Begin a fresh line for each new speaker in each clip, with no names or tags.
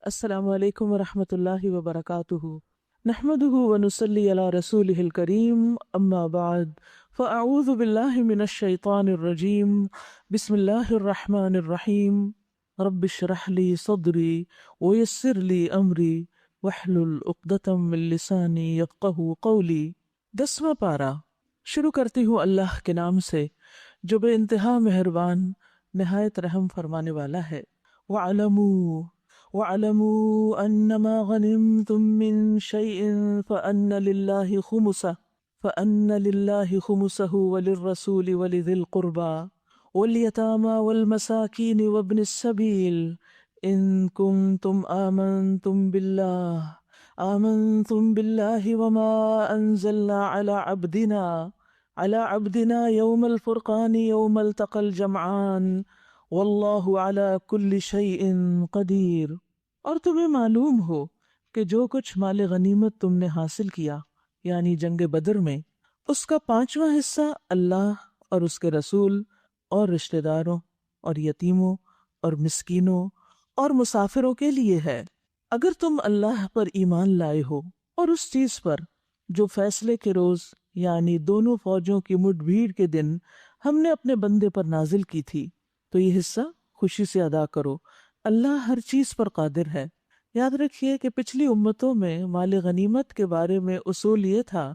السلام علیکم ورحمۃ اللہ وبرکاتہ نحمده ونصلی علی رسولہ الکریم اما بعد فاعوذ باللہ من الشیطان الرجیم بسم اللہ الرحمن الرحیم رب اشرح لی صدری ویسر لی امری واحلل عقدۃ من لسانی یفقہوا قولی۔ 10واں پارہ شروع کرتی ہوں اللہ کے نام سے جو بے انتہا مہربان نہایت رحم فرمانے والا ہے۔ وَاعْلَمُوا وَاعْلَمُوا أَنَّمَا غَنِمْتُم مِّن شَيْءٍ فَأَنَّ لِلَّهِ خُمُسَهُ وَلِلرَّسُولِ وَلِذِي الْقُرْبَى وَالْيَتَامَى وَالْمَسَاكِينِ وَابْنِ السَّبِيلِ إِن كُنتُمْ آمنتم بالله وما أنزلنا على عبدنا يوم الفرقان يوم التقى الجمعان واللہ علی کل شیء قدیر۔ اور تمہیں معلوم ہو کہ جو کچھ مال غنیمت تم نے حاصل کیا یعنی جنگ بدر میں، اس کا 5واں حصہ اللہ اور اس کے رسول اور رشتہ داروں اور یتیموں اور مسکینوں اور مسافروں کے لیے ہے۔ اگر تم اللہ پر ایمان لائے ہو اور اس چیز پر جو فیصلے کے روز یعنی دونوں فوجوں کی مٹ بھیڑ کے دن ہم نے اپنے بندے پر نازل کی تھی، تو یہ حصہ خوشی سے ادا کرو، اللہ ہر چیز پر قادر ہے۔ یاد رکھیے کہ پچھلی امتوں میں مال غنیمت کے بارے میں اصول یہ تھا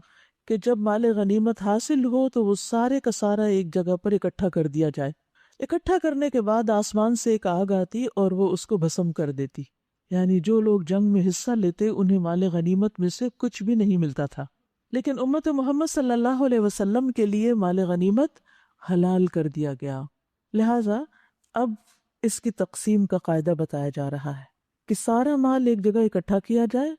کہ جب مال غنیمت حاصل ہو تو وہ سارے کا سارا ایک جگہ پر اکٹھا کر دیا جائے۔ اکٹھا کرنے کے بعد آسمان سے ایک آگ آتی اور وہ اس کو بھسم کر دیتی، یعنی جو لوگ جنگ میں حصہ لیتے انہیں مال غنیمت میں سے کچھ بھی نہیں ملتا تھا۔ لیکن امت محمد صلی اللہ علیہ وسلم کے لیے مال غنیمت حلال کر دیا گیا، لہٰذا اب اس کی تقسیم کا قاعدہ بتایا جا رہا ہے کہ سارا مال ایک جگہ اکٹھا کیا جائے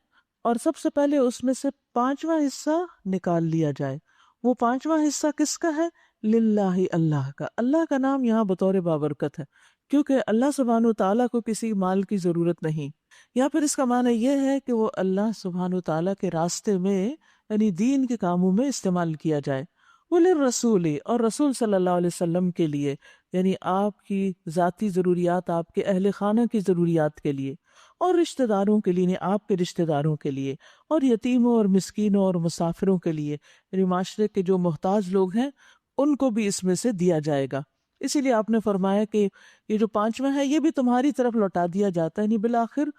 اور سب سے پہلے اس میں سے 5واں حصہ نکال لیا جائے۔ وہ 5واں حصہ کس کا ہے؟ للہ، اللہ کا نام یہاں بطور بابرکت ہے، کیونکہ اللہ سبحانہ وتعالیٰ کو کسی مال کی ضرورت نہیں، یا پھر اس کا معنی یہ ہے کہ وہ اللہ سبحانہ وتعالیٰ کے راستے میں یعنی دین کے کاموں میں استعمال کیا جائے۔ وَلِلرَّسُولِ، اور رسول صلی اللہ علیہ وسلم کے لیے، یعنی آپ کی ذاتی ضروریات، آپ کے اہل خانہ کی ضروریات کے لیے، اور رشتہ داروں کے لیے، یعنی آپ کے رشتہ داروں کے لیے، اور یتیموں اور مسکینوں اور مسافروں کے لیے، یعنی معاشرے کے جو محتاج لوگ ہیں ان کو بھی اس میں سے دیا جائے گا۔ اسی لیے آپ نے فرمایا کہ یہ جو 5واں ہے یہ بھی تمہاری طرف لوٹا دیا جاتا ہے، یعنی بالآخر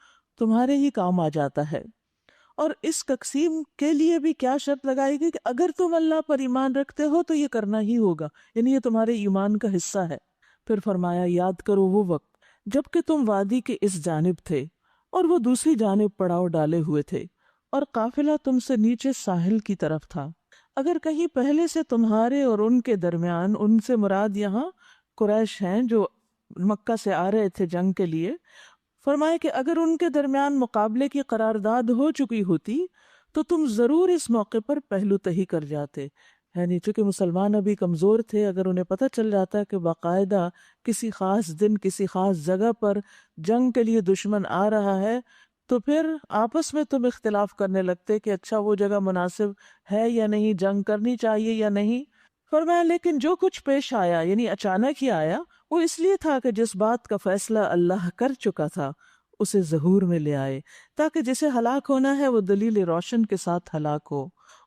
تمہارے ہی کام آ جاتا ہے۔ اور اس تقسیم کے لیے بھی کیا شرط لگائی گئی کہ اگر تم اللہ پر ایمان رکھتے ہو تو یہ کرنا ہی ہوگا، یعنی یہ تمہارے ایمان کا حصہ ہے۔ پھر فرمایا یاد کرو وہ وقت جب کہ تم وادی کے اس جانب تھے اور وہ دوسری جانب پڑاؤ ڈالے ہوئے تھے، اور قافلہ تم سے نیچے ساحل کی طرف تھا۔ اگر کہیں پہلے سے تمہارے اور ان کے درمیان، ان سے مراد یہاں قریش ہیں جو مکہ سے آ رہے تھے جنگ کے لیے، فرمایا کہ اگر ان کے درمیان مقابلے کی قرارداد ہو چکی ہوتی تو تم ضرور اس موقع پر پہلو تہی کر جاتے، یعنی چونکہ مسلمان ابھی کمزور تھے، اگر انہیں پتہ چل جاتا کہ باقاعدہ کسی خاص دن کسی خاص جگہ پر جنگ کے لیے دشمن آ رہا ہے تو پھر آپس میں تم اختلاف کرنے لگتے کہ اچھا وہ جگہ مناسب ہے یا نہیں، جنگ کرنی چاہیے یا نہیں۔ فرمایا لیکن جو کچھ پیش آیا یعنی اچانک ہی آیا، وہ اس لیے تھا کہ جس بات کا فیصلہ اللہ کر چکا تھا اسے ظہور میں لے آئے، تاکہ جسے ہلاک ہونا ہے وہ دلیل روشن کے ساتھ ہلاک ہو،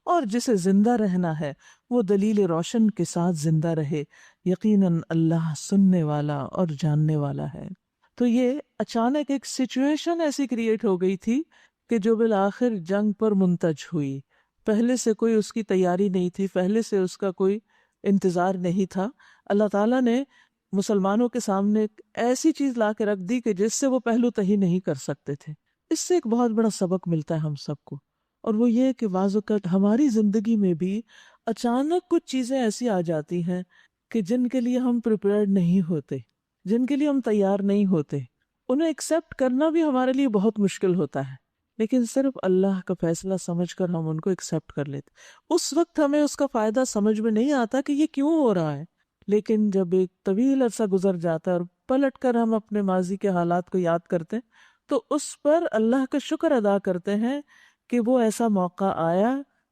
اور جسے زندہ رہنا ہے وہ دلیل روشن کے ساتھ زندہ رہے۔ یقیناً اللہ سننے والا اور جاننے والا ہے۔ تو یہ اچانک ایک سچویشن ایسی کریٹ ہو گئی تھی کہ جو بالآخر جنگ پر منتج ہوئی، پہلے سے کوئی اس کی تیاری نہیں تھی، پہلے سے اس کا کوئی انتظار نہیں تھا۔ اللہ تعالیٰ نے مسلمانوں کے سامنے ایک ایسی چیز لا کے رکھ دی کہ جس سے وہ پہلو تہی نہیں کر سکتے تھے۔ اس سے ایک بہت بڑا سبق ملتا ہے ہم سب کو، اور وہ یہ کہ بعض اوقات ہماری زندگی میں بھی اچانک کچھ چیزیں ایسی آ جاتی ہیں کہ جن کے لیے ہم پریپیئرڈ نہیں ہوتے، جن کے لیے ہم تیار نہیں ہوتے، انہیں ایکسیپٹ کرنا بھی ہمارے لیے بہت مشکل ہوتا ہے، لیکن صرف اللہ کا فیصلہ سمجھ کر ہم ان کو ایکسیپٹ کر لیتے۔ اس وقت ہمیں اس کا فائدہ سمجھ میں نہیں آتا کہ یہ کیوں ہو رہا ہے، لیکن جب ایک طویل عرصہ گزر جاتا ہے اور پلٹ کر ہم اپنے ماضی کے حالات کو یاد کرتے ہیں تو اس پر اللہ کا شکر ادا کرتے ہیں کہ وہ ایسا موقع آیا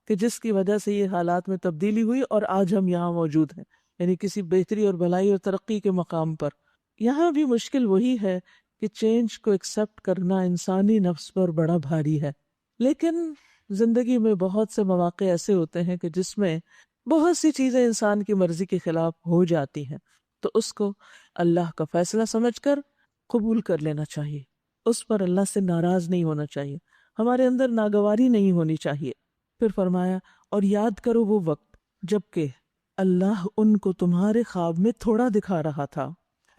کہ جس کی وجہ سے یہ حالات میں تبدیلی ہوئی اور آج ہم یہاں موجود ہیں، یعنی کسی بہتری اور بھلائی اور ترقی کے مقام پر۔ یہاں بھی مشکل وہی ہے کہ چینج کو ایکسپٹ کرنا انسانی نفس پر بڑا بھاری ہے، لیکن زندگی میں بہت سے مواقع ایسے ہوتے ہیں کہ جس میں بہت سی چیزیں انسان کی مرضی کے خلاف ہو جاتی ہیں، تو اس کو اللہ کا فیصلہ سمجھ کر قبول کر لینا چاہیے، اس پر اللہ سے ناراض نہیں ہونا چاہیے، ہمارے اندر ناگواری نہیں ہونی چاہیے۔ پھر فرمایا اور یاد کرو وہ وقت جبکہ اللہ ان کو تمہارے خواب میں تھوڑا دکھا رہا تھا،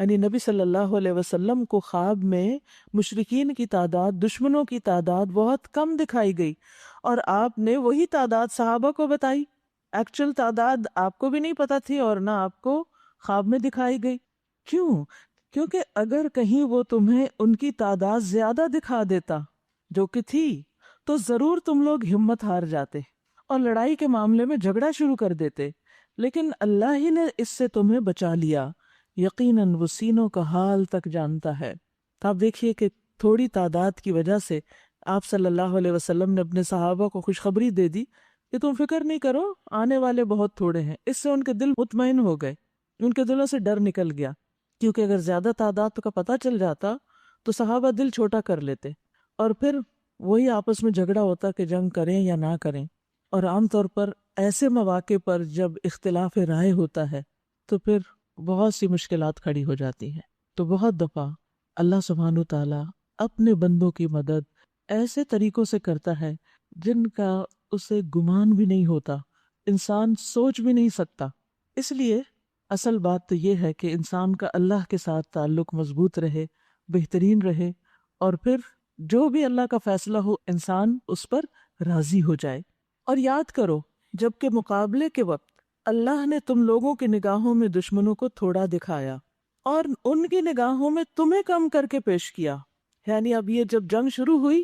یعنی نبی صلی اللہ علیہ وسلم کو خواب میں مشرکین کی تعداد، دشمنوں کی تعداد بہت کم دکھائی گئی، اور آپ نے وہی تعداد صحابہ کو بتائی۔ ایکچوئل تعداد آپ کو بھی نہیں پتا تھی اور نہ آپ کو خواب میں دکھائی گئی۔ کیوں؟ کیونکہ اگر کہیں وہ تمہیں ان کی تعداد زیادہ دکھا دیتا جو کہ تھی تو ضرور تم لوگ ہمت ہار جاتے اور لڑائی کے معاملے میں جھگڑا شروع کر دیتے، لیکن اللہ ہی نے اس سے تمہیں بچا لیا، یقیناً وہ سینوں کا حال تک جانتا ہے۔ تو آپ دیکھیے کہ تھوڑی تعداد کی وجہ سے آپ صلی اللہ علیہ وسلم نے اپنے صحابہ کو خوشخبری دے دی کہ تم فکر نہیں کرو، آنے والے بہت تھوڑے ہیں۔ اس سے ان کے دل مطمئن ہو گئے، ان کے دلوں سے ڈر نکل گیا، کیونکہ اگر زیادہ تعداد کا پتہ چل جاتا تو صحابہ دل چھوٹا کر لیتے اور پھر وہی آپس میں جھگڑا ہوتا کہ جنگ کریں یا نہ کریں۔ اور عام طور پر ایسے مواقع پر جب اختلاف رائے ہوتا ہے تو پھر بہت سی مشکلات کھڑی ہو جاتی ہیں۔ تو بہت دفعہ اللہ سبحانہ و تعالیٰ اپنے بندوں کی مدد ایسے طریقوں سے کرتا ہے جن کا اسے گمان بھی نہیں ہوتا، انسان سوچ بھی نہیں سکتا۔ اس لیے اصل بات تو یہ ہے کہ انسان کا اللہ کے ساتھ تعلق مضبوط رہے، بہترین رہے، اور پھر جو بھی اللہ کا فیصلہ ہو انسان اس پر راضی ہو جائے۔ اور یاد کرو جبکہ مقابلے کے وقت اللہ نے تم لوگوں کی نگاہوں میں دشمنوں کو تھوڑا دکھایا اور ان کی نگاہوں میں تمہیں کم کر کے پیش کیا، یعنی اب یہ جب جنگ شروع ہوئی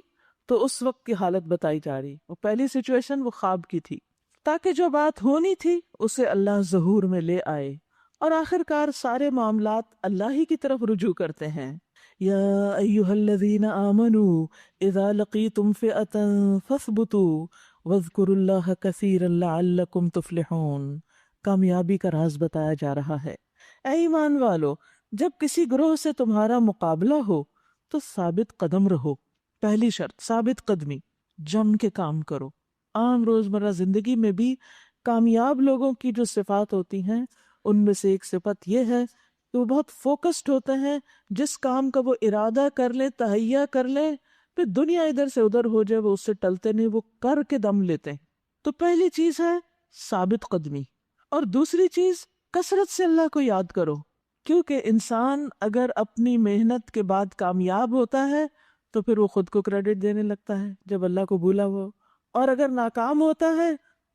تو اس وقت کی حالت بتائی جا رہی، وہ پہلی سچویشن وہ خواب کی تھی، تاکہ جو بات ہونی تھی اسے اللہ ظہور میں لے آئے، اور آخر کار سارے معاملات اللہ ہی کی طرف رجوع کرتے ہیں۔ یا ایھا الذین آمنوا اذا لقیتم فئۃ فاثبتوا واذکروا اللہ کثیرا لعلکم تفلحون۔ کامیابی کا راز بتایا جا رہا ہے۔ اے ایمان والو، جب کسی گروہ سے تمہارا مقابلہ ہو تو ثابت قدم رہو۔ پہلی شرط ثابت قدمی، جم کے کام کرو۔ عام روزمرہ زندگی میں بھی کامیاب لوگوں کی جو صفات ہوتی ہیں ان میں سے ایک صفت یہ ہے کہ وہ بہت فوکسڈ ہوتے ہیں، جس کام کا وہ ارادہ کر لیں، تہیہ کر لیں، پھر دنیا ادھر سے ادھر ہو جائے وہ اس سے ٹلتے نہیں، وہ کر کے دم لیتے ہیں۔ تو پہلی چیز ہے ثابت قدمی، اور دوسری چیز کثرت سے اللہ کو یاد کرو، کیونکہ انسان اگر اپنی محنت کے بعد کامیاب ہوتا ہے تو پھر وہ خود کو کریڈٹ دینے لگتا ہے جب اللہ کو بھولا ہوا، اور اگر ناکام ہوتا ہے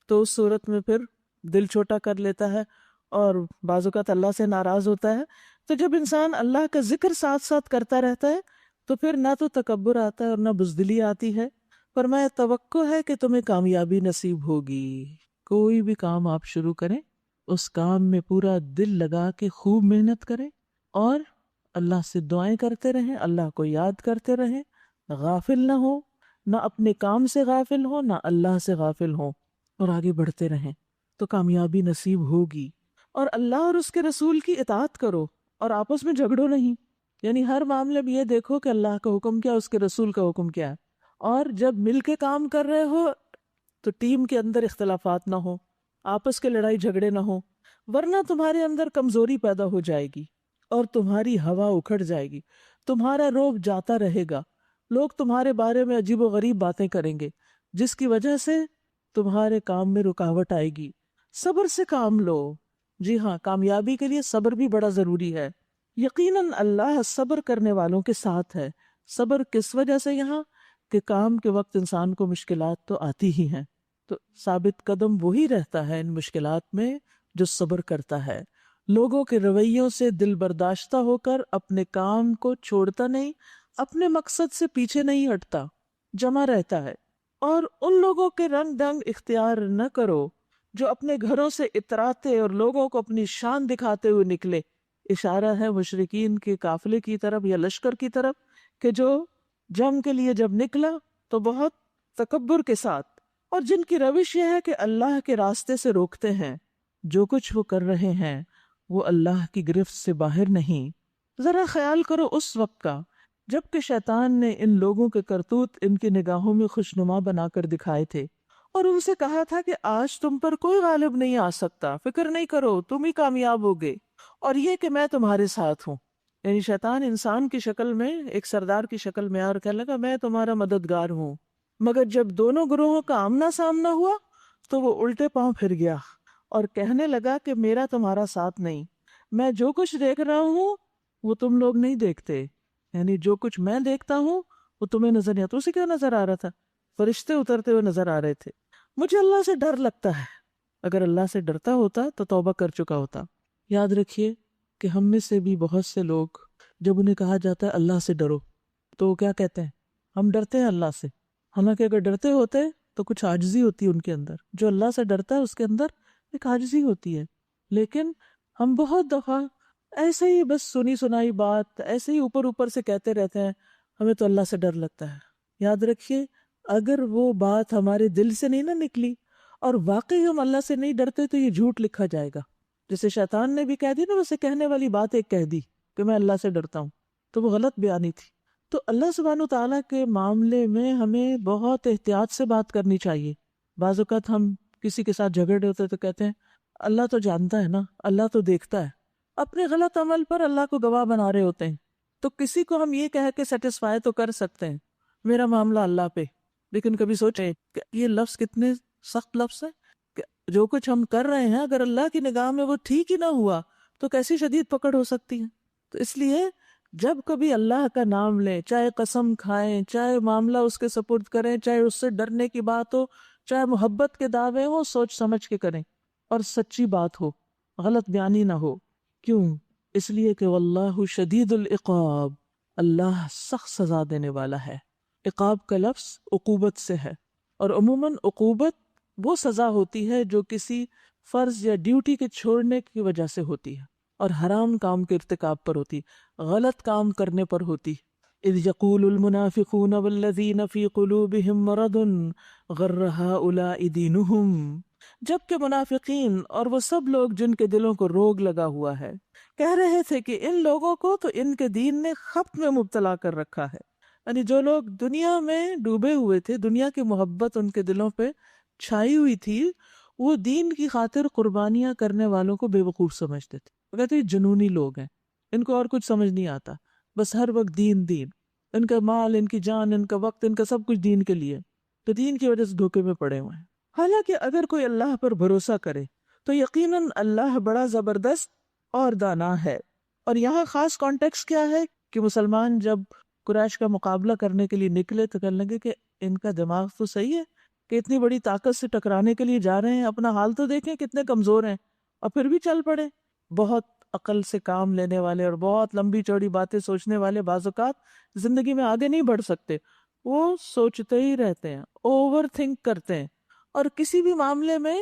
تو اس صورت میں پھر دل چھوٹا کر لیتا ہے اور بعض اوقات اللہ سے ناراض ہوتا ہے۔ تو جب انسان اللہ کا ذکر ساتھ ساتھ کرتا رہتا ہے تو پھر نہ تو تکبر آتا ہے اور نہ بزدلی آتی ہے۔ فرمایا توقع ہے کہ تمہیں کامیابی نصیب ہوگی۔ کوئی بھی کام آپ شروع کریں، اس کام میں پورا دل لگا کے خوب محنت کریں اور اللہ سے دعائیں کرتے رہیں، اللہ کو یاد کرتے رہیں، غافل نہ ہو، نہ اپنے کام سے غافل ہو نہ اللہ سے غافل ہو، اور آگے بڑھتے رہیں تو کامیابی نصیب ہوگی۔ اور اللہ اور اس کے رسول کی اطاعت کرو اور آپس میں جھگڑو نہیں، یعنی ہر معاملے میں یہ دیکھو کہ اللہ کا حکم کیا، اس کے رسول کا حکم کیا ہے، اور جب مل کے کام کر رہے ہو تو ٹیم کے اندر اختلافات نہ ہو، آپس کے لڑائی جھگڑے نہ ہو، ورنہ تمہارے اندر کمزوری پیدا ہو جائے گی اور تمہاری ہوا اکھڑ جائے گی، تمہارا روب جاتا رہے گا، لوگ تمہارے بارے میں عجیب و غریب باتیں کریں گے جس کی وجہ سے تمہارے کام میں رکاوٹ آئے گی۔ صبر سے کام لو، جی ہاں، کامیابی کے لیے صبر بھی بڑا ضروری ہے۔ یقیناً اللہ صبر کرنے والوں کے ساتھ ہے۔ صبر کس وجہ سے یہاں کہ کام کے وقت انسان کو مشکلات تو آتی ہی ہیں، تو ثابت قدم وہی رہتا ہے ان مشکلات میں جو صبر کرتا ہے، لوگوں کے رویوں سے دل برداشتہ ہو کر اپنے کام کو چھوڑتا نہیں، اپنے مقصد سے پیچھے نہیں ہٹتا، جمع رہتا ہے۔ اور ان لوگوں کے رنگ ڈنگ اختیار نہ کرو جو اپنے گھروں سے اتراتے اور لوگوں کو اپنی شان دکھاتے ہوئے نکلے۔ اشارہ ہے مشرکین کے قافلے کی طرف یا لشکر کی طرف کہ جو جنگ کے لیے جب نکلا تو بہت تکبر کے ساتھ، اور جن کی روش یہ ہے کہ اللہ کے راستے سے روکتے ہیں، جو کچھ وہ کر رہے ہیں وہ اللہ کی گرفت سے باہر نہیں۔ ذرا خیال کرو اس وقت کا جبکہ شیطان نے ان لوگوں کے کرتوت ان کی نگاہوں میں خوشنما بنا کر دکھائے تھے اور ان سے کہا تھا کہ آج تم پر کوئی غالب نہیں آ سکتا، فکر نہیں کرو، تم ہی کامیاب ہوگے، اور یہ کہ میں تمہارے ساتھ ہوں۔ یعنی شیطان انسان کی شکل میں، ایک سردار کی شکل میں اور کہنے لگا میں تمہارا مددگار ہوں۔ مگر جب دونوں گروہوں کا آمنا سامنا ہوا تو وہ الٹے پاؤں پھر گیا اور کہنے لگا کہ میرا تمہارا ساتھ نہیں، میں جو کچھ دیکھ رہا ہوں وہ تم لوگ نہیں دیکھتے، یعنی جو کچھ میں دیکھتا ہوں وہ تمہیں نظر نہیں آتا۔ اسے کیا نظر آ رہا تھا؟ فرشتے اترتے ہوئے نظر آ رہے تھے۔ مجھے اللہ سے ڈر لگتا ہے، اگر اللہ سے ڈرتا ہوتا تو توبہ کر چکا ہوتا۔ یاد رکھیے کہ ہم میں سے بھی بہت سے لوگ جب انہیں کہا جاتا ہے اللہ سے ڈرو تو وہ کیا کہتے ہیں؟ ہم ڈرتے ہیں اللہ سے، حالانکہ اگر ڈرتے ہوتے تو کچھ عاجزی ہوتی ہے ان کے اندر۔ جو اللہ سے ڈرتا ہے اس کے اندر ایک عاجزی ہوتی ہے، لیکن ہم بہت دفعہ ایسے ہی بس سنی سنائی بات ایسے ہی اوپر اوپر سے کہتے رہتے ہیں ہمیں تو اللہ سے ڈر لگتا ہے۔ یاد رکھیے اگر وہ بات ہمارے دل سے نہیں نہ نکلی اور واقعی ہم اللہ سے نہیں ڈرتے تو یہ جھوٹ لکھا جائے گا۔ جیسے شیطان نے بھی کہہ دی نا، ویسے کہنے والی بات ایک کہہ دی کہ میں اللہ سے ڈرتا ہوں، تو وہ غلط بیانی تھی۔ تو اللہ سبحانہ تعالیٰ کے معاملے میں ہمیں بہت احتیاط سے بات کرنی چاہیے۔ بعض اوقات ہم کسی کے ساتھ جھگڑے ہوتے تو کہتے ہیں اللہ تو جانتا ہے نا، اللہ تو دیکھتا ہے، اپنے غلط عمل پر اللہ کو گواہ بنا رہے ہوتے ہیں۔ تو کسی کو ہم یہ کہہ کے سیٹسفائی تو کر سکتے ہیں میرا معاملہ اللہ پہ، لیکن کبھی سوچیں کہ یہ لفظ کتنے سخت لفظ ہے کہ جو کچھ ہم کر رہے ہیں اگر اللہ کی نگاہ میں وہ ٹھیک ہی نہ ہوا تو کیسی شدید پکڑ ہو سکتی ہے۔ تو اس لیے جب کبھی اللہ کا نام لیں، چاہے قسم کھائیں، چاہے معاملہ اس کے سپرد کریں، چاہے اس سے ڈرنے کی بات ہو، چاہے محبت کے دعوے ہوں، سوچ سمجھ کے کریں اور سچی بات ہو، غلط بیانی نہ ہو۔ کیوں؟ اس لیے کہ واللہ شدید العقاب، اللہ سخت سزا دینے والا ہے۔ عقاب کا لفظ عقوبت سے ہے، اور عموماً عقوبت وہ سزا ہوتی ہے جو کسی فرض یا ڈیوٹی کے چھوڑنے کی وجہ سے ہوتی ہے اور حرام کام کے ارتکاب پر ہوتی، غلط کام کرنے پر ہوتی۔ اذ یقول المنافقون والذین فی قلوبہم مرض غر ہؤلاء دینہم، جبکہ منافقین اور وہ سب لوگ جن کے دلوں کو روگ لگا ہوا ہے کہہ رہے تھے کہ ان لوگوں کو تو ان کے دین نے خبط میں مبتلا کر رکھا ہے۔ یعنی جو لوگ دنیا میں ڈوبے ہوئے تھے، دنیا کی محبت ان کے دلوں پہ چھائی ہوئی تھی، وہ دین کی خاطر قربانیاں کرنے والوں کو بے وقوف سمجھتے تھے۔ وہ کہتے ہیں جنونی لوگ ہیں، ان کو اور کچھ سمجھ نہیں آتا، بس ہر وقت دین دین، ان کا مال، ان کی جان، ان کا وقت، ان کا سب کچھ دین کے لیے، تو دین کی وجہ سے دھوکے میں پڑے ہوئے ہیں۔ حالانکہ اگر کوئی اللہ پر بھروسہ کرے تو یقیناً اللہ بڑا زبردست اور دانا ہے۔ اور یہاں خاص کانٹیکس کیا ہے کہ مسلمان جب قریش کا مقابلہ کرنے کے لیے نکلے تو کہنے لگے کہ ان کا دماغ تو صحیح ہے کہ اتنی بڑی طاقت سے ٹکرانے کے لیے جا رہے ہیں، اپنا حال تو دیکھیں کتنے کمزور ہیں، اور پھر بھی چل پڑے۔ بہت عقل سے کام لینے والے اور بہت لمبی چوڑی باتیں سوچنے والے بعض اوقات زندگی میں آگے نہیں بڑھ سکتے، وہ سوچتے ہی رہتے ہیں، اوور تھنک کرتے ہیں۔ اور کسی بھی معاملے میں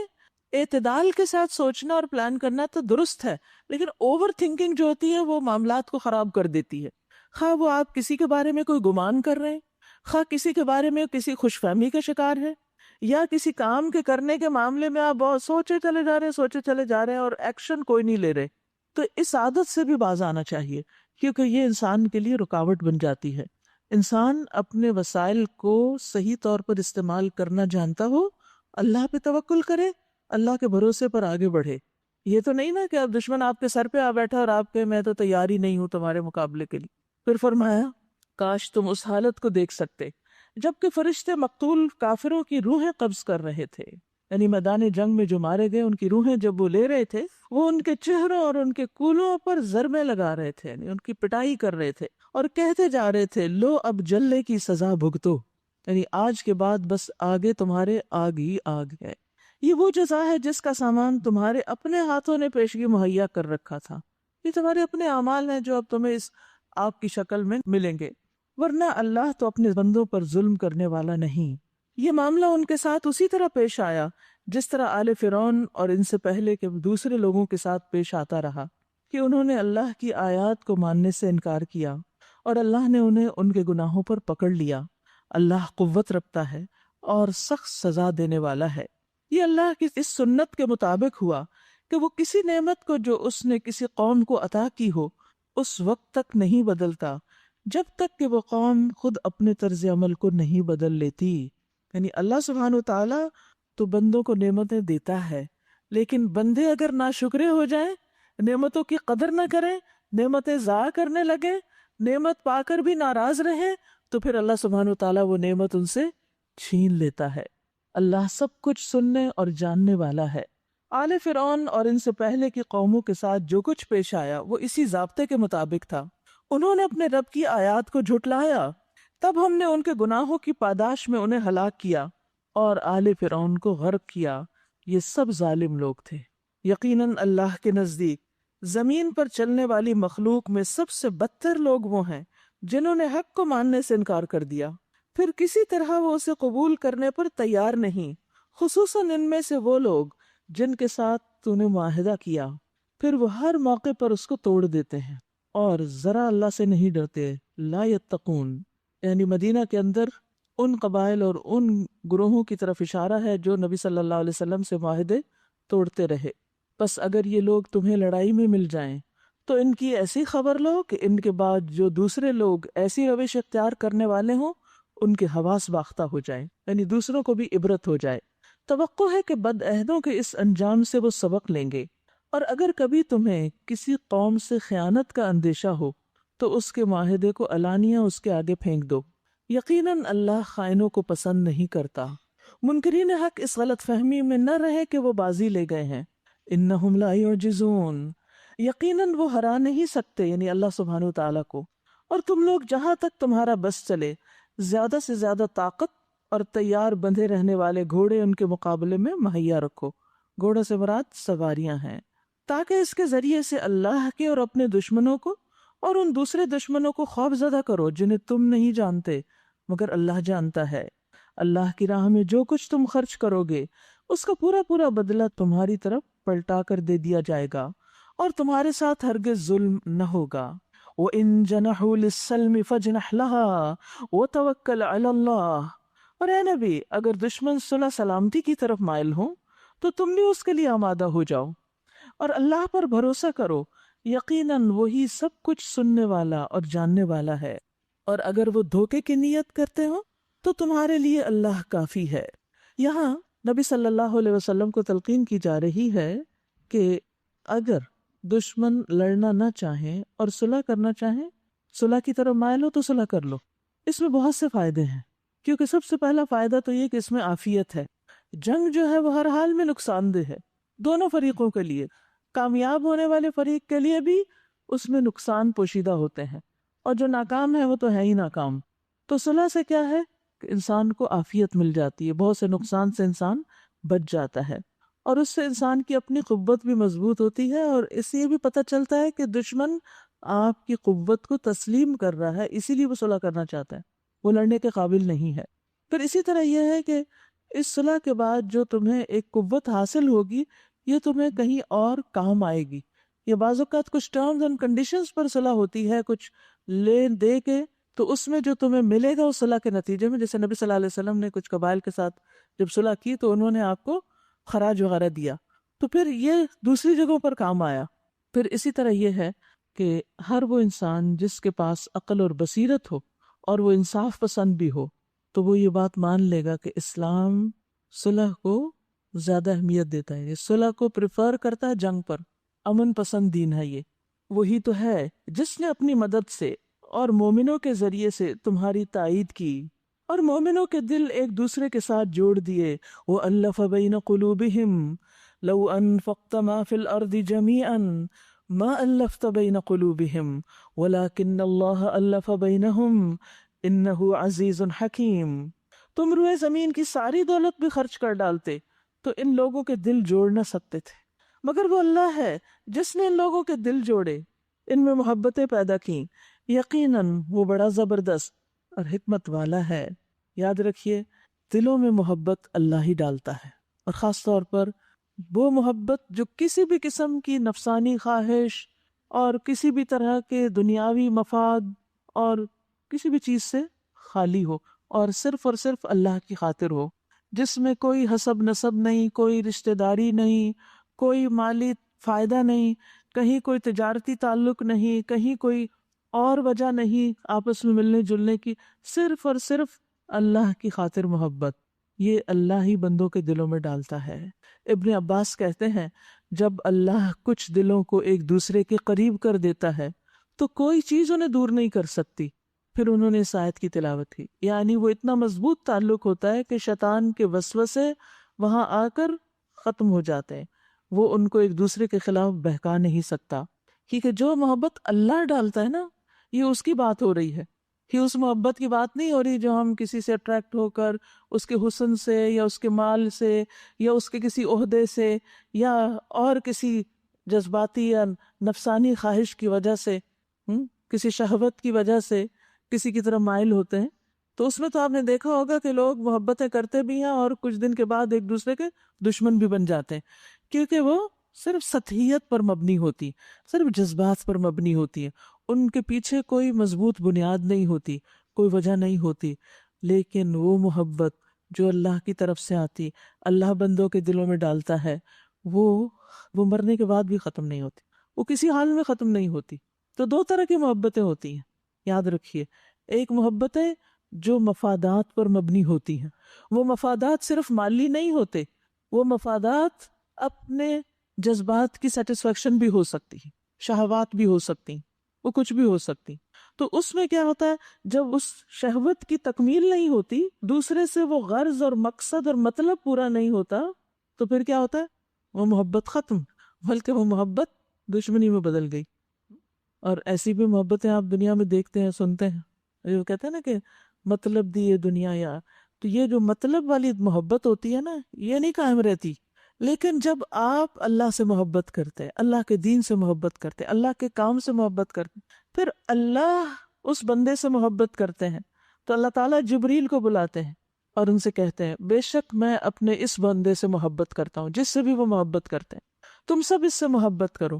اعتدال کے ساتھ سوچنا اور پلان کرنا تو درست ہے، لیکن اوور تھنکنگ جو ہوتی ہے وہ معاملات کو خراب کر دیتی ہے۔ خواہ وہ آپ کسی کے بارے میں کوئی گمان کر رہے ہیں، خواہ کسی کے بارے میں کسی خوش فہمی کا شکار ہے، یا کسی کام کے کرنے کے معاملے میں آپ بہت سوچے چلے جا رہے ہیں اور ایکشن کوئی نہیں لے رہے، تو اس عادت سے بھی باز آنا چاہیے، کیونکہ یہ انسان کے لیے رکاوٹ بن جاتی ہے۔ انسان اپنے وسائل کو صحیح طور پر استعمال کرنا جانتا ہو، اللہ پہ توکل کرے، اللہ کے بھروسے پر آگے بڑھے۔ یہ تو نہیں نا کہ اب دشمن آپ کے سر پہ آ بیٹھا اور آپ کے میں تو تیار ہی نہیں ہوں تمہارے مقابلے کے لیے۔ پھر فرمایا کاش تم اس حالت کو دیکھ سکتے جبکہ فرشتے مقتول کافروں کی روحیں قبض کر رہے تھے، یعنی میدان جنگ میں جو مارے گئے ان کی روحیں جب وہ لے رہے تھے، وہ ان کے چہروں اور ان کے کولوں پر ضربیں لگا رہے تھے، یعنی ان کی پٹائی کر رہے تھے، اور کہتے جا رہے تھے لو اب جلنے کی سزا بھگتو، یعنی آج کے بعد بس آگے تمہارے آگ ہی آگ ہے۔ یہ وہ جزا ہے جس کا سامان تمہارے اپنے ہاتھوں نے پیشگی مہیا کر رکھا تھا، یہ تمہارے اپنے اعمال ہیں جو اب تمہیں اس آگ کی شکل میں ملیں گے، ورنہ اللہ تو اپنے بندوں پر ظلم کرنے والا نہیں۔ یہ معاملہ ان کے ساتھ اسی طرح پیش آیا جس طرح آل فرعون اور ان سے پہلے کے دوسرے لوگوں کے ساتھ پیش آتا رہا، کہ انہوں نے اللہ کی آیات کو ماننے سے انکار کیا اور اللہ نے انہیں ان کے گناہوں پر پکڑ لیا۔ اللہ قوت رکھتا ہے اور سخت سزا دینے والا ہے۔ یہ اللہ کی اس سنت کے مطابق ہوا کہ وہ کسی نعمت کو جو اس نے کسی قوم کو عطا کی ہو اس وقت تک نہیں بدلتا جب تک کہ وہ قوم خود اپنے طرز عمل کو نہیں بدل لیتی. یعنی اللہ سبحانہ و تعالیٰ تو بندوں کو نعمتیں دیتا ہے، لیکن بندے اگر ناشکرے ہو جائیں، نعمتوں کی قدر نہ کریں، نعمتیں ضائع کرنے لگے، نعمت پا کر بھی ناراض رہیں، تو پھر اللہ سبحانہ و تعالیٰ وہ نعمت ان سے چھین لیتا ہے. اللہ سب کچھ سننے اور جاننے والا ہے. آل فرعون اور ان سے پہلے کی قوموں کے ساتھ جو کچھ پیش آیا وہ اسی ضابطے کے مطابق تھا. انہوں نے اپنے رب کی آیات کو جھٹلایا، تب ہم نے ان کے گناہوں کی پاداش میں انہیں ہلاک کیا اور آل فرعون کو غرق کیا. یہ سب ظالم لوگ تھے. یقیناً اللہ کے نزدیک زمین پر چلنے والی مخلوق میں سب سے بدتر لوگ وہ ہیں جنہوں نے حق کو ماننے سے انکار کر دیا، پھر کسی طرح وہ اسے قبول کرنے پر تیار نہیں، خصوصاً ان میں سے وہ لوگ جن کے ساتھ تو نے معاہدہ کیا، پھر وہ ہر موقع پر اس کو توڑ دیتے ہیں اور ذرا اللہ سے نہیں ڈرتے. لا یتقون یعنی مدینہ کے اندر ان قبائل اور ان گروہوں کی طرف اشارہ ہے جو نبی صلی اللہ علیہ وسلم سے معاہدے توڑتے رہے. بس اگر یہ لوگ تمہیں لڑائی میں مل جائیں تو ان کی ایسی خبر لو کہ ان کے بعد جو دوسرے لوگ ایسی روش اختیار کرنے والے ہوں ان کے حواس باختہ ہو جائیں، یعنی دوسروں کو بھی عبرت ہو جائے. توقع ہے کہ بد عہدوں کے اس انجام سے وہ سبق لیں گے. اور اگر کبھی تمہیں کسی قوم سے خیانت کا اندیشہ ہو تو اس کے معاہدے کو علانیہ اس کے آگے پھینک دو. یقیناً اللہ خائنوں کو پسند نہیں کرتا. منکرین حق اس غلط فہمی میں نہ رہے کہ وہ بازی لے گئے ہیں. انہم لا یعجزون یقیناً وہ ہرا نہیں سکتے، یعنی اللہ سبحانہ و تعالیٰ کو. اور تم لوگ جہاں تک تمہارا بس چلے زیادہ سے زیادہ طاقت اور تیار بندھے رہنے والے گھوڑے ان کے مقابلے میں مہیا رکھو. گھوڑوں سے مراد سواریاں ہیں، تاکہ اس کے ذریعے سے اللہ کے اور اپنے دشمنوں کو اور ان دوسرے دشمنوں کو خوف زدہ کرو جنہیں تم نہیں جانتے مگر اللہ جانتا ہے. اللہ کی راہ میں جو کچھ تم خرچ کرو گے اس کا پورا پورا بدلہ تمہاری طرف پلٹا کر دے دیا جائے گا اور تمہارے ساتھ ہرگز ظلم نہ ہوگا. وَإِن جَنَحُوا لِلسَّلْمِ فَاجْنَحْ لَهَا وَتَوَكَّلْ عَلَى اللَّهِ اور اے نبی اگر دشمن صلح سلامتی کی طرف مائل ہوں تو تم بھی اس کے لیے آمادہ ہو جاؤ اور اللہ پر بھروسہ کرو، یقیناً وہی سب کچھ سننے والا اور جاننے والا ہے. اور اگر وہ دھوکے کی نیت کرتے ہو تو تمہارے لیے اللہ کافی ہے. یہاں نبی صلی اللہ علیہ وسلم کو تلقین کی جا رہی ہے کہ اگر دشمن لڑنا نہ چاہیں اور صلح کرنا چاہیں، صلح کی طرف مائل ہو تو صلح کر لو. اس میں بہت سے فائدے ہیں، کیونکہ سب سے پہلا فائدہ تو یہ کہ اس میں عافیت ہے. جنگ جو ہے وہ ہر حال میں نقصان دہ ہے دونوں فریقوں کے لیے. کامیاب ہونے والے فریق کے لیے بھی اس میں نقصان پوشیدہ ہوتے ہیں اور جو ناکام ہے وہ تو ہے ہی ناکام. تو صلح سے کیا ہے کہ انسان کو عافیت مل جاتی ہے، بہت سے نقصان سے انسان بچ جاتا ہے اور اس سے انسان کی اپنی قوت بھی مضبوط ہوتی ہے. اور اس سے یہ بھی پتہ چلتا ہے کہ دشمن آپ کی قوت کو تسلیم کر رہا ہے، اسی لیے وہ صلح کرنا چاہتا ہے، وہ لڑنے کے قابل نہیں ہے. پھر اسی طرح یہ ہے کہ اس صلح کے بعد جو تمہیں ایک قوت حاصل ہوگی یہ تمہیں کہیں اور کام آئے گی. یہ بعض اوقات کچھ ٹرمز اینڈ کنڈیشنز پر صلح ہوتی ہے، کچھ لے دے کے، تو اس میں جو تمہیں ملے گا اس صلح کے نتیجے میں، جیسے نبی صلی اللہ علیہ وسلم نے کچھ قبائل کے ساتھ جب صلح کی تو انہوں نے آپ کو خراج وغیرہ دیا، تو پھر یہ دوسری جگہوں پر کام آیا. پھر اسی طرح یہ ہے کہ ہر وہ انسان جس کے پاس عقل اور بصیرت ہو اور وہ انصاف پسند بھی ہو تو وہ یہ بات مان لے گا کہ اسلام صلح کو زیادہ اہمیت دیتا ہے، یہ صلح کو پریفر کرتا ہے جنگ پر. امن پسند دین ہے یہ. وہی تو ہے جس نے اپنی مدد سے اور مومنوں کے ذریعے سے تمہاری تائید کی اور مومنوں کے دل ایک دوسرے کے ساتھ جوڑ دیے. وَأَلَّفَ بَيْنَ قُلُوبِهِمْ لَوْ أَنفَقْتَ مَا فِي الْأَرْضِ جَمِيعًا مَا أَلَّفْتَ بَيْنَ قُلُوبِهِمْ وَلَكِنَّ اللَّهَ أَلَّفَ بَيْنَهُمْ إِنَّهُ عَزِيزٌ حَكِيمٌ. تم روئے زمین کی ساری دولت بھی خرچ کر ڈالتے تو ان لوگوں کے دل جوڑ نہ سکتے تھے، مگر وہ اللہ ہے جس نے ان لوگوں کے دل جوڑے، ان میں محبتیں پیدا کیں. یقیناً وہ بڑا زبردست اور حکمت والا ہے. یاد رکھیے دلوں میں محبت اللہ ہی ڈالتا ہے، اور خاص طور پر وہ محبت جو کسی بھی قسم کی نفسانی خواہش اور کسی بھی طرح کے دنیاوی مفاد اور کسی بھی چیز سے خالی ہو اور صرف اللہ کی خاطر ہو، جس میں کوئی حسب نسب نہیں، کوئی رشتہ داری نہیں، کوئی مالی فائدہ نہیں، کہیں کوئی تجارتی تعلق نہیں، کہیں کوئی اور وجہ نہیں آپس میں ملنے جلنے کی، صرف اور صرف اللہ کی خاطر محبت، یہ اللہ ہی بندوں کے دلوں میں ڈالتا ہے۔ ابن عباس کہتے ہیں جب اللہ کچھ دلوں کو ایک دوسرے کے قریب کر دیتا ہے تو کوئی چیز انہیں دور نہیں کر سکتی۔ پھر انہوں نے اس آیت کی تلاوت کی، یعنی وہ اتنا مضبوط تعلق ہوتا ہے کہ شیطان کے وسوسے وہاں آ کر ختم ہو جاتے ہیں، وہ ان کو ایک دوسرے کے خلاف بہکا نہیں سکتا، کیونکہ جو محبت اللہ ڈالتا ہے نا، یہ اس کی بات ہو رہی ہے، یہ اس محبت کی بات نہیں ہو رہی جو ہم کسی سے اٹریکٹ ہو کر اس کے حسن سے یا اس کے مال سے یا اس کے کسی عہدے سے یا اور کسی جذباتی یا نفسانی خواہش کی وجہ سے، کسی شہوت کی وجہ سے کسی کی طرف مائل ہوتے ہیں۔ تو اس میں تو آپ نے دیکھا ہوگا کہ لوگ محبتیں کرتے بھی ہیں اور کچھ دن کے بعد ایک دوسرے کے دشمن بھی بن جاتے ہیں، کیونکہ وہ صرف سطحیت پر مبنی ہوتی، صرف جذبات پر مبنی ہوتی ہے، ان کے پیچھے کوئی مضبوط بنیاد نہیں ہوتی، کوئی وجہ نہیں ہوتی۔ لیکن وہ محبت جو اللہ کی طرف سے آتی، اللہ بندوں کے دلوں میں ڈالتا ہے، وہ مرنے کے بعد بھی ختم نہیں ہوتی، وہ کسی حال میں ختم نہیں ہوتی۔ تو دو طرح کی محبتیں ہوتی ہیں، یاد رکھیے۔ ایک محبتیں جو مفادات پر مبنی ہوتی ہیں، وہ مفادات صرف مالی نہیں ہوتے، وہ مفادات اپنے جذبات کی سیٹسفیکشن بھی ہو سکتی ہے، شہوات بھی ہو سکتی، وہ کچھ بھی ہو سکتی۔ تو اس میں کیا ہوتا ہے، جب اس شہوت کی تکمیل نہیں ہوتی، دوسرے سے وہ غرض اور مقصد اور مطلب پورا نہیں ہوتا، تو پھر کیا ہوتا ہے، وہ محبت ختم، بلکہ وہ محبت دشمنی میں بدل گئی۔ اور ایسی بھی محبتیں آپ دنیا میں دیکھتے ہیں، سنتے ہیں، جو کہتے ہیں نا کہ مطلب دی یہ دنیا یا، تو یہ جو مطلب والی محبت ہوتی ہے نا، یہ نہیں قائم رہتی۔ لیکن جب آپ اللہ سے محبت کرتے ہیں، اللہ کے دین سے محبت کرتے ہیں، اللہ کے کام سے محبت کرتے ہیں، پھر اللہ اس بندے سے محبت کرتے ہیں تو اللہ تعالیٰ جبریل کو بلاتے ہیں اور ان سے کہتے ہیں بے شک میں اپنے اس بندے سے محبت کرتا ہوں، جس سے بھی وہ محبت کرتے ہیں، تم سب اس سے محبت کرو۔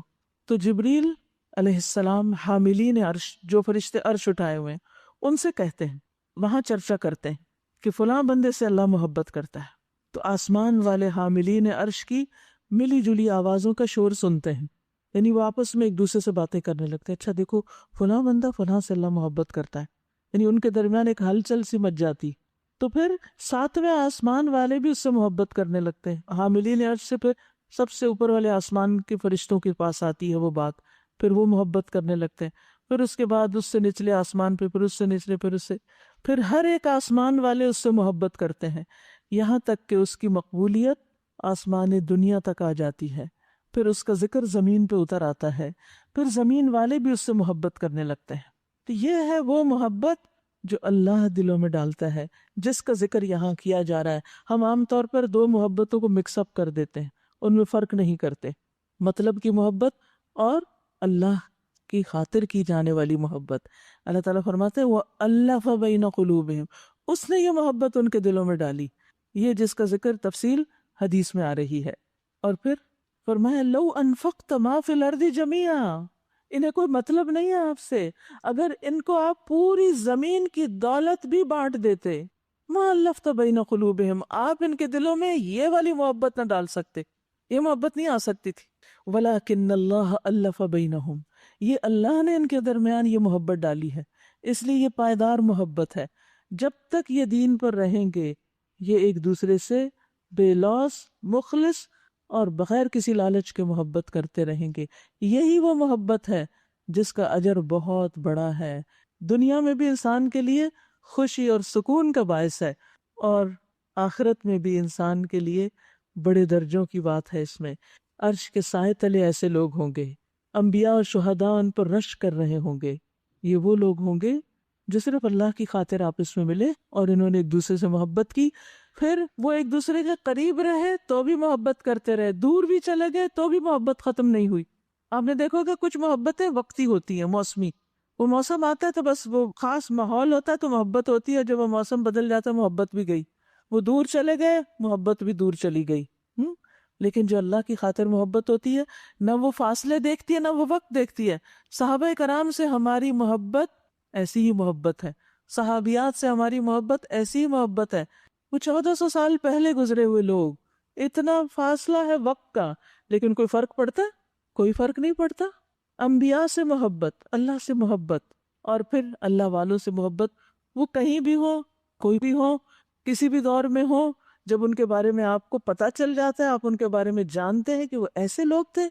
تو جبریل علیہ السلام حاملین عرش، جو فرشتے عرش اٹھائے ہوئے ہیں، ان سے کہتے ہیں، وہاں چرچا کرتے ہیں کہ فلاں بندے سے اللہ محبت کرتا ہے، تو آسمان والے حاملین عرش کی ملی جلی آوازوں کا شور سنتے ہیں، یعنی وہ آپس میں ایک دوسرے سے باتیں کرنے لگتے ہیں، اچھا دیکھو فلاں بندہ فلاں سے اللہ محبت کرتا ہے، یعنی ان کے درمیان ایک ہلچل سی مچ جاتی۔ تو پھر ساتویں آسمان والے بھی اس سے محبت کرنے لگتے ہیں، حاملین عرش سے پھر سب سے اوپر والے آسمان کے فرشتوں کے پاس آتی ہے وہ بات، پھر وہ محبت کرنے لگتے ہیں، پھر اس کے بعد اس سے نچلے آسمان پہ، پھر اس سے نچلے، پھر اس سے، پھر ہر ایک آسمان والے اس سے محبت کرتے ہیں، یہاں تک کہ اس کی مقبولیت آسمان دنیا تک آ جاتی ہے، پھر اس کا ذکر زمین پہ اتر آتا ہے، پھر زمین والے بھی اس سے محبت کرنے لگتے ہیں۔ تو یہ ہے وہ محبت جو اللہ دلوں میں ڈالتا ہے، جس کا ذکر یہاں کیا جا رہا ہے۔ ہم عام طور پر دو محبتوں کو مکس اپ کر دیتے ہیں، ان میں فرق نہیں کرتے، مطلب کی محبت اور اللہ کی خاطر کی جانے والی محبت۔ اللہ تعالیٰ فرماتے ہیں وَأَلَّفَ بَيْنَ قُلُوبِهِمْ، اس نے یہ محبت ان کے دلوں میں ڈالی، یہ جس کا ذکر تفصیل حدیث میں آ رہی ہے۔ اور پھر فرمایا لَوْ أَنفَقْتَ مَا فِي الْأَرْضِ جَمِيعًا، انہیں کوئی مطلب نہیں ہے آپ سے، اگر ان کو آپ پوری زمین کی دولت بھی بانٹ دیتے، مَا أَلَّفْتَ بَيْنَ قُلُوبِهِمْ، آپ ان کے دلوں میں یہ والی محبت نہ ڈال سکتے، یہ محبت نہیں آ سکتی تھی۔ وَلَكِنَّ اللَّهَ أَلَّفَ بَيْنَهُمْ، یہ اللہ نے ان کے درمیان یہ محبت ڈالی ہے، اس لیے یہ پائیدار محبت ہے، جب تک یہ دین پر رہیں گے یہ ایک دوسرے سے بے لوث، مخلص اور بغیر کسی لالچ کے محبت کرتے رہیں گے۔ یہی وہ محبت ہے جس کا اجر بہت بڑا ہے، دنیا میں بھی انسان کے لیے خوشی اور سکون کا باعث ہے، اور آخرت میں بھی انسان کے لیے بڑے درجوں کی بات ہے۔ اس میں عرش کے سائے تلے ایسے لوگ ہوں گے، انبیاء اور شہداء ان پر رشک کر رہے ہوں گے، یہ وہ لوگ ہوں گے جو صرف اللہ کی خاطر آپس میں ملے اور انہوں نے ایک دوسرے سے محبت کی، پھر وہ ایک دوسرے کے قریب رہے تو بھی محبت کرتے رہے، دور بھی چلے گئے تو بھی محبت ختم نہیں ہوئی۔ آپ نے دیکھو کہ کچھ محبتیں وقتی ہوتی ہیں، موسمی، وہ موسم آتا ہے تو بس وہ خاص ماحول ہوتا ہے تو محبت ہوتی ہے، جب وہ موسم بدل جاتا ہے محبت بھی گئی، وہ دور چلے گئے محبت بھی دور چلی گئی۔ لیکن جو اللہ کی خاطر محبت ہوتی ہے، نہ وہ فاصلے دیکھتی ہے نہ وہ وقت دیکھتی ہے۔ صحابہ کرام سے ہماری محبت ایسی ہی محبت ہے، صحابیات سے ہماری محبت ایسی ہی محبت ہے، وہ 1400 سال پہلے گزرے ہوئے لوگ، اتنا فاصلہ ہے وقت کا، لیکن کوئی فرق پڑتا ہے؟ کوئی فرق نہیں پڑتا۔ انبیاء سے محبت، اللہ سے محبت، اور پھر اللہ والوں سے محبت، وہ کہیں بھی ہو، کوئی بھی ہو، کسی بھی دور میں ہو، جب ان کے بارے میں آپ کو پتہ چل جاتا ہے، آپ ان کے بارے میں جانتے ہیں کہ وہ ایسے لوگ تھے،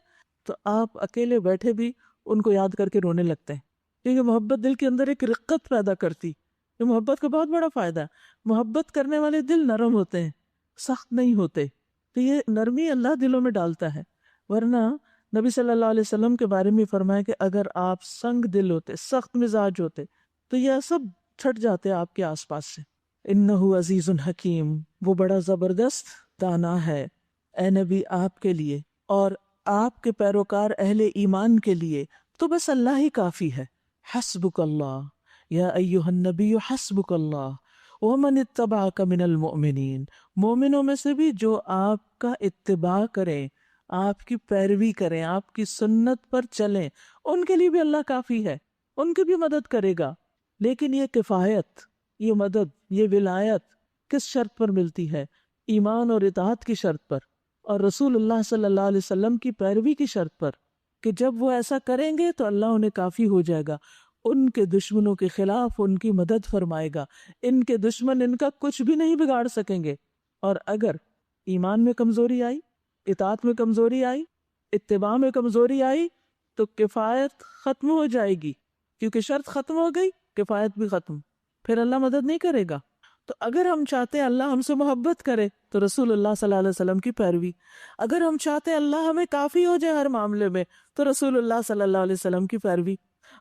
تو آپ اکیلے بیٹھے بھی ان کو یاد کر کے رونے لگتے ہیں، کیونکہ محبت دل کے اندر ایک رقت پیدا کرتی. یہ محبت کا بہت بڑا فائدہ ہے. محبت کرنے والے دل نرم ہوتے ہیں، سخت نہیں ہوتے. تو یہ نرمی اللہ دلوں میں ڈالتا ہے. ورنہ نبی صلی اللہ علیہ وسلم کے بارے میں فرمایا کہ اگر آپ سنگ دل ہوتے، سخت مزاج ہوتے، تو یہ سب چھٹ جاتے آپ کے آس پاس سے. انہو عزیز حکیم، وہ بڑا زبردست دانا ہے. اے نبی آپ کے لیے اور آپ کے پیروکار اہل ایمان کے لیے تو بس اللہ ہی کافی ہے. حسبک اللہ یا ایہا النبی، حسبک اللہ ومن اتبعک من المؤمنین، مومنوں میں سے بھی جو آپ کا اتباع کریں، آپ کی پیروی کریں، آپ کی سنت پر چلیں، ان کے لیے بھی اللہ کافی ہے، ان کی بھی مدد کرے گا. لیکن یہ کفایت، یہ مدد، یہ ولایت کس شرط پر ملتی ہے؟ ایمان اور اطاعت کی شرط پر، اور رسول اللہ صلی اللہ علیہ وسلم کی پیروی کی شرط پر، کہ جب وہ ایسا کریں گے تو اللہ انہیں کافی ہو جائے گا، ان کے دشمنوں کے خلاف ان کی مدد فرمائے گا، ان کے دشمن ان کا کچھ بھی نہیں بگاڑ سکیں گے. اور اگر ایمان میں کمزوری آئی، اطاعت میں کمزوری آئی، اتباع میں کمزوری آئی، تو کفایت ختم ہو جائے گی، کیونکہ شرط ختم ہو گئی، کفایت بھی ختم، پھر اللہ مدد نہیں کرے گا. تو اگر ہم چاہتے ہیں اللہ ہم سے محبت کرے تو رسول اللہ صلی اللہ علیہ وسلم کی پیروی، اگر ہم چاہتے ہیں اللہ ہمیں کافی ہو جائے ہر معاملے میں تو رسول اللہ صلی اللہ علیہ وسلم کی پیروی.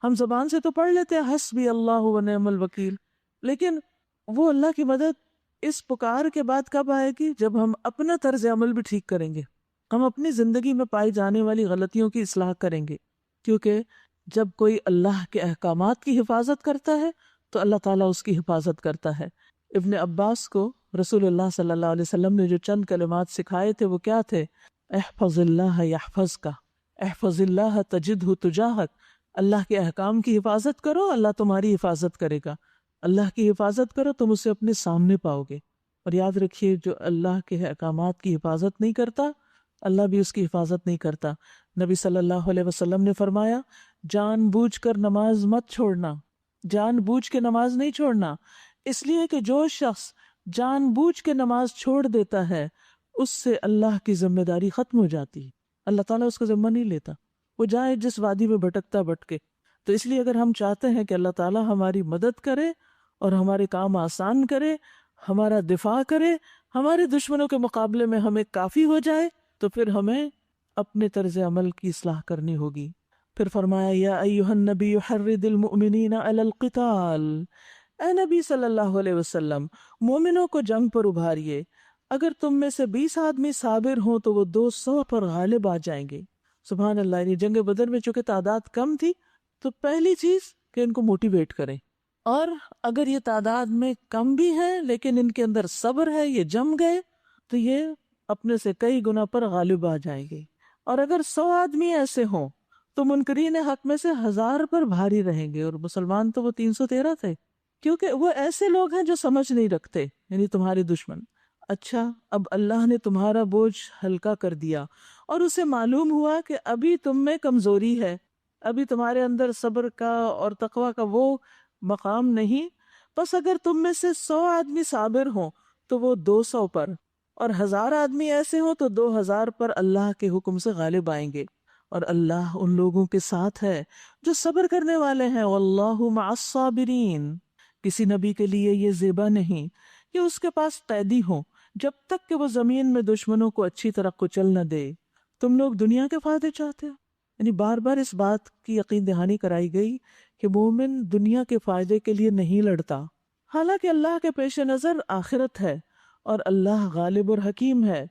ہم زبان سے تو پڑھ لیتے ہیں حسبی اللہ و نعم الوکیل، لیکن وہ اللہ کی مدد اس پکار کے بعد کب آئے گی؟ جب ہم اپنا طرز عمل بھی ٹھیک کریں گے، ہم اپنی زندگی میں پائی جانے والی غلطیوں کی اصلاح کریں گے. کیونکہ جب کوئی اللہ کے احکامات کی حفاظت کرتا ہے تو اللہ تعالیٰ اس کی حفاظت کرتا ہے. ابن عباس کو رسول اللہ صلی اللہ علیہ وسلم نے جو چند کلمات سکھائے تھے وہ کیا تھے؟ احفظ اللہ یحفظک، احفظ اللہ تجدہ تجاہک، اللہ کے احکام کی حفاظت کرو، اللہ تمہاری حفاظت کرے گا. اللہ کی حفاظت کرو، تم اسے اپنے سامنے پاؤ گے. اور یاد رکھیے جو اللہ کے احکامات کی حفاظت نہیں کرتا، اللہ بھی اس کی حفاظت نہیں کرتا. نبی صلی اللہ علیہ وسلم نے فرمایا جان بوجھ کر نماز مت چھوڑنا، جان بوجھ کے نماز نہیں چھوڑنا، اس لیے کہ جو شخص جان بوجھ کے نماز چھوڑ دیتا ہے اس سے اللہ کی ذمہ داری ختم ہو جاتی ہے، اللہ تعالیٰ اس کا ذمہ نہیں لیتا، وہ جائے جس وادی میں بھٹکتا بھٹکے. تو اس لیے اگر ہم چاہتے ہیں کہ اللہ تعالیٰ ہماری مدد کرے اور ہمارے کام آسان کرے، ہمارا دفاع کرے، ہمارے دشمنوں کے مقابلے میں ہمیں کافی ہو جائے، تو پھر ہمیں اپنے طرز عمل کی اصلاح کرنی ہوگی. پھر فرمایا یا ایھا النبی حرض المؤمنین علی القتال، اے نبی صلی اللہ علیہ وسلم مومنوں کو جنگ پر ابھاریے، اگر تم میں سے 20 آدمی صابر ہوں تو وہ 200 پر غالب آ جائیں گے. سبحان اللہ. یعنی جنگ بدر میں چونکہ تعداد کم تھی تو پہلی چیز کہ ان کو موٹیویٹ کریں، اور اگر یہ تعداد میں کم بھی ہیں لیکن ان کے اندر صبر ہے، یہ جم گئے، تو یہ اپنے سے کئی گنا پر غالب آ جائیں گے. اور اگر 100 آدمی ایسے ہوں تو منکرین حق میں سے 1000 پر بھاری رہیں گے، اور مسلمان تو وہ 313 تھے، کیونکہ وہ ایسے لوگ ہیں جو سمجھ نہیں رکھتے، یعنی تمہارے دشمن. اچھا اب اللہ نے تمہارا بوجھ ہلکا کر دیا اور اسے معلوم ہوا کہ ابھی تم میں کمزوری ہے، ابھی تمہارے اندر صبر کا اور تقوی کا وہ مقام نہیں، بس اگر تم میں سے 100 آدمی صابر ہوں تو وہ 200 پر، اور 1000 آدمی ایسے ہوں تو 2000 پر اللہ کے حکم سے غالب آئیں گے. اور اللہ ان لوگوں کے ساتھ ہے جو صبر کرنے والے ہیں. واللہ مع الصابرین. کسی نبی کے لیے یہ زیبا نہیں کہ اس کے پاس قیدی ہوں جب تک کہ وہ زمین میں دشمنوں کو اچھی طرح کچل نہ دے. تم لوگ دنیا کے فائدے چاہتے ہو. یعنی بار بار اس بات کی یقین دہانی کرائی گئی کہ مومن دنیا کے فائدے کے لیے نہیں لڑتا، حالانکہ اللہ کے پیش نظر آخرت ہے اور اللہ غالب اور حکیم ہے.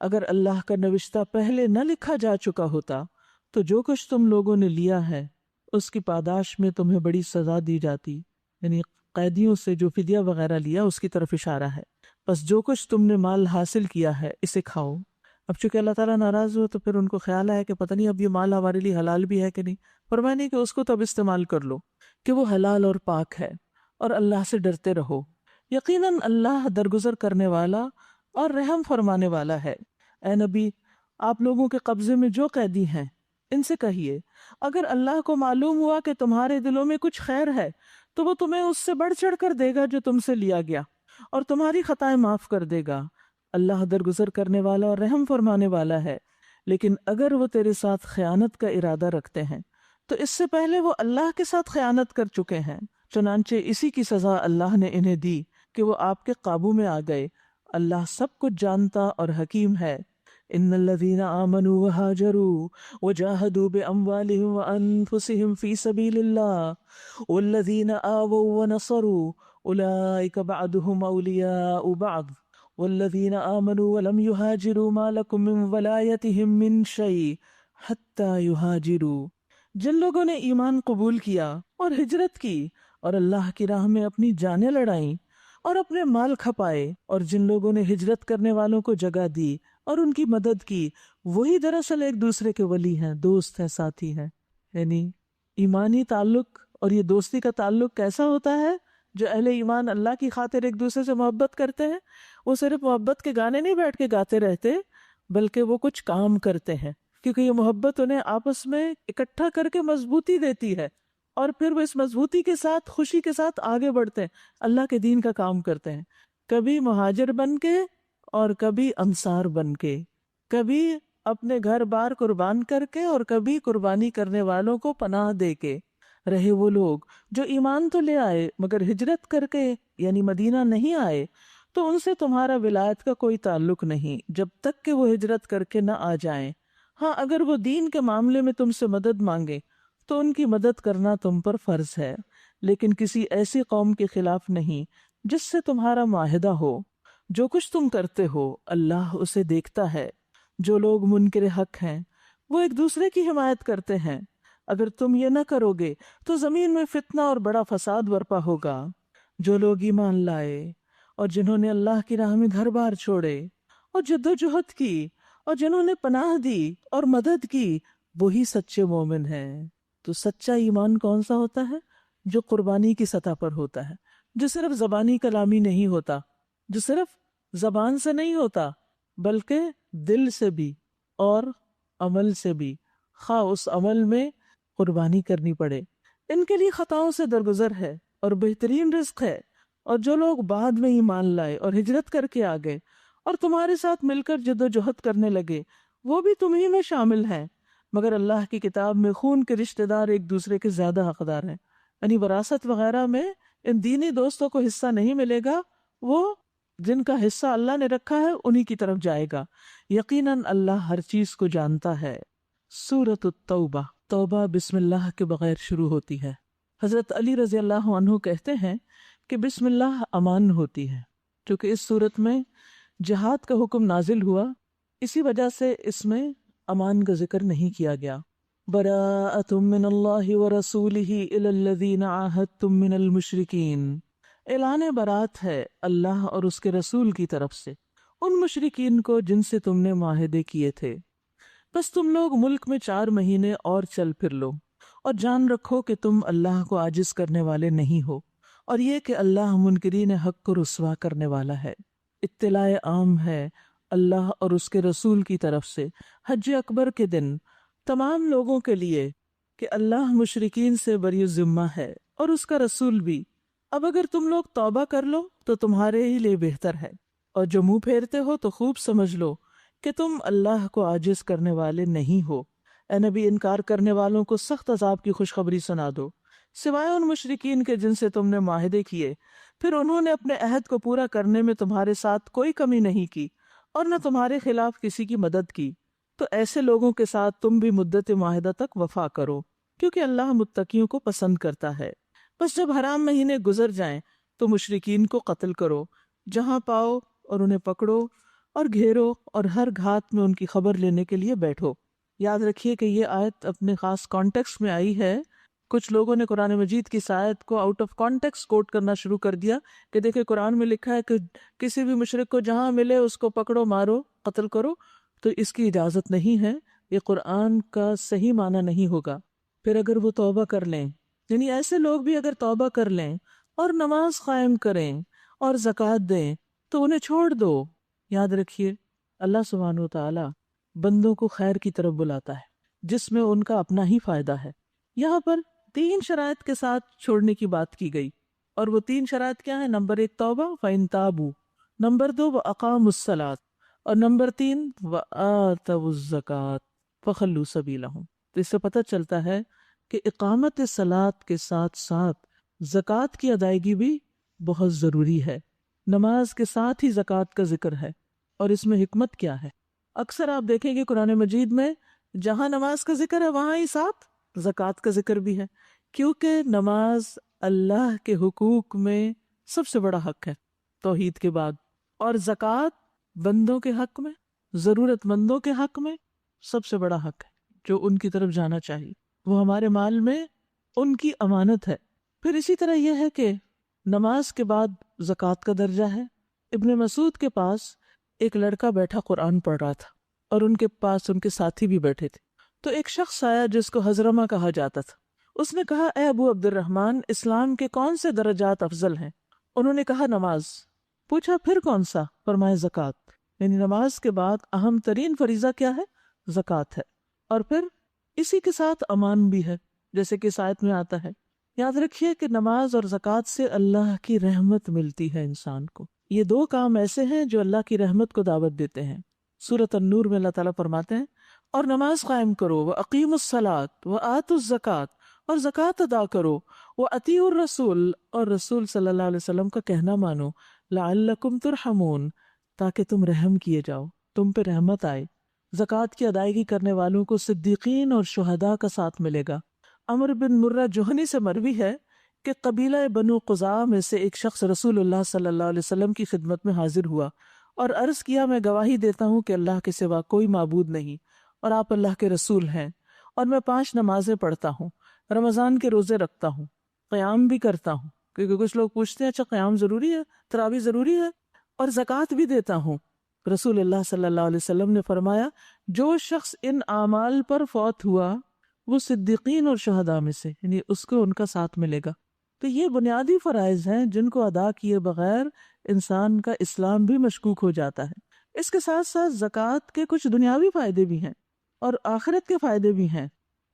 اگر اللہ کا نوشتہ پہلے نہ لکھا جا چکا ہوتا تو جو کچھ تم لوگوں نے لیا ہے اس کی پاداش میں تمہیں بڑی سزا دی جاتی. یعنی قیدیوں سے جو فدیہ وغیرہ لیا اس کی طرف اشارہ ہے. بس جو کچھ تم نے مال حاصل کیا ہے اسے کھاؤ. اب چونکہ اللہ تعالیٰ ناراض ہو تو پھر ان کو خیال آیا کہ پتہ نہیں اب یہ مال ہمارے لیے حلال بھی ہے کہ نہیں. فرمایا نہیں کہ اس کو تب استعمال کر لو کہ وہ حلال اور پاک ہے، اور اللہ سے ڈرتے رہو، یقیناً اللہ درگزر کرنے والا اور رحم فرمانے والا ہے. اے نبی آپ لوگوں کے قبضے میں جو قیدی ہیں ان سے کہیے اگر اللہ کو معلوم ہوا کہ تمہارے دلوں میں کچھ خیر ہے تو وہ تمہیں اس سے بڑھ چڑھ کر دے گا جو تم سے لیا گیا، اور تمہاری خطائیں معاف کر دے گا۔ اللہ درگزر کرنے والا اور رحم فرمانے والا ہے۔ لیکن اگر وہ تیرے ساتھ خیانت کا ارادہ رکھتے ہیں تو اس سے پہلے وہ اللہ کے ساتھ خیانت کر چکے ہیں، چنانچہ اسی کی سزا اللہ نے انہیں دی کہ وہ آپ کے قابو میں آ گئے۔ اللہ سب کچھ جانتا اور حکیم ہے۔ ان الذين آمنوا وهاجروا وجاهدوا بأموالهم وأنفسهم في سبيل الله والذين آووا ونصروا أولئك بعضهم أولياء بعض والذين آمنوا ولم يهاجروا ما لكم من ولايتهم من شيء حتى يهاجروا۔ جن لوگوں نے ایمان قبول کیا اور ہجرت کی اور اللہ کی راہ میں اپنی جانیں لڑائیں اور اپنے مال کھپائے، اور جن لوگوں نے ہجرت کرنے والوں کو جگہ دی اور ان کی مدد کی، وہی دراصل ایک دوسرے کے ولی ہیں، دوست ہیں، ساتھی ہیں۔ یعنی ایمانی تعلق اور یہ دوستی کا تعلق کیسا ہوتا ہے؟ جو اہل ایمان اللہ کی خاطر ایک دوسرے سے محبت کرتے ہیں، وہ صرف محبت کے گانے نہیں بیٹھ کے گاتے رہتے بلکہ وہ کچھ کام کرتے ہیں، کیونکہ یہ محبت انہیں آپس میں اکٹھا کر کے مضبوطی دیتی ہے، اور پھر وہ اس مضبوطی کے ساتھ خوشی کے ساتھ آگے بڑھتے ہیں، اللہ کے دین کا کام کرتے ہیں، کبھی مہاجر بن کے اور کبھی انصار بن کے، کبھی اپنے گھر بار قربان کر کے اور کبھی قربانی کرنے والوں کو پناہ دے کے رہے۔ وہ لوگ جو ایمان تو لے آئے مگر ہجرت کر کے یعنی مدینہ نہیں آئے، تو ان سے تمہارا ولایت کا کوئی تعلق نہیں جب تک کہ وہ ہجرت کر کے نہ آ جائیں۔ ہاں، اگر وہ دین کے معاملے میں تم سے مدد مانگے تو ان کی مدد کرنا تم پر فرض ہے، لیکن کسی ایسی قوم کے خلاف نہیں جس سے تمہارا معاہدہ ہو۔ جو کچھ تم کرتے ہو اللہ اسے دیکھتا ہے۔ جو لوگ منکر حق ہیں وہ ایک دوسرے کی حمایت کرتے ہیں۔ اگر تم یہ نہ کرو گے تو زمین میں فتنہ اور بڑا فساد برپا ہوگا۔ جو لوگ ایمان لائے اور جنہوں نے اللہ کی راہ میں گھر بار چھوڑے اور جدوجہد کی اور جنہوں نے پناہ دی اور مدد کی، وہی سچے مومن ہیں۔ تو سچا ایمان کون سا ہوتا ہے؟ جو قربانی کی سطح پر ہوتا ہے، جو صرف زبانی کلامی نہیں ہوتا، جو صرف زبان سے نہیں ہوتا بلکہ دل سے بھی اور عمل سے بھی، خواہ اس عمل میں قربانی کرنی پڑے۔ ان کے لیے خطاؤں سے درگزر ہے اور بہترین رزق ہے۔ اور جو لوگ بعد میں ایمان لائے اور ہجرت کر کے آ گئے اور تمہارے ساتھ مل کر جدوجہد کرنے لگے، وہ بھی تمہیں میں شامل ہیں، مگر اللہ کی کتاب میں خون کے رشتہ دار ایک دوسرے کے زیادہ حقدار ہیں۔ یعنی وراثت وغیرہ میں ان دینی دوستوں کو حصہ نہیں ملے گا، وہ جن کا حصہ اللہ نے رکھا ہے انہی کی طرف جائے گا۔ یقیناً اللہ ہر چیز کو جانتا ہے۔ سورۃ التوبہ، توبہ بسم اللہ کے بغیر شروع ہوتی ہے۔ حضرت علی رضی اللہ عنہ کہتے ہیں کہ بسم اللہ امان ہوتی ہے، چونکہ اس صورت میں جہاد کا حکم نازل ہوا، اسی وجہ سے اس میں امان کا ذکر نہیں کیا گیا۔ براءۃ من اللہ ورسولہ الی الذین عاہدتم من المشرکین، اعلان برات ہے اللہ اور اس کے رسول کی طرف سے ان مشرکین کو جن سے تم نے معاہدے کیے تھے۔ بس تم لوگ ملک میں 4 مہینے اور چل پھر لو، اور جان رکھو کہ تم اللہ کو عاجز کرنے والے نہیں ہو، اور یہ کہ اللہ منکرین حق کو رسوا کرنے والا ہے۔ اطلاع عام ہے اللہ اور اس کے رسول کی طرف سے حج اکبر کے دن تمام لوگوں کے لیے کہ اللہ مشرکین سے بری ذمہ ہے اور اس کا رسول بھی۔ اب اگر تم لوگ توبہ کر لو تو تمہارے ہی لیے بہتر ہے، اور جو منہ پھیرتے ہو تو خوب سمجھ لو کہ تم اللہ کو عاجز کرنے والے نہیں ہو۔ اے نبی، انکار کرنے والوں کو سخت عذاب کی خوشخبری سنا دو، سوائے ان مشرکین کے جن سے تم نے معاہدے کیے، پھر انہوں نے اپنے عہد کو پورا کرنے میں تمہارے ساتھ کوئی کمی نہیں کی اور نہ تمہارے خلاف کسی کی مدد کی۔ تو ایسے لوگوں کے ساتھ تم بھی مدت معاہدہ تک وفا کرو، کیونکہ اللہ متقیوں کو پسند کرتا ہے۔ بس جب حرام مہینے گزر جائیں تو مشرکین کو قتل کرو، جہاں پاؤ اور انہیں پکڑو اور گھیرو، اور ہر گھات میں ان کی خبر لینے کے لیے بیٹھو۔ یاد رکھیے کہ یہ آیت اپنے خاص کانٹیکسٹ میں آئی ہے۔ کچھ لوگوں نے قرآن مجید کی اس آیت کو آؤٹ آف کانٹیکسٹ کوٹ کرنا شروع کر دیا کہ دیکھیں قرآن میں لکھا ہے کہ کسی بھی مشرک کو جہاں ملے اس کو پکڑو، مارو، قتل کرو، تو اس کی اجازت نہیں ہے، یہ قرآن کا صحیح معنی نہیں ہوگا۔ پھر اگر وہ توبہ کر لیں، یعنی ایسے لوگ بھی اگر توبہ کر لیں اور نماز قائم کریں اور زکوٰۃ دیں تو انہیں چھوڑ دو۔ یاد رکھیے اللہ سبحانہ و تعالی بندوں کو خیر کی طرف بلاتا ہے۔ جس میں ان کا اپنا ہی فائدہ ہے۔ یہاں پر 3 شرائط کے ساتھ چھوڑنے کی بات کی گئی، اور وہ 3 شرائط کیا ہیں؟ نمبر 1 توبہ فَإِن تابوا، نمبر 2 وَأَقَامُوا الصَّلَاةَ، اور نمبر 3 وَآتَوُا الزَّكَاةَ فَخَلُّوا سَبِيلَهُم۔ تو اس سے پتہ چلتا ہے کہ اقامت صلاۃ کے ساتھ ساتھ زکوٰۃ کی ادائیگی بھی بہت ضروری ہے۔ نماز کے ساتھ ہی زکوٰۃ کا ذکر ہے، اور اس میں حکمت کیا ہے؟ اکثر آپ دیکھیں گے قرآن مجید میں جہاں نماز کا ذکر ہے وہاں ہی ساتھ زکوٰۃ کا ذکر بھی ہے، کیونکہ نماز اللہ کے حقوق میں سب سے بڑا حق ہے توحید کے بعد، اور زکوٰۃ بندوں کے حق میں، ضرورت مندوں کے حق میں سب سے بڑا حق ہے جو ان کی طرف جانا چاہیے۔ وہ ہمارے مال میں ان کی امانت ہے۔ پھر اسی طرح یہ ہے کہ نماز کے بعد زکوٰۃ کا درجہ ہے۔ ابن مسعود کے پاس ایک لڑکا بیٹھا قرآن پڑھ رہا تھا، اور ان کے پاس ان کے ساتھی بھی بیٹھے تھے۔ تو ایک شخص آیا جس کو حضرمہ کہا جاتا تھا۔ اس نے کہا، اے ابو عبد الرحمن، اسلام کے کون سے درجات افضل ہیں؟ انہوں نے کہا نماز۔ پوچھا پھر کون سا؟ فرمایا زکوٰۃ۔ یعنی نماز کے بعد اہم ترین فریضہ کیا ہے؟ زکوٰۃ ہے، اور پھر اسی کے ساتھ امان بھی ہے، جیسے کہ اس آیت میں آتا ہے۔ یاد رکھیے کہ نماز اور زکوٰۃ سے اللہ کی رحمت ملتی ہے انسان کو۔ یہ 2 کام ایسے ہیں جو اللہ کی رحمت کو دعوت دیتے ہیں۔ سورۃ النور میں اللہ تعالیٰ فرماتے ہیں، اور نماز قائم کرو، وَأَقِیمُوا الصَّلَاةَ وَآتُوا الزَّکَاةَ، اور زکوٰۃ ادا کرو، وَأَطِیعُوا الرَّسُولَ، اور رسول صلی اللہ علیہ وسلم کا کہنا مانو، لَعَلَّکُمْ تُرْحَمُونَ، تاکہ تم رحم کیے جاؤ، تم پہ رحمت آئے۔ زکوٰۃ کی ادائیگی کرنے والوں کو صدیقین اور شہداء کا ساتھ ملے گا۔ عمر بن مرہ جوہنی سے مروی ہے کہ قبیلہ بنو قزاع میں سے ایک شخص رسول اللہ صلی اللہ علیہ وسلم کی خدمت میں حاضر ہوا اور عرض کیا، میں گواہی دیتا ہوں کہ اللہ کے سوا کوئی معبود نہیں، اور آپ اللہ کے رسول ہیں، اور میں 5 نمازیں پڑھتا ہوں، رمضان کے روزے رکھتا ہوں، قیام بھی کرتا ہوں، کیونکہ کچھ لوگ پوچھتے ہیں اچھا قیام ضروری ہے، تراویح ضروری ہے، اور زکوٰۃ بھی دیتا ہوں۔ رسول اللہ صلی اللہ علیہ وسلم نے فرمایا، جو شخص ان اعمال پر فوت ہوا وہ صدیقین اور شہداء میں سے، یعنی اس کو ان کا ساتھ ملے گا۔ تو یہ بنیادی فرائض ہیں جن کو ادا کیے بغیر انسان کا اسلام بھی مشکوک ہو جاتا ہے۔ اس کے ساتھ ساتھ زکوٰۃ کے کچھ دنیاوی فائدے بھی ہیں اور آخرت کے فائدے بھی ہیں۔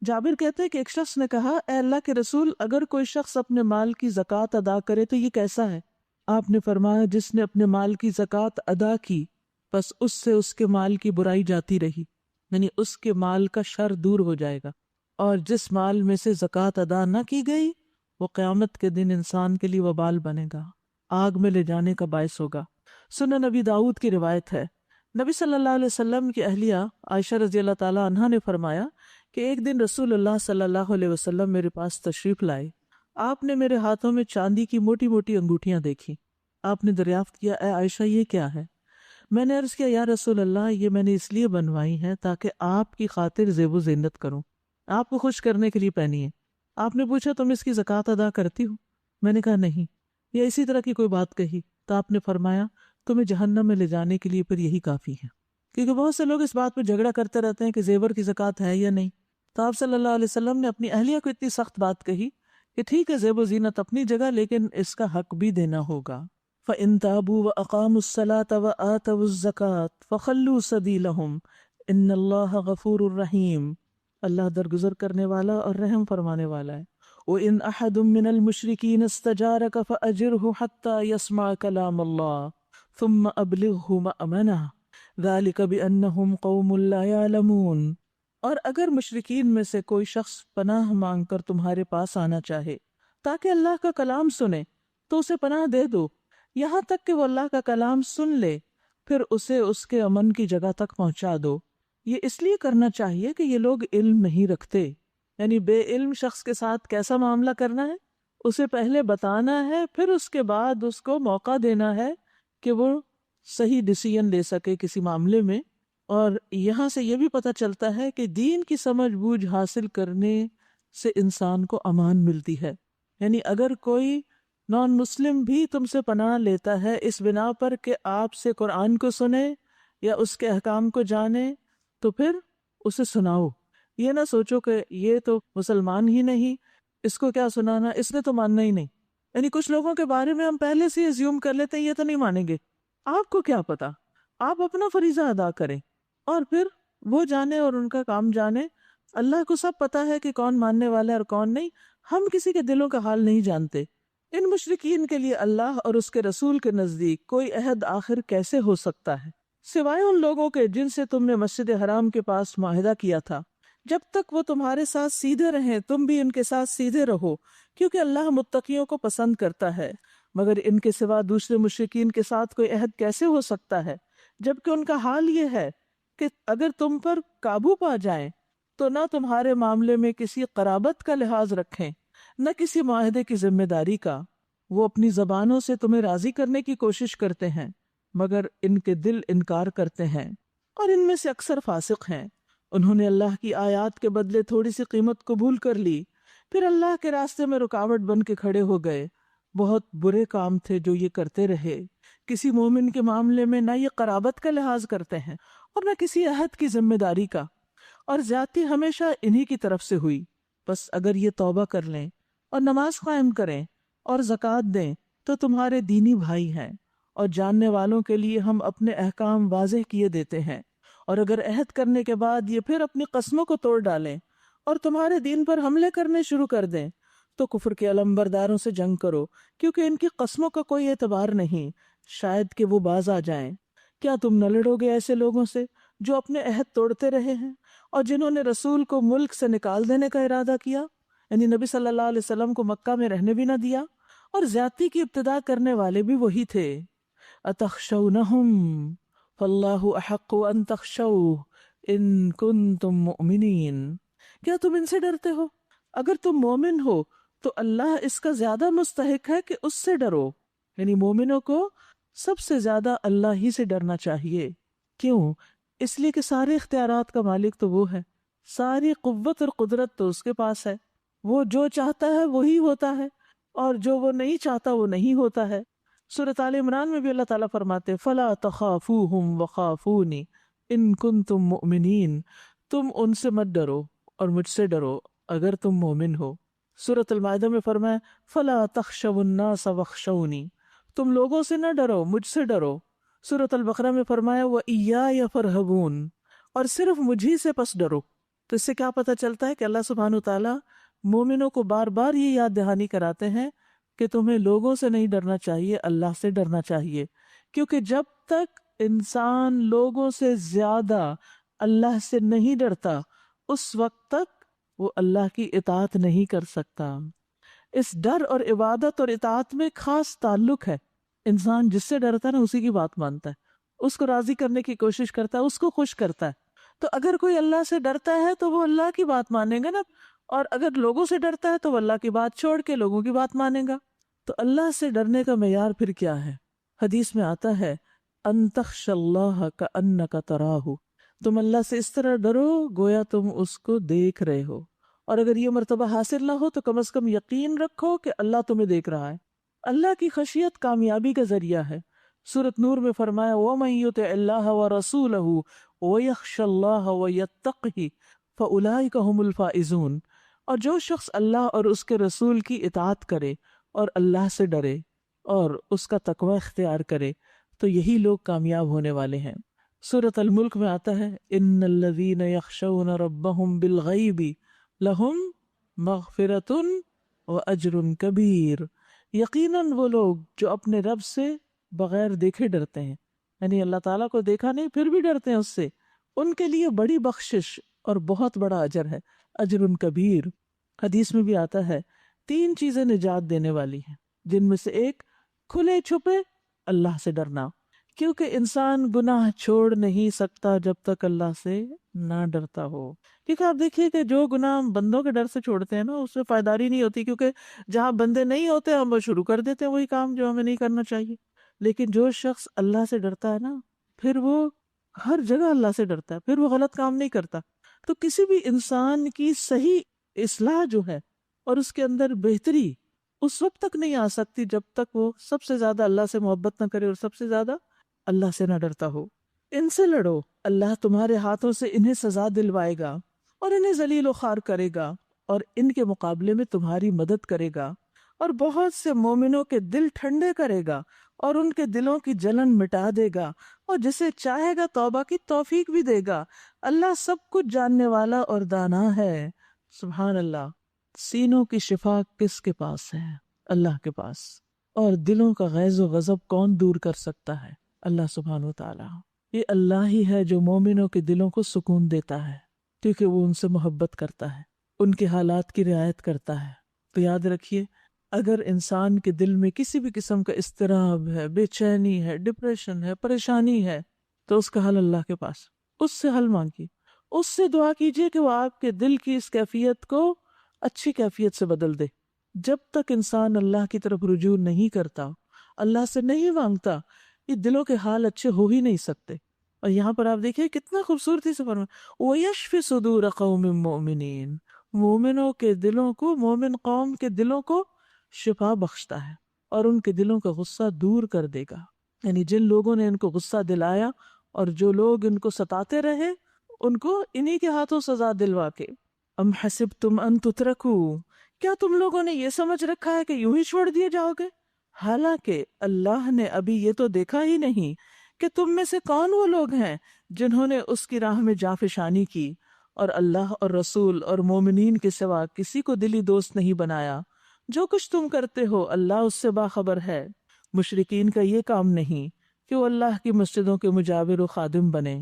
جابر کہتے ہیں کہ ایک شخص نے کہا، اے اللہ کے رسول، اگر کوئی شخص اپنے مال کی زکوٰۃ ادا کرے تو یہ کیسا ہے؟ آپ نے فرمایا، جس نے اپنے مال کی زکوٰۃ ادا کی بس اس سے اس کے مال کی برائی جاتی رہی، یعنی اس کے مال کا شر دور ہو جائے گا، اور جس مال میں سے زکوٰۃ ادا نہ کی گئی وہ قیامت کے دن انسان کے لیے وبال بنے گا، آگ میں لے جانے کا باعث ہوگا۔ سنن نبی داؤد کی روایت ہے، نبی صلی اللہ علیہ وسلم کی اہلیہ عائشہ رضی اللہ تعالی عنہا نے فرمایا کہ ایک دن رسول اللہ صلی اللہ علیہ وسلم میرے پاس تشریف لائے۔ آپ نے میرے ہاتھوں میں چاندی کی موٹی موٹی انگوٹھیاں دیکھی۔ آپ نے دریافت کیا، اے عائشہ یہ کیا ہے؟ میں نے عرض کیا، یا رسول اللہ، یہ میں نے اس لیے بنوائی ہیں تاکہ آپ کی خاطر زیب و زینت کروں، آپ کو خوش کرنے کے لیے پہنی ہے۔ آپ نے پوچھا، تم اس کی زکوٰۃ ادا کرتی ہو؟ میں نے کہا نہیں، یا اسی طرح کی کوئی بات کہی تو آپ نے فرمایا، تمہیں جہنم میں لے جانے کے لیے پھر یہی کافی ہے۔ کیونکہ بہت سے لوگ اس بات پہ جھگڑا کرتے رہتے ہیں کہ زیور کی زکوٰۃ ہے یا نہیں، تو آپ صلی اللہ علیہ وسلم نے اپنی اہلیہ کو اتنی سخت بات کہی کہ ٹھیک ہے زیب و زینت اپنی جگہ، لیکن اس کا حق بھی دینا ہوگا۔ فَإِن تَابُوا وَأَقَامُوا الصَّلَاةَ وَآتَوُا الزَّكَاةَ فَخَلُّوا سَبِيلَهُمْ إِنَّ اللَّهَ غَفُورٌ رَحِيمٌ، اللہ درگزر کرنے والا اور رحم فرمانے والا ہے۔ وَإِنْ أَحَدٌ مِّنَ الْمُشْرِكِينَ اسْتَجَارَكَ فَأَجِرْهُ حَتَّى يَسْمَعَ كَلَامَ اللَّهِ ثُمَّ أَبْلِغْهُ مَأْمَنَهُ ذَلِكَ بِأَنَّهُمْ قَوْمٌ لَا يَعْلَمُونَ، اور اگر مشرکین میں سے کوئی شخص پناہ مانگ کر تمہارے پاس آنا چاہے تاکہ اللہ کا کلام سنے تو اسے پناہ دے دو، یہاں تک کہ وہ اللہ کا کلام سن لے، پھر اسے اس کے امن کی جگہ تک پہنچا دو۔ یہ اس لیے کرنا چاہیے کہ یہ لوگ علم نہیں رکھتے، یعنی بے علم شخص کے ساتھ کیسا معاملہ کرنا ہے، اسے پہلے بتانا ہے، پھر اس کے بعد اس کو موقع دینا ہے کہ وہ صحیح ڈیسیژن لے سکے کسی معاملے میں۔ اور یہاں سے یہ بھی پتہ چلتا ہے کہ دین کی سمجھ بوجھ حاصل کرنے سے انسان کو امان ملتی ہے۔ یعنی اگر کوئی نان مسلم بھی تم سے پناہ لیتا ہے اس بنا پر کہ آپ سے قرآن کو سنے یا اس کے احکام کو جانے، تو پھر اسے سناؤ۔ یہ نہ سوچو کہ یہ تو مسلمان ہی نہیں، اس کو کیا سنانا، اس نے تو ماننا ہی نہیں۔ یعنی کچھ لوگوں کے بارے میں ہم پہلے سے ایزیوم کر لیتے ہیں یہ تو نہیں مانیں گے، آپ کو کیا پتا، آپ اپنا فریضہ ادا کریں اور پھر وہ جانے اور ان کا کام جانے۔ اللہ کو سب پتا ہے کہ کون ماننے والا ہے اور کون نہیں. ہم کسی کے دلوں کا حال نہیں جانتے. ان مشرکین کے لیے اللہ اور اس کے رسول کے نزدیک کوئی عہد آخر کیسے ہو سکتا ہے سوائے ان لوگوں کے جن سے تم نے مسجد حرام کے پاس معاہدہ کیا تھا. جب تک وہ تمہارے ساتھ سیدھے رہیں تم بھی ان کے ساتھ سیدھے رہو کیونکہ اللہ متقیوں کو پسند کرتا ہے. مگر ان کے سوا دوسرے مشرکین کے ساتھ کوئی عہد کیسے ہو سکتا ہے جبکہ ان کا حال یہ ہے کہ اگر تم پر قابو پا جائیں تو نہ تمہارے معاملے میں کسی قرابت کا لحاظ رکھیں نہ کسی معاہدے کی ذمہ داری کا. وہ اپنی زبانوں سے تمہیں راضی کرنے کی کوشش کرتے ہیں مگر ان کے دل انکار کرتے ہیں اور ان میں سے اکثر فاسق ہیں. انہوں نے اللہ کی آیات کے بدلے تھوڑی سی قیمت قبول کر لی پھر اللہ کے راستے میں رکاوٹ بن کے کھڑے ہو گئے. بہت برے کام تھے جو یہ کرتے رہے. کسی مومن کے معاملے میں نہ یہ قرابت کا لحاظ کرتے ہیں اور نہ کسی عہد کی ذمہ داری کا اور زیادتی ہمیشہ انہی کی طرف سے ہوئی. بس اگر یہ توبہ کر لیں اور نماز قائم کریں اور زکوٰۃ دیں تو تمہارے دینی بھائی ہیں اور جاننے والوں کے لیے ہم اپنے احکام واضح کیے دیتے ہیں. اور اگر عہد کرنے کے بعد یہ پھر اپنی قسموں کو توڑ ڈالیں اور تمہارے دین پر حملے کرنے شروع کر دیں تو کفر کے علمبرداروں سے جنگ کرو کیونکہ ان کی قسموں کا کوئی اعتبار نہیں شاید کہ وہ باز آ جائیں. کیا تم نہ لڑو گے ایسے لوگوں سے جو اپنے عہد توڑتے رہے ہیں اور جنہوں نے رسول کو ملک سے نکال دینے کا ارادہ کیا یعنی نبی صلی اللہ علیہ وسلم کو مکہ میں رہنے بھی نہ دیا اور زیادتی کی ابتدا کرنے والے بھی وہی تھے. اتخشونہم فاللہ احق ان تخشوہ ان کنتم مؤمنین. کیا تم ان سے ڈرتے ہو؟ اگر تم مومن ہو تو اللہ اس کا زیادہ مستحق ہے کہ اس سے ڈرو. یعنی مومنوں کو سب سے زیادہ اللہ ہی سے ڈرنا چاہیے. کیوں؟ اس لیے کہ سارے اختیارات کا مالک تو وہ ہے, ساری قوت اور قدرت تو اس کے پاس ہے. وہ جو چاہتا ہے وہی ہوتا ہے اور جو وہ نہیں چاہتا وہ نہیں ہوتا ہے. سورۃ آل عمران میں بھی اللہ تعالیٰ فرماتے فَلَا تَخَافُوهُمْ وَخَافُونِ إِن كُنتُم مُؤْمِنِينَ. تم ان سے مت ڈرو اور مجھ سے ڈرو اگر تم مومن ہو. سورۃ المائدہ میں فرمایا فَلَا تَخْشَوُا النَّاسَ وَاخْشَوْنِي. تم لوگوں سے نہ ڈرو مجھ سے ڈرو. سورۃ البقرہ میں فرمایا وَإِيَّايَ فَارْهَبُونِ. اور صرف مجھی سے پس ڈرو. تو اس سے کیا پتہ چلتا ہے کہ اللہ سبحانہ وتعالیٰ مومنوں کو بار بار یہ یاد دہانی کراتے ہیں کہ تمہیں لوگوں سے نہیں ڈرنا چاہیے اللہ سے ڈرنا چاہیے. کیونکہ جب تک انسان لوگوں سے زیادہ اللہ سے نہیں ڈرتا اس وقت تک وہ اللہ کی اطاعت نہیں کر سکتا. اس ڈر اور عبادت اور اطاعت میں خاص تعلق ہے. انسان جس سے ڈرتا ہے نا اسی کی بات مانتا ہے, اس کو راضی کرنے کی کوشش کرتا ہے, اس کو خوش کرتا ہے. تو اگر کوئی اللہ سے ڈرتا ہے تو وہ اللہ کی بات مانے گا نا, اور اگر لوگوں سے ڈرتا ہے تو وہ اللہ کی بات چھوڑ کے لوگوں کی بات مانے گا. تو اللہ سے ڈرنے کا معیار پھر کیا ہے؟ حدیث میں آتا ہے ان تخش اللہ کأنک تراہ. تم اللہ سے اس طرح ڈرو گویا تم اس کو دیکھ رہے ہو, اور اگر یہ مرتبہ حاصل نہ ہو تو کم از کم یقین رکھو کہ اللہ تمہیں دیکھ رہا ہے. اللہ کی خشیت کامیابی کا ذریعہ ہے. سورۃ نور میں فرمایا وَمَن يُطِعِ اللَّهَ وَرَسُولَهُ وَيَخْشَ اللَّهَ وَيَتَّقْهِ فَأُولَٰئِكَ هُمُ الْفَائِزُونَ. اور جو شخص اللہ اور اس کے رسول کی اطاعت کرے اور اللہ سے ڈرے اور اس کا تقوی اختیار کرے تو یہی لوگ کامیاب ہونے والے ہیں. سورۃ الملک میں آتا ہے ان الذین یخشون ربهم بالغیب لہم مغفرۃ واجر کبیر. یقیناً وہ لوگ جو اپنے رب سے بغیر دیکھے ڈرتے ہیں, یعنی اللہ تعالیٰ کو دیکھا نہیں پھر بھی ڈرتے ہیں اس سے, ان کے لیے بڑی بخشش اور بہت بڑا اجر ہے, اجر کبیر. حدیث میں بھی آتا ہے 3 چیزیں نجات دینے والی ہیں, جن میں سے ایک کھلے چھپے اللہ سے ڈرنا, کیونکہ انسان گناہ چھوڑ نہیں سکتا جب تک اللہ سے نہ ڈرتا ہو. کیونکہ آپ دیکھیے کہ جو گناہ بندوں کے ڈر سے چھوڑتے ہیں نا اس میں پائیداری نہیں ہوتی, کیونکہ جہاں بندے نہیں ہوتے ہم وہ شروع کر دیتے ہیں وہی کام جو ہمیں نہیں کرنا چاہیے. لیکن جو شخص اللہ سے ڈرتا ہے نا پھر وہ ہر جگہ اللہ سے ڈرتا ہے, پھر وہ غلط کام نہیں کرتا. تو کسی بھی انسان کی صحیح اصلاح جو ہے اور اس کے اندر بہتری اس وقت تک نہیں آ سکتی جب تک وہ سب سے زیادہ اللہ سے محبت نہ کرے اور سب سے زیادہ اللہ سے نہ ڈرتا ہو. ان سے لڑو, اللہ تمہارے ہاتھوں سے انہیں سزا دلوائے گا اور انہیں ذلیل و خوار کرے گا اور ان کے مقابلے میں تمہاری مدد کرے گا, اور بہت سے مومنوں کے دل ٹھنڈے کرے گا اور ان کے دلوں کی جلن مٹا دے گا، اور جسے چاہے گا توبہ کی توفیق بھی دے گا۔ اللہ سب کچھ جاننے والا اور دانا ہے۔ سبحان اللہ۔ سینوں کی شفا کس کے پاس ہے؟ اللہ کے پاس۔ اور دلوں کا غیظ و غضب کون دور کر سکتا ہے؟ اللہ سبحانہ و تعالی۔ یہ اللہ ہی ہے جو مومنوں کے دلوں کو سکون دیتا ہے، کیونکہ وہ ان سے محبت کرتا ہے، ان کے حالات کی رعایت کرتا ہے۔ تو یاد رکھیے، اگر انسان کے دل میں کسی بھی قسم کا اضطراب ہے، بے چینی ہے، ڈپریشن ہے، پریشانی ہے، تو اس کا حل اللہ کے پاس، اس سے حل مانگیے، اس سے دعا کیجیے کہ وہ آپ کے دل کی اس کیفیت کو اچھی کیفیت سے بدل دے۔ جب تک انسان اللہ کی طرف رجوع نہیں کرتا، اللہ سے نہیں مانگتا، یہ دلوں کے حال اچھے ہو ہی نہیں سکتے۔ اور یہاں پر آپ دیکھیں کتنا خوبصورتی سے فرمایا وَيَشْفِ صُدُورَ قَوْمٍ مُؤْمِنِينَ، مومنوں کے دلوں کو، مومن قوم کے دلوں کو شفا بخشتا ہے اور ان کے دلوں کا غصہ دور کر دے گا۔ یعنی جن لوگوں نے ان کو غصہ دلایا اور جو لوگ ان کو ستاتے رہے، ان کو انہی کے ہاتھوں سزا دلوا کے۔ ام حسبتم ان تترکوا، کیا تم لوگوں نے یہ سمجھ رکھا ہے کہ یوں ہی چھوڑ دیے جاؤ گے؟ حالانکہ اللہ نے ابھی یہ تو دیکھا ہی نہیں کہ تم میں سے کون وہ لوگ ہیں جنہوں نے اس کی راہ میں جافشانی کی، اور اللہ اور رسول اور مومنین کے سوا کسی کو دلی دوست نہیں بنایا۔ جو کچھ تم کرتے ہو اللہ اس سے باخبر ہے۔ مشرکین کا یہ کام نہیں کہ وہ اللہ کی مسجدوں کے مجاور و خادم بنے،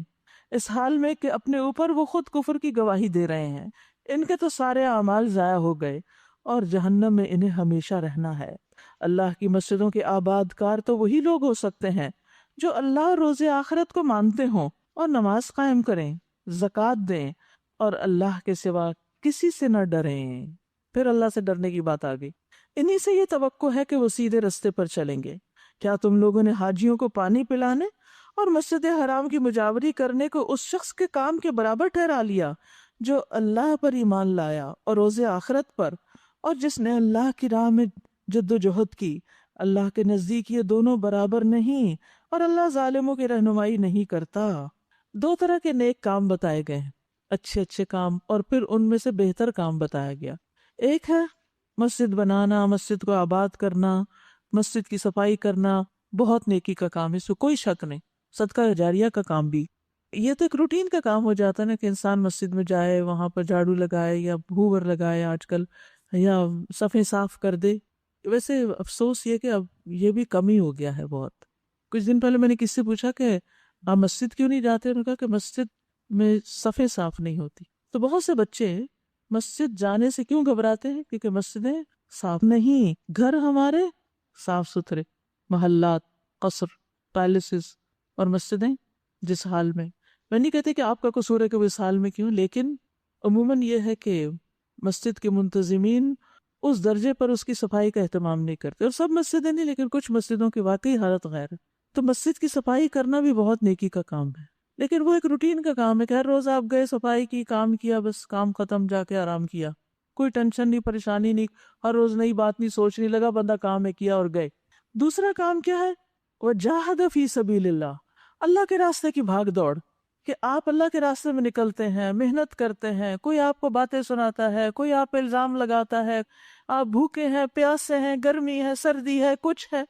اس حال میں کہ اپنے اوپر وہ خود کفر کی گواہی دے رہے ہیں۔ ان کے تو سارے اعمال ضائع ہو گئے اور جہنم میں انہیں ہمیشہ رہنا ہے۔ اللہ کی مسجدوں کے آباد کار تو وہی لوگ ہو سکتے ہیں جو اللہ اور روز آخرت کو مانتے ہوں اور نماز قائم کریں، زکوٰۃ دیں اور اللہ کے سوا کسی سے نہ ڈریں۔ پھر اللہ سے ڈرنے کی بات آ گئی۔ انہی سے یہ توقع ہے کہ وہ سیدھے رستے پر چلیں گے۔ کیا تم لوگوں نے حاجیوں کو پانی پلانے اور مسجد حرام کی مجاوری کرنے کو اس شخص کے کام کے برابر ٹھہرا لیا جو اللہ پر ایمان لایا اور روز آخرت پر، اور جس نے اللہ کی راہ میں جد و جہد کی؟ اللہ کے نزدیک یہ دونوں برابر نہیں، اور اللہ ظالموں کی رہنمائی نہیں کرتا۔ دو طرح کے نیک کام بتائے گئے ہیں، اچھے اچھے کام، اور پھر ان میں سے بہتر کام بتایا گیا۔ ایک ہے مسجد بنانا، مسجد کو آباد کرنا، مسجد کی صفائی کرنا، بہت نیکی کا کام ہے، اس میں کوئی شک نہیں۔ صدقہ جاریہ کا کام بھی، یہ تو ایک روٹین کا کام ہو جاتا ہے نا کہ انسان مسجد میں جائے، وہاں پر جھاڑو لگائے یا ہوور لگائے آج کل، یا صفیں صاف کر دے۔ ویسے افسوس یہ کہ اب یہ بھی کم ہی ہو گیا ہے بہت۔ کچھ دن پہلے میں نے کس سے پوچھا کہ آپ مسجد کیوں نہیں جاتے؟ انہوں نے کہا کہ مسجد میں صفیں صاف نہیں ہوتی۔ تو بہت سے بچے مسجد جانے سے کیوں گھبراتے ہیں؟ کیونکہ مسجدیں صاف نہیں۔ گھر ہمارے صاف ستھرے، محلات، قصر، پیلسز، اور مسجدیں جس حال میں نہیں کہتے کہ آپ کا قصور ہے کہ وہ اس حال میں کیوں، لیکن عموماً یہ ہے کہ مسجد کے منتظمین اس درجے پر اس کی صفائی کا اہتمام نہیں کرتے، اور سب مسجدیں نہیں، لیکن کچھ مسجدوں کی واقعی حالت غیر ہے۔ تو مسجد کی صفائی کرنا بھی بہت نیکی کا کام ہے، لیکن وہ ایک روٹین کا کام ہے کہ ہر روز آپ گئے، صفائی کی، کام کیا، بس کام ختم، جا کے آرام کیا، کوئی ٹینشن نہیں، پریشانی نہیں، ہر روز نئی بات نہیں سوچنے لگا، بندہ کام ہے کیا اور گئے۔ دوسرا کام کیا ہے؟ وَجَاهَدَ فِي سَبِيلِ اللَّهِ، اللہ کے راستے کی بھاگ دوڑ، کہ آپ اللہ کے راستے میں نکلتے ہیں، محنت کرتے ہیں، کوئی آپ کو باتیں سناتا ہے، کوئی آپ پہ الزام لگاتا ہے، آپ بھوکے ہیں، پیاسے ہیں، گرمی ہے، سردی ہے، کچھ ہے،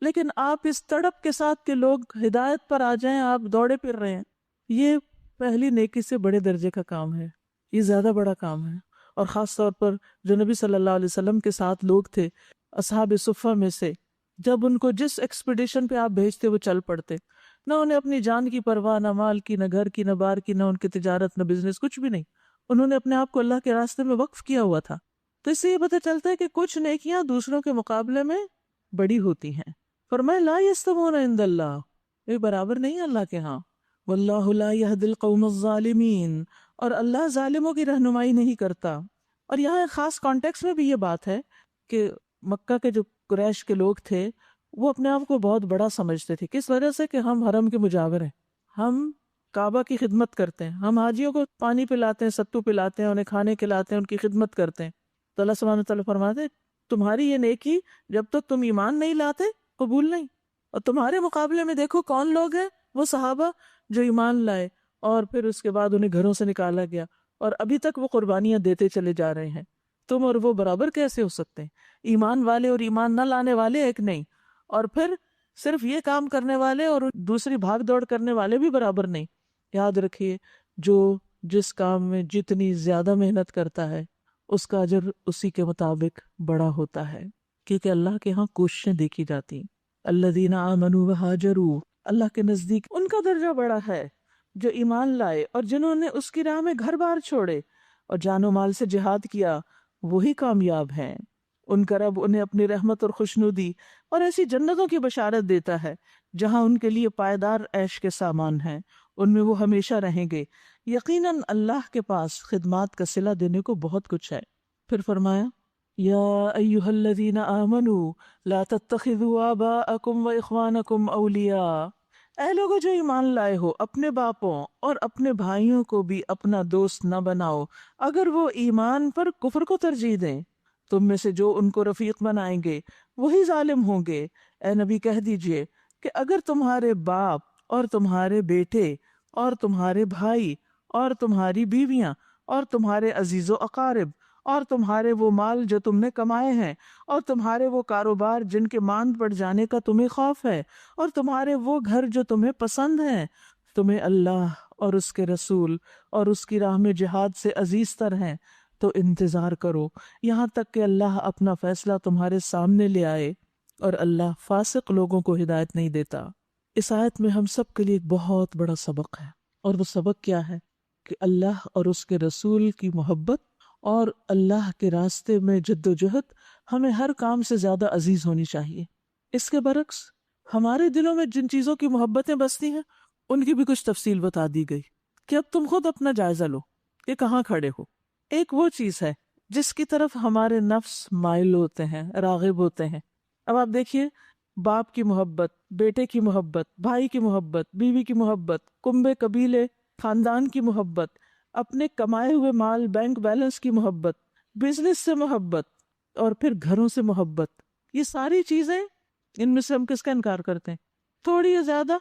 لیکن آپ اس تڑپ کے ساتھ کہ لوگ ہدایت پر آ جائیں، آپ دوڑے پھر رہے ہیں۔ یہ پہلی نیکی سے بڑے درجے کا کام ہے، یہ زیادہ بڑا کام ہے۔ اور خاص طور پر جو نبی صلی اللہ علیہ وسلم کے ساتھ لوگ تھے، اصحاب صفہ میں سے، جب ان کو جس ایکسپیڈیشن پہ آپ بھیجتے وہ چل پڑتے، نہ انہیں اپنی جان کی پرواہ، نہ مال کی، نہ گھر کی، نہ بار کی، نہ ان کی تجارت، نہ بزنس، کچھ بھی نہیں۔ انہوں نے اپنے آپ کو اللہ کے راستے میں وقف کیا ہوا تھا۔ تو اس سے یہ پتہ چلتا ہے کہ کچھ نیکیاں دوسروں کے مقابلے میں بڑی ہوتی ہیں۔ فرمایا لا یستوون عند اللہ، یہ برابر نہیں اللہ کے ہاں۔ واللہ لا یہدی القوم الظالمین، اور اللہ ظالموں کی رہنمائی نہیں کرتا۔ اور یہاں ایک خاص کانٹیکس میں بھی یہ بات ہے کہ مکہ کے جو قریش کے لوگ تھے وہ اپنے آپ کو بہت بڑا سمجھتے تھے، کس وجہ سے کہ ہم حرم کے مجاور ہیں، ہم کعبہ کی خدمت کرتے ہیں، ہم حاجیوں کو پانی پلاتے ہیں، ستو پلاتے ہیں، انہیں کھانے کھلاتے ہیں، ان کی خدمت کرتے ہیں۔ تو اللہ سبحانہ وتعالیٰ فرماتے ہیں تمہاری یہ نیکی جب تک تم ایمان نہیں لاتے قبول نہیں۔ اور تمہارے مقابلے میں دیکھو کون لوگ ہیں، وہ صحابہ جو ایمان لائے اور پھر اس کے بعد انہیں گھروں سے نکالا گیا اور ابھی تک وہ قربانیاں دیتے چلے جا رہے ہیں۔ تم اور وہ برابر کیسے ہو سکتے ہیں؟ ایمان والے اور ایمان نہ لانے والے ایک نہیں، اور پھر صرف یہ کام کرنے والے اور دوسری بھاگ دوڑ کرنے والے بھی برابر نہیں۔ یاد رکھیے، جو جس کام میں جتنی زیادہ محنت کرتا ہے اس کا اجر اسی کے مطابق بڑا ہوتا ہے، کیونکہ اللہ کے ہاں کوششیں دیکھی جاتی ہیں۔ الذین آمنوا وہاجروا، اللہ کے نزدیک ان کا درجہ بڑا ہے جو ایمان لائے اور جنہوں نے اس کی راہ میں گھر بار چھوڑے اور جان و مال سے جہاد کیا، وہی کامیاب ہیں۔ ان کا رب انہیں اپنی رحمت اور خوشنودی اور ایسی جنتوں کی بشارت دیتا ہے جہاں ان کے لیے پائیدار عیش کے سامان ہیں، ان میں وہ ہمیشہ رہیں گے۔ یقیناً اللہ کے پاس خدمات کا صلہ دینے کو بہت کچھ ہے۔ پھر فرمایا، یا ایہا الذین آمنوا لا تتخذوا آباءکم و اخوانکم اولیاء، اے لوگوں جو ایمان لائے ہو، اپنے باپوں اور اپنے بھائیوں کو بھی اپنا دوست نہ بناؤ اگر وہ ایمان پر کفر کو ترجیح دیں۔ تم میں سے جو ان کو رفیق بنائیں گے وہی ظالم ہوں گے۔ اے نبی کہہ دیجئے کہ اگر تمہارے باپ اور تمہارے بیٹے اور تمہارے بھائی اور تمہاری بیویاں اور تمہارے عزیز و اقارب اور تمہارے وہ مال جو تم نے کمائے ہیں اور تمہارے وہ کاروبار جن کے ماند پڑ جانے کا تمہیں خوف ہے اور تمہارے وہ گھر جو تمہیں پسند ہیں، تمہیں اللہ اور اس کے رسول اور اس کی راہ میں جہاد سے عزیز تر ہیں، تو انتظار کرو یہاں تک کہ اللہ اپنا فیصلہ تمہارے سامنے لے آئے، اور اللہ فاسق لوگوں کو ہدایت نہیں دیتا۔ اس آیت میں ہم سب کے لیے ایک بہت بڑا سبق ہے، اور وہ سبق کیا ہے کہ اللہ اور اس کے رسول کی محبت اور اللہ کے راستے میں جد و جہد ہمیں ہر کام سے زیادہ عزیز ہونی چاہیے۔ اس کے برعکس ہمارے دلوں میں جن چیزوں کی محبتیں بستی ہیں ان کی بھی کچھ تفصیل بتا دی گئی کہ اب تم خود اپنا جائزہ لو کہ کہاں کھڑے ہو۔ ایک وہ چیز ہے جس کی طرف ہمارے نفس مائل ہوتے ہیں، راغب ہوتے ہیں۔ اب آپ دیکھیے، باپ کی محبت، بیٹے کی محبت، بھائی کی محبت، بیوی کی محبت، کنبے قبیلے خاندان کی محبت، اپنے کمائے ہوئے مال بینک بیلنس کی محبت، بزنس سے محبت، اور پھر گھروں سے محبت، یہ ساری چیزیں، ان میں سے ہم کس کا انکار کرتے ہیں؟ تھوڑی یا زیادہ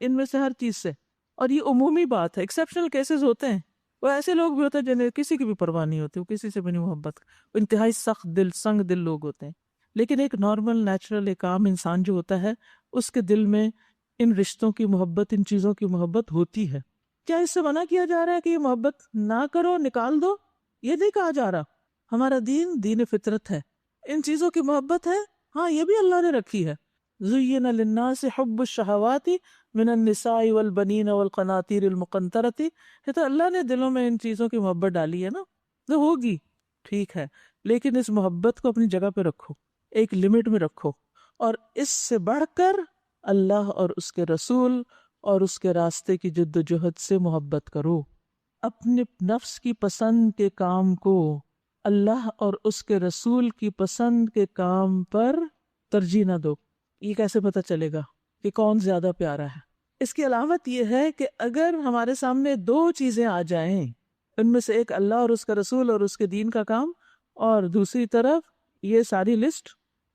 ان میں سے ہر چیز سے۔ اور یہ عمومی بات ہے، ایکسیپشنل کیسز ہوتے ہیں، وہ ایسے لوگ بھی ہوتے ہیں جنہیں کسی کی بھی پرواہ نہیں ہوتی، وہ کسی سے بھی نہیں محبت، وہ انتہائی سخت دل، سنگ دل لوگ ہوتے ہیں۔ لیکن ایک نارمل نیچرل ایک عام انسان جو ہوتا ہے، اس کے دل میں ان رشتوں کی محبت، ان چیزوں کی محبت ہوتی ہے۔ کیا اس سے منع کیا جا رہا ہے کہ یہ محبت نہ کرو، نکال دو؟ یہ نہیں کہا جا رہا۔ ہمارا دین دین فطرت ہے، ان چیزوں کی محبت ہے، ہاں یہ بھی اللہ نے رکھی ہے۔ زُيِّنَ لِلنَّاسِ حُبُّ الشَّهَوَاتِ مِنَ النِّسَاءِ وَالْبَنِينَ وَالْقَنَاطِيرِ الْمُقَنطَرَةِ، یہ تو اللہ نے دلوں میں ان چیزوں کی محبت ڈالی ہے نا، تو ہوگی، ٹھیک ہے، لیکن اس محبت کو اپنی جگہ پہ رکھو، ایک لمٹ میں رکھو، اور اس سے بڑھ کر اللہ اور اس کے رسول اور اس کے راستے کی جد و جہد سے محبت کرو۔ اپنے نفس کی پسند کے کام کو اللہ اور اس کے رسول کی پسند کے کام پر ترجیح نہ دو۔ یہ کیسے پتہ چلے گا کہ کون زیادہ پیارا ہے؟ اس کی علامت یہ ہے کہ اگر ہمارے سامنے دو چیزیں آ جائیں، ان میں سے ایک اللہ اور اس کا رسول اور اس کے دین کا کام، اور دوسری طرف یہ ساری لسٹ،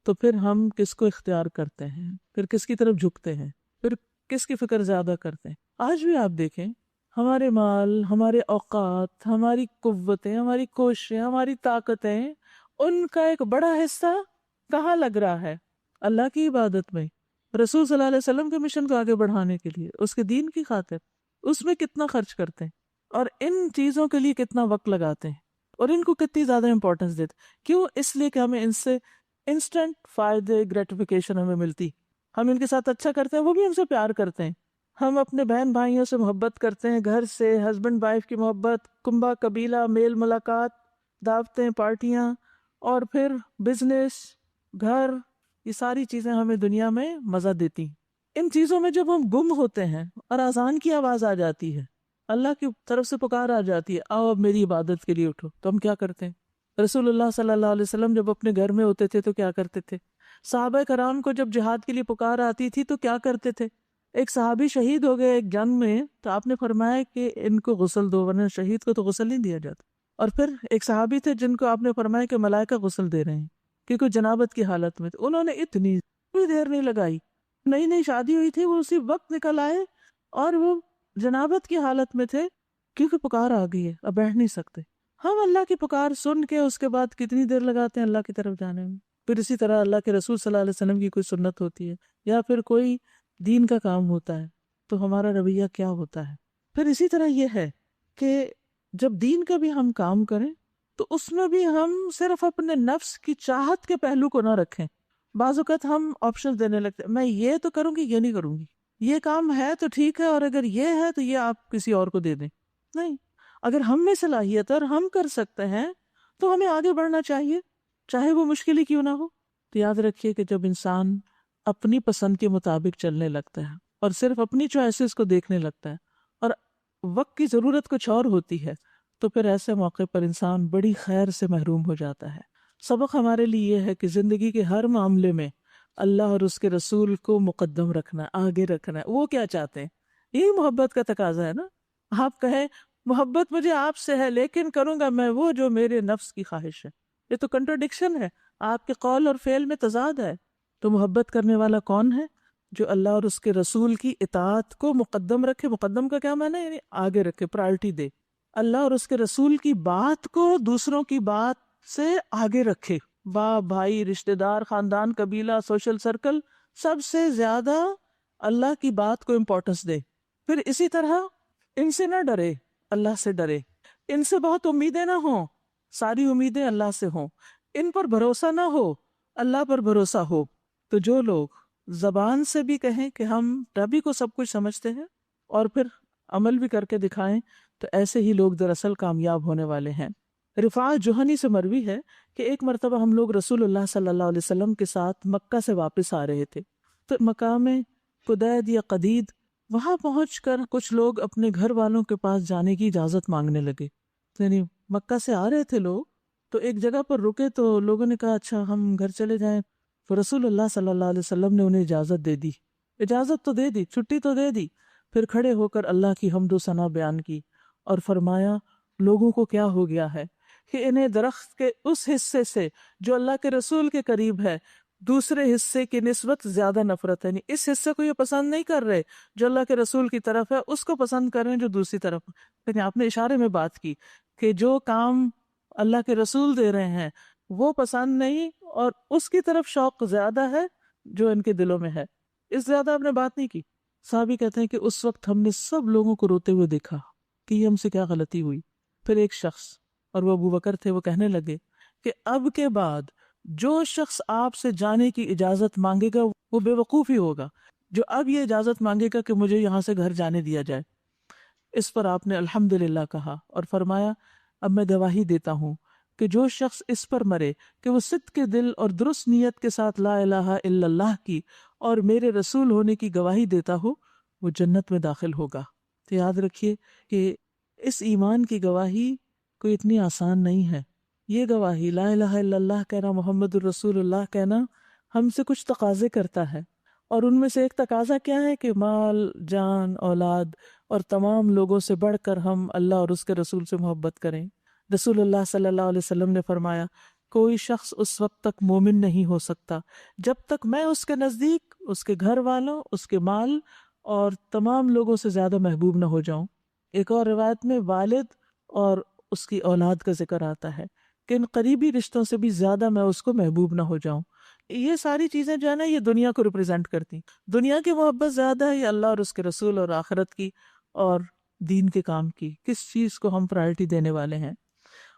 تو پھر ہم کس کو اختیار کرتے ہیں؟ پھر کس کی طرف جھکتے ہیں؟ پھر کس کی فکر زیادہ کرتے ہیں؟ آج بھی آپ دیکھیں، ہمارے مال، ہمارے اوقات، ہماری قوتیں، ہماری کوششیں، ہماری طاقتیں، ان کا ایک بڑا حصہ کہاں لگ رہا ہے؟ اللہ کی عبادت میں، رسول صلی اللہ علیہ وسلم کے مشن کو آگے بڑھانے کے لیے، اس کے دین کی خاطر۔ اس میں کتنا خرچ کرتے ہیں اور ان چیزوں کے لیے کتنا وقت لگاتے ہیں اور ان کو کتنی زیادہ امپورٹنس دیتے ہیں۔ کیوں؟ اس لیے کہ ہمیں ان سے انسٹنٹ فائدے، گریٹیفیکیشن ہمیں ملتی، ہم ان کے ساتھ اچھا کرتے ہیں، وہ بھی ہم سے پیار کرتے ہیں، ہم اپنے بہن بھائیوں سے محبت کرتے ہیں، گھر سے، ہسبینڈ وائف کی محبت، کنبہ قبیلہ، میل ملاقات، دعوتیں، پارٹیاں، اور پھر بزنس، گھر، یہ ساری چیزیں ہمیں دنیا میں مزہ دیتی ہیں۔ ان چیزوں میں جب ہم گم ہوتے ہیں اور اذان کی آواز آ جاتی ہے، اللہ کی طرف سے پکار آ جاتی ہے، آؤ اب میری عبادت کے لیے اٹھو، تو ہم کیا کرتے ہیں؟ رسول اللہ صلی اللہ علیہ وسلم جب اپنے گھر میں ہوتے تھے تو کیا کرتے تھے؟ صحابہ کرام کو جب جہاد کے لیے پکار آتی تھی تو کیا کرتے تھے؟ ایک صحابی شہید ہو گئے ایک جنگ میں، تو آپ نے فرمایا کہ ان کو غسل دو، ورنہ شہید کو تو غسل نہیں دیا جاتا۔ اور پھر ایک صحابی تھے جن کو آپ نے فرمایا کہ ملائکہ غسل دے رہے ہیں کیونکہ جنابت کی حالت میں تھے، انہوں نے اتنی دیر نہیں لگائی، نئی نئی شادی ہوئی تھی، وہ اسی وقت نکل آئے اور وہ جنابت کی حالت میں تھے کیونکہ پکار آ گئی ہے، اب بیٹھ نہیں سکتے۔ ہم اللہ کی پکار سن کے اس کے بعد کتنی دیر لگاتے ہیں اللہ کی طرف جانے میں. پھر اسی طرح اللہ کے رسول صلی اللہ علیہ وسلم کی کوئی سنت ہوتی ہے یا پھر کوئی دین کا کام ہوتا ہے تو ہمارا رویہ کیا ہوتا ہے. پھر اسی طرح یہ ہے کہ جب دین کا بھی ہم کام کریں تو اس میں بھی ہم صرف اپنے نفس کی چاہت کے پہلو کو نہ رکھیں. بعض اوقات ہم آپشن دینے لگتے ہیں، میں یہ تو کروں گی، یہ نہیں کروں گی، یہ کام ہے تو ٹھیک ہے، اور اگر یہ ہے تو یہ آپ کسی اور کو دے دیں. نہیں، اگر ہم میں صلاحیت ہے اور ہم کر سکتے ہیں تو ہمیں آگے بڑھنا چاہیے، چاہے وہ مشکل ہی کیوں نہ ہو. تو یاد رکھیے کہ جب انسان اپنی پسند کے مطابق چلنے لگتا ہے اور صرف اپنی چوائسیز کو دیکھنے لگتا ہے اور وقت کی ضرورت کچھ اور ہوتی ہے تو پھر ایسے موقع پر انسان بڑی خیر سے محروم ہو جاتا ہے. سبق ہمارے لیے یہ ہے کہ زندگی کے ہر معاملے میں اللہ اور اس کے رسول کو مقدم رکھنا، آگے رکھنا ہے. وہ کیا چاہتے ہیں؟ یہی محبت کا تقاضا ہے نا. آپ کہیں محبت مجھے آپ سے ہے لیکن کروں گا میں وہ جو میرے نفس کی خواہش ہے، یہ تو کنٹرڈکشن ہے، آپ کے قول اور فعل میں تضاد ہے. تو محبت کرنے والا کون ہے؟ جو اللہ اور اس کے رسول کی اطاعت کو مقدم رکھے. مقدم کا کیا معنی ہے؟ یعنی آگے رکھے، پرائرٹی دے. اللہ اور اس کے رسول کی بات کو دوسروں کی بات سے آگے رکھے. باپ، بھائی، رشتہ دار، خاندان، قبیلہ، سوشل سرکل، سب سے زیادہ اللہ کی بات کو امپورٹنس دے. پھر اسی طرح ان سے نہ ڈرے، اللہ سے ڈرے. ان سے بہت امیدیں نہ ہوں، ساری امیدیں اللہ سے ہوں. ان پر بھروسہ نہ ہو، اللہ پر بھروسہ ہو. تو جو لوگ زبان سے بھی کہیں کہ ہم ربی کو سب کچھ سمجھتے ہیں اور پھر عمل بھی کر کے دکھائیں تو ایسے ہی لوگ دراصل کامیاب ہونے والے ہیں. رفاع جوہنی سے مروی ہے کہ ایک مرتبہ ہم لوگ رسول اللہ صلی اللہ علیہ وسلم کے ساتھ مکہ سے واپس آ رہے تھے تو مقام قدید یا قدید وہاں پہنچ کر کچھ لوگ اپنے گھر والوں کے پاس جانے کی اجازت مانگنے لگے. یعنی مکہ سے آ رہے تھے لوگ تو ایک جگہ پر رکے تو لوگوں نے کہا اچھا ہم گھر چلے جائیں. تو رسول اللہ صلی اللہ علیہ وسلم نے انہیں اجازت دے دی، اجازت تو دے دی، چھٹی تو دے دی. پھر کھڑے ہو کر اللہ کی حمد و ثنا بیان کی اور فرمایا لوگوں کو کیا ہو گیا ہے کہ انہیں درخت کے اس حصے سے جو اللہ کے رسول کے قریب ہے دوسرے حصے کی نسبت زیادہ نفرت ہے. یعنی اس حصے کو یہ پسند نہیں کر رہے جو اللہ کے رسول کی طرف ہے، اس کو پسند کر رہے ہیں جو دوسری طرف. یعنی آپ نے اشارے میں بات کی کہ جو کام اللہ کے رسول دے رہے ہیں وہ پسند نہیں اور اس کی طرف شوق زیادہ ہے جو ان کے دلوں میں ہے. اس زیادہ آپ نے بات نہیں کی. صحابی کہتے ہیں کہ اس وقت ہم نے سب لوگوں کو روتے ہوئے دیکھا کہ یہ ہم سے کیا غلطی ہوئی. پھر ایک شخص، اور وہ ابو بکر تھے، وہ کہنے لگے کہ اب کے بعد جو شخص آپ سے جانے کی اجازت مانگے گا وہ بے وقوف ہی ہوگا جو اب یہ اجازت مانگے گا کہ مجھے یہاں سے گھر جانے دیا جائے. اس پر آپ نے الحمدللہ کہا اور فرمایا اب میں گواہی دیتا ہوں کہ جو شخص اس پر مرے کہ وہ صدق کے دل اور درست نیت کے ساتھ لا الہ الا اللہ کی اور میرے رسول ہونے کی گواہی دیتا ہو وہ جنت میں داخل ہوگا. تو یاد رکھیے کہ اس ایمان کی گواہی کوئی اتنی آسان نہیں ہے. یہ گواہی لا الہ الا اللہ کہنا، محمد الرسول اللہ کہنا ہم سے کچھ تقاضے کرتا ہے، اور ان میں سے ایک تقاضا کیا ہے کہ مال، جان، اولاد اور تمام لوگوں سے بڑھ کر ہم اللہ اور اس کے رسول سے محبت کریں. رسول اللہ صلی اللہ علیہ وسلم نے فرمایا کوئی شخص اس وقت تک مومن نہیں ہو سکتا جب تک میں اس کے نزدیک اس کے گھر والوں، اس کے مال اور تمام لوگوں سے زیادہ محبوب نہ ہو جاؤں. ایک اور روایت میں والد اور اس کی اولاد کا ذکر آتا ہے کہ ان قریبی رشتوں سے بھی زیادہ میں اس کو محبوب نہ ہو جاؤں. یہ ساری چیزیں جو ہے نا یہ دنیا کو ریپرزینٹ کرتی. دنیا کی محبت زیادہ ہے یا اللہ اور اس کے رسول اور آخرت کی اور دین کے کام کی؟ کس چیز کو ہم پرائرٹی دینے والے ہیں؟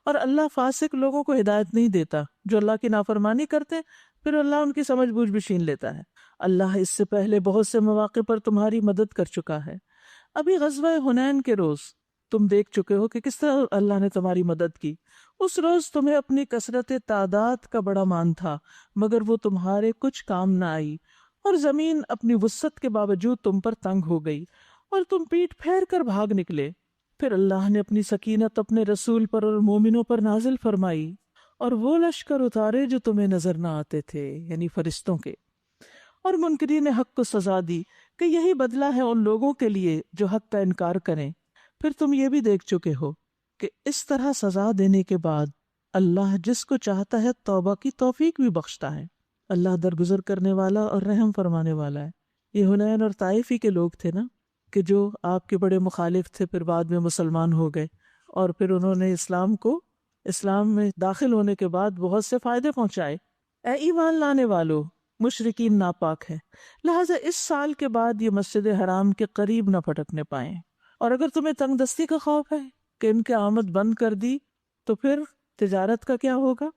اور اللہ فاسق لوگوں کو ہدایت نہیں دیتا جو اللہ کی نافرمانی کرتے، پھر اللہ ان کی سمجھ بوجھ بھی چھین لیتا ہے. اللہ اس سے پہلے بہت سے مواقع پر تمہاری مدد کر چکا ہے. ابھی غزوہ حنین کے روز تم دیکھ چکے ہو کہ کس طرح اللہ نے تمہاری مدد کی. اس روز تمہیں اپنی کثرت تعداد کا بڑا مان تھا مگر وہ تمہارے کچھ کام نہ آئی، اور زمین اپنی وسعت کے باوجود تم پر تنگ ہو گئی اور تم پیٹ پھیر کر بھاگ نکلے. پھر اللہ نے اپنی سکینت اپنے رسول پر اور مومنوں پر نازل فرمائی اور وہ لشکر اتارے جو تمہیں نظر نہ آتے تھے، یعنی فرشتوں کے، اور منکرین حق کو سزا دی کہ یہی بدلہ ہے ان لوگوں کے لیے جو حق کا انکار کریں. پھر تم یہ بھی دیکھ چکے ہو کہ اس طرح سزا دینے کے بعد اللہ جس کو چاہتا ہے توبہ کی توفیق بھی بخشتا ہے. اللہ درگزر کرنے والا اور رحم فرمانے والا ہے. یہ حنین اور طائفی کے لوگ تھے نا کہ جو آپ کے بڑے مخالف تھے، پھر بعد میں مسلمان ہو گئے اور پھر انہوں نے اسلام کو اسلام میں داخل ہونے کے بعد بہت سے فائدے پہنچائے۔ اے ایمان لانے والو، مشرکین ناپاک ہے، لہٰذا اس سال کے بعد یہ مسجد حرام کے قریب نہ پھٹکنے پائیں، اور اگر تمہیں تنگ دستی کا خوف ہے کہ ان کی آمد بند کر دی تو پھر تجارت کا کیا ہوگا؟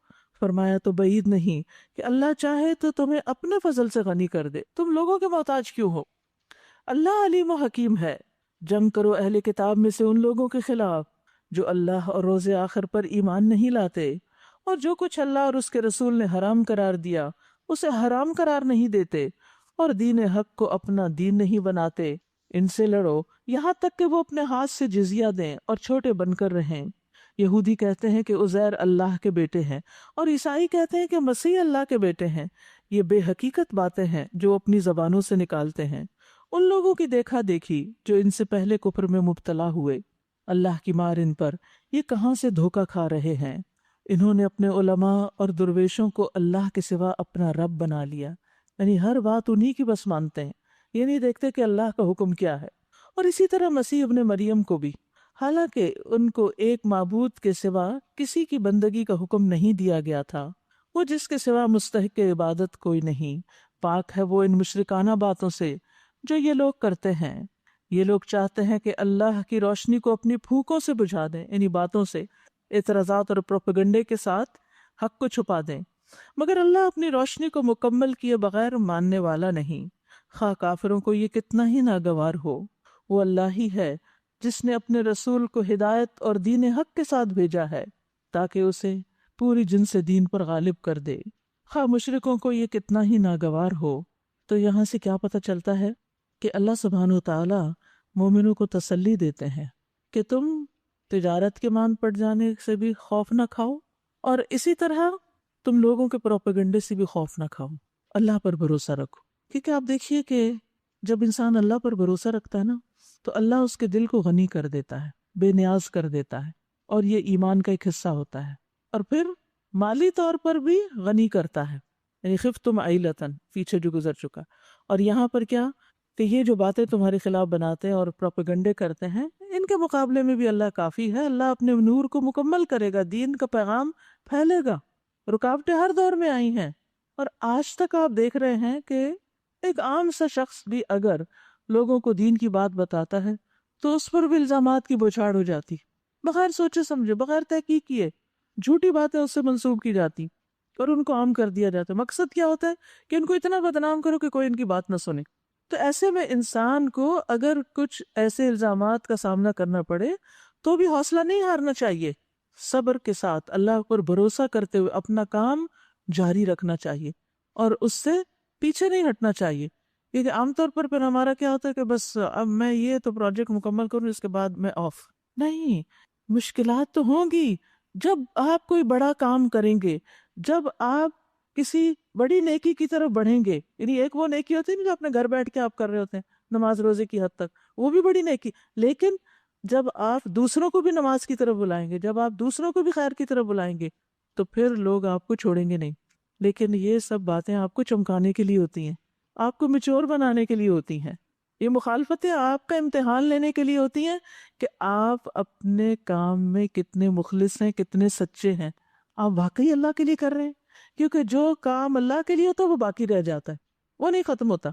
فرمایا تو بعید نہیں کہ اللہ چاہے تو تمہیں اپنے فضل سے غنی کر دے، تم لوگوں کے محتاج کیوں ہو؟ اللہ علیم و حکیم ہے۔ جنگ کرو اہل کتاب میں سے ان لوگوں کے خلاف جو اللہ اور روز آخر پر ایمان نہیں لاتے، اور جو کچھ اللہ اور اس کے رسول نے حرام قرار دیا اسے حرام قرار نہیں دیتے، اور دین حق کو اپنا دین نہیں بناتے۔ ان سے لڑو یہاں تک کہ وہ اپنے ہاتھ سے جزیہ دیں اور چھوٹے بن کر رہیں۔ یہودی کہتے ہیں کہ عزیر اللہ کے بیٹے ہیں، اور عیسائی کہتے ہیں کہ مسیح اللہ کے بیٹے ہیں۔ یہ بے حقیقت باتیں ہیں جو اپنی زبانوں سے نکالتے ہیں، ان لوگوں کی دیکھا دیکھی جو ان سے پہلے کفر میں مبتلا ہوئے۔ اللہ کی مار ان پر، یہ کہاں سے دھوکہ کھا رہے ہیں۔ انہوں نے اپنے علماء اور درویشوں کو اللہ کے سوا اپنا رب بنا لیا، یعنی ہر بات انہی کی بس مانتے ہیں، یہ نہیں دیکھتے کہ اللہ کا حکم کیا ہے۔ اور اسی طرح مسیح ابن مریم کو بھی، حالانکہ ان کو ایک معبود کے سوا کسی کی بندگی کا حکم نہیں دیا گیا تھا، وہ جس کے سوا مستحق عبادت کوئی نہیں، پاک ہے وہ ان مشرکانہ باتوں سے جو یہ لوگ کرتے ہیں۔ یہ لوگ چاہتے ہیں کہ اللہ کی روشنی کو اپنی پھوکوں سے بجھا دیں، یعنی باتوں سے، اعتراضات اور پروپیگنڈے کے ساتھ حق کو چھپا دیں، مگر اللہ اپنی روشنی کو مکمل کیے بغیر ماننے والا نہیں، خواہ کافروں کو یہ کتنا ہی ناگوار ہو۔ وہ اللہ ہی ہے جس نے اپنے رسول کو ہدایت اور دین حق کے ساتھ بھیجا ہے تاکہ اسے پوری جن سے دین پر غالب کر دے، خواہ مشرکوں کو یہ کتنا ہی ناگوار ہو۔ تو یہاں سے کیا پتہ چلتا ہے کہ اللہ سبحانہ و تعالی مومنوں کو تسلی دیتے ہیں کہ تم تجارت کے مان پڑ جانے سے بھی خوف نہ کھاؤ، اور اسی طرح تم لوگوں کے پروپیگنڈے سے بھی خوف نہ کھاؤ، اللہ پر بھروسہ رکھو۔ کیونکہ آپ دیکھیے کہ جب انسان اللہ پر بھروسہ رکھتا ہے نا تو اللہ اس کے دل کو غنی کر دیتا ہے، بے نیاز کر دیتا ہے، اور یہ ایمان کا ایک حصہ ہوتا ہے۔ اور پھر مالی طور پر بھی غنی کرتا ہے، یعنی خفتم عیلتن، پیچھے جو گزر چکا۔ اور یہاں پر کیا کہ یہ جو باتیں تمہارے خلاف بناتے ہیں اور پروپیگنڈے کرتے ہیں، ان کے مقابلے میں بھی اللہ کافی ہے، اللہ اپنے نور کو مکمل کرے گا، دین کا پیغام پھیلے گا۔ رکاوٹیں ہر دور میں آئی ہیں، اور آج تک آپ دیکھ رہے ہیں کہ ایک عام سا شخص بھی اگر لوگوں کو دین کی بات بتاتا ہے تو اس پر بھی الزامات کی بوچھاڑ ہو جاتی، بغیر سوچے سمجھے، بغیر تحقیق کیے جھوٹی باتیں اس سے منسوب کی جاتی اور ان کو عام کر دیا جاتا ہے۔ مقصد کیا ہوتا ہے کہ ان کو اتنا بدنام کرو کہ کوئی ان کی بات نہ سنے۔ تو ایسے میں انسان کو اگر کچھ ایسے الزامات کا سامنا کرنا پڑے تو بھی حوصلہ نہیں ہارنا چاہیے، صبر کے ساتھ اللہ پر بھروسہ کرتے ہوئے اپنا کام جاری رکھنا چاہیے اور اس سے پیچھے نہیں ہٹنا چاہیے۔ کیونکہ عام طور پر پھر ہمارا کیا ہوتا ہے کہ بس اب میں یہ تو پروجیکٹ مکمل کروں، اس کے بعد میں آف۔ نہیں، مشکلات تو ہوں گی۔ جب آپ کوئی بڑا کام کریں گے، جب آپ کسی بڑی نیکی کی طرف بڑھیں گے، یعنی ایک وہ نیکی ہوتی ہے جو اپنے گھر بیٹھ کے آپ کر رہے ہوتے ہیں نماز روزے کی حد تک، وہ بھی بڑی نیکی، لیکن جب آپ دوسروں کو بھی نماز کی طرف بلائیں گے، جب آپ دوسروں کو بھی خیر کی طرف بلائیں گے تو پھر لوگ آپ کو چھوڑیں گے نہیں۔ لیکن یہ سب باتیں آپ کو چمکانے کے لیے ہوتی ہیں، آپ کو میچور بنانے کے لیے ہوتی ہیں۔ یہ مخالفتیں آپ کا امتحان لینے کے لیے ہوتی ہیں کہ آپ اپنے کام میں کتنے مخلص ہیں، کتنے سچے ہیں، آپ واقعی اللہ کے لیے کر رہے ہیں۔ کیونکہ جو کام اللہ کے لیے ہوتا ہے وہ باقی رہ جاتا ہے، وہ نہیں ختم ہوتا۔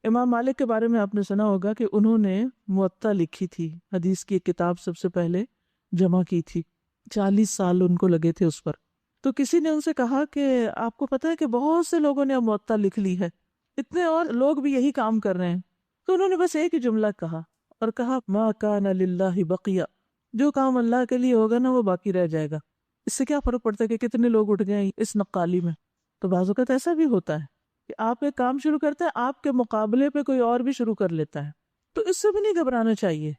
امام مالک کے بارے میں آپ نے سنا ہوگا کہ انہوں نے موطا لکھی تھی، حدیث کی ایک کتاب سب سے پہلے جمع کی تھی، 40 سال ان کو لگے تھے اس پر۔ تو کسی نے ان سے کہا کہ آپ کو پتہ ہے کہ بہت سے لوگوں نے اب موطا لکھ لی ہے، اتنے اور لوگ بھی یہی کام کر رہے ہیں۔ تو انہوں نے بس ایک ہی جملہ کہا، اور کہا ما کان للہ بقیہ، جو کام اللہ کے لیے ہوگا نا وہ باقی رہ جائے گا۔ اس سے کیا فرق پڑتا ہے کہ کتنے لوگ اٹھ گئے اس نقالی میں۔ تو بعض اوقات ایسا بھی ہوتا ہے کہ آپ ایک کام شروع کرتے ہیں، آپ کے مقابلے پہ کوئی اور بھی شروع کر لیتا ہے، تو اس سے بھی نہیں گھبرانا چاہیے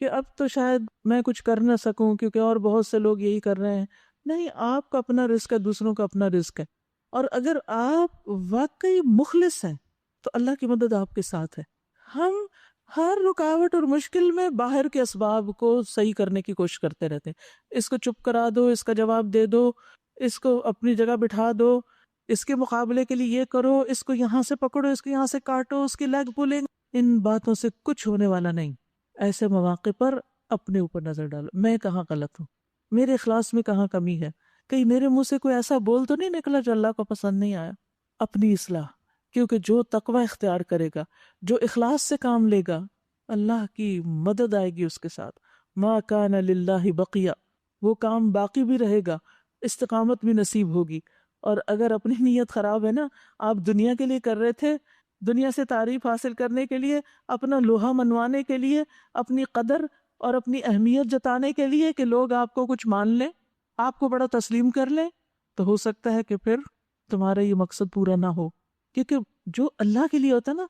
کہ اب تو شاید میں کچھ کر نہ سکوں کیونکہ اور بہت سے لوگ یہی کر رہے ہیں۔ نہیں، آپ کا اپنا رزق ہے، دوسروں کا اپنا رزق ہے، اور اگر آپ واقعی مخلص ہیں تو اللہ کی مدد آپ کے ساتھ ہے۔ ہم ہر رکاوٹ اور مشکل میں باہر کے اسباب کو صحیح کرنے کی کوشش کرتے رہتے ہیں، اس کو چپ کرا دو، اس کا جواب دے دو، اس کو اپنی جگہ بٹھا دو، اس کے مقابلے کے لیے یہ کرو، اس کو یہاں سے پکڑو، اس کو یہاں سے کاٹو، اس کی لیگ پولنگ۔ ان باتوں سے کچھ ہونے والا نہیں۔ ایسے مواقع پر اپنے اوپر نظر ڈالو، میں کہاں غلط ہوں، میرے اخلاص میں کہاں کمی ہے، کہیں میرے منہ سے کوئی ایسا بول تو نہیں نکلا جو اللہ کو پسند نہیں آیا. اپنی اصلاح، کیونکہ جو تقوی اختیار کرے گا، جو اخلاص سے کام لے گا، اللہ کی مدد آئے گی اس کے ساتھ. ما کان للہ بقیہ، وہ کام باقی بھی رہے گا، استقامت بھی نصیب ہوگی. اور اگر اپنی نیت خراب ہے نا، آپ دنیا کے لیے کر رہے تھے، دنیا سے تعریف حاصل کرنے کے لیے، اپنا لوہا منوانے کے لیے، اپنی قدر اور اپنی اہمیت جتانے کے لیے کہ لوگ آپ کو کچھ مان لیں، آپ کو بڑا تسلیم کر لیں، تو ہو سکتا ہے کہ پھر تمہارا یہ مقصد پورا نہ ہو. کیونکہ جو اللہ کے لیے ہوتا ہے نا،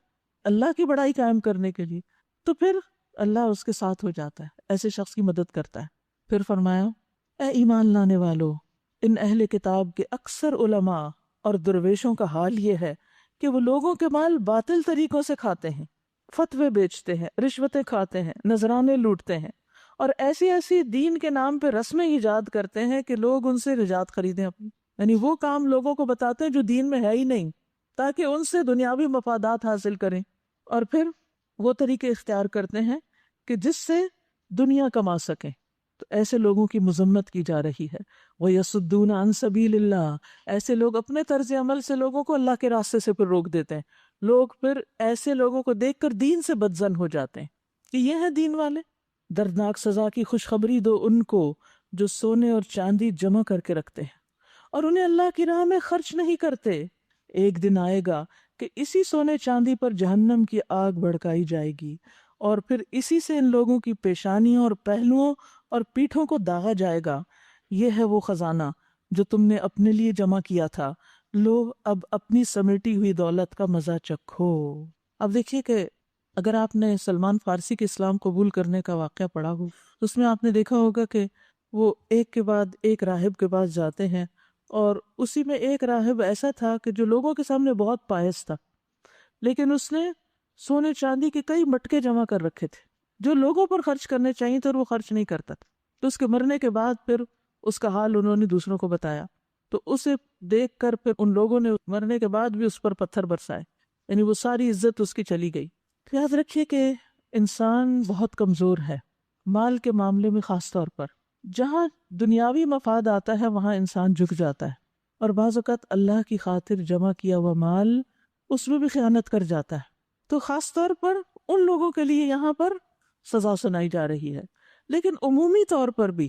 اللہ کی بڑائی قائم کرنے کے لیے، تو پھر اللہ اس کے ساتھ ہو جاتا ہے، ایسے شخص کی مدد کرتا ہے. پھر فرمایا اے ایمان لانے والو، ان اہل کتاب کے اکثر علماء اور درویشوں کا حال یہ ہے کہ وہ لوگوں کے مال باطل طریقوں سے کھاتے ہیں، فتوے بیچتے ہیں، رشوتیں کھاتے ہیں، نذرانے لوٹتے ہیں، اور ایسی ایسی دین کے نام پہ رسمیں ایجاد کرتے ہیں کہ لوگ ان سے نجات خریدیں اپنی. یعنی وہ کام لوگوں کو بتاتے ہیں جو دین میں ہے ہی نہیں، تاکہ ان سے دنیاوی مفادات حاصل کریں، اور پھر وہ طریقے اختیار کرتے ہیں کہ جس سے دنیا کما سکیں. تو ایسے لوگوں کی مذمت کی جا رہی ہے. وَيَصُدُّونَ عَن سَبِيلِ اللَّهِ، ایسے لوگ اپنے طرز عمل سے لوگوں کو اللہ کے راستے سے پھر روک دیتے ہیں. لوگ پھر ایسے لوگوں کو دیکھ کر دین سے بدظن ہو جاتے ہیں کہ یہ ہیں دین والے. دردناک سزا کی خوشخبری دو ان کو جو سونے اور چاندی جمع کر کے رکھتے ہیں اور انہیں اللہ کی راہ میں خرچ نہیں کرتے. ایک دن آئے گا کہ اسی سونے چاندی پر جہنم کی آگ بھڑکائی جائے گی، اور پھر اسی سے ان لوگوں کی پیشانیوں اور پہلوؤں اور پیٹھوں کو داغا جائے گا. یہ ہے وہ خزانہ جو تم نے اپنے لیے جمع کیا تھا، لو اب اپنی سمیٹی ہوئی دولت کا مزہ چکھو. اب دیکھیے کہ اگر آپ نے سلمان فارسی کے اسلام قبول کرنے کا واقعہ پڑھا ہو تو اس میں آپ نے دیکھا ہوگا کہ وہ ایک کے بعد ایک راہب کے پاس جاتے ہیں، اور اسی میں ایک راہب ایسا تھا کہ جو لوگوں کے سامنے بہت پائس تھا، لیکن اس نے سونے چاندی کے کئی مٹکے جمع کر رکھے تھے جو لوگوں پر خرچ کرنے چاہیے تھے، اور وہ خرچ نہیں کرتا تھا. تو اس کے مرنے کے بعد پھر اس کا حال انہوں نے دوسروں کو بتایا، تو اسے دیکھ کر پھر ان لوگوں نے مرنے کے بعد بھی اس پر پتھر برسائے، یعنی وہ ساری عزت اس کی چلی گئی. یاد رکھیے کہ انسان بہت کمزور ہے مال کے معاملے میں، خاص طور پر جہاں دنیاوی مفاد آتا ہے وہاں انسان جھک جاتا ہے، اور بعض اوقات اللہ کی خاطر جمع کیا ہوا مال اس میں بھی خیانت کر جاتا ہے. تو خاص طور پر ان لوگوں کے لیے یہاں پر سزا سنائی جا رہی ہے. لیکن عمومی طور پر بھی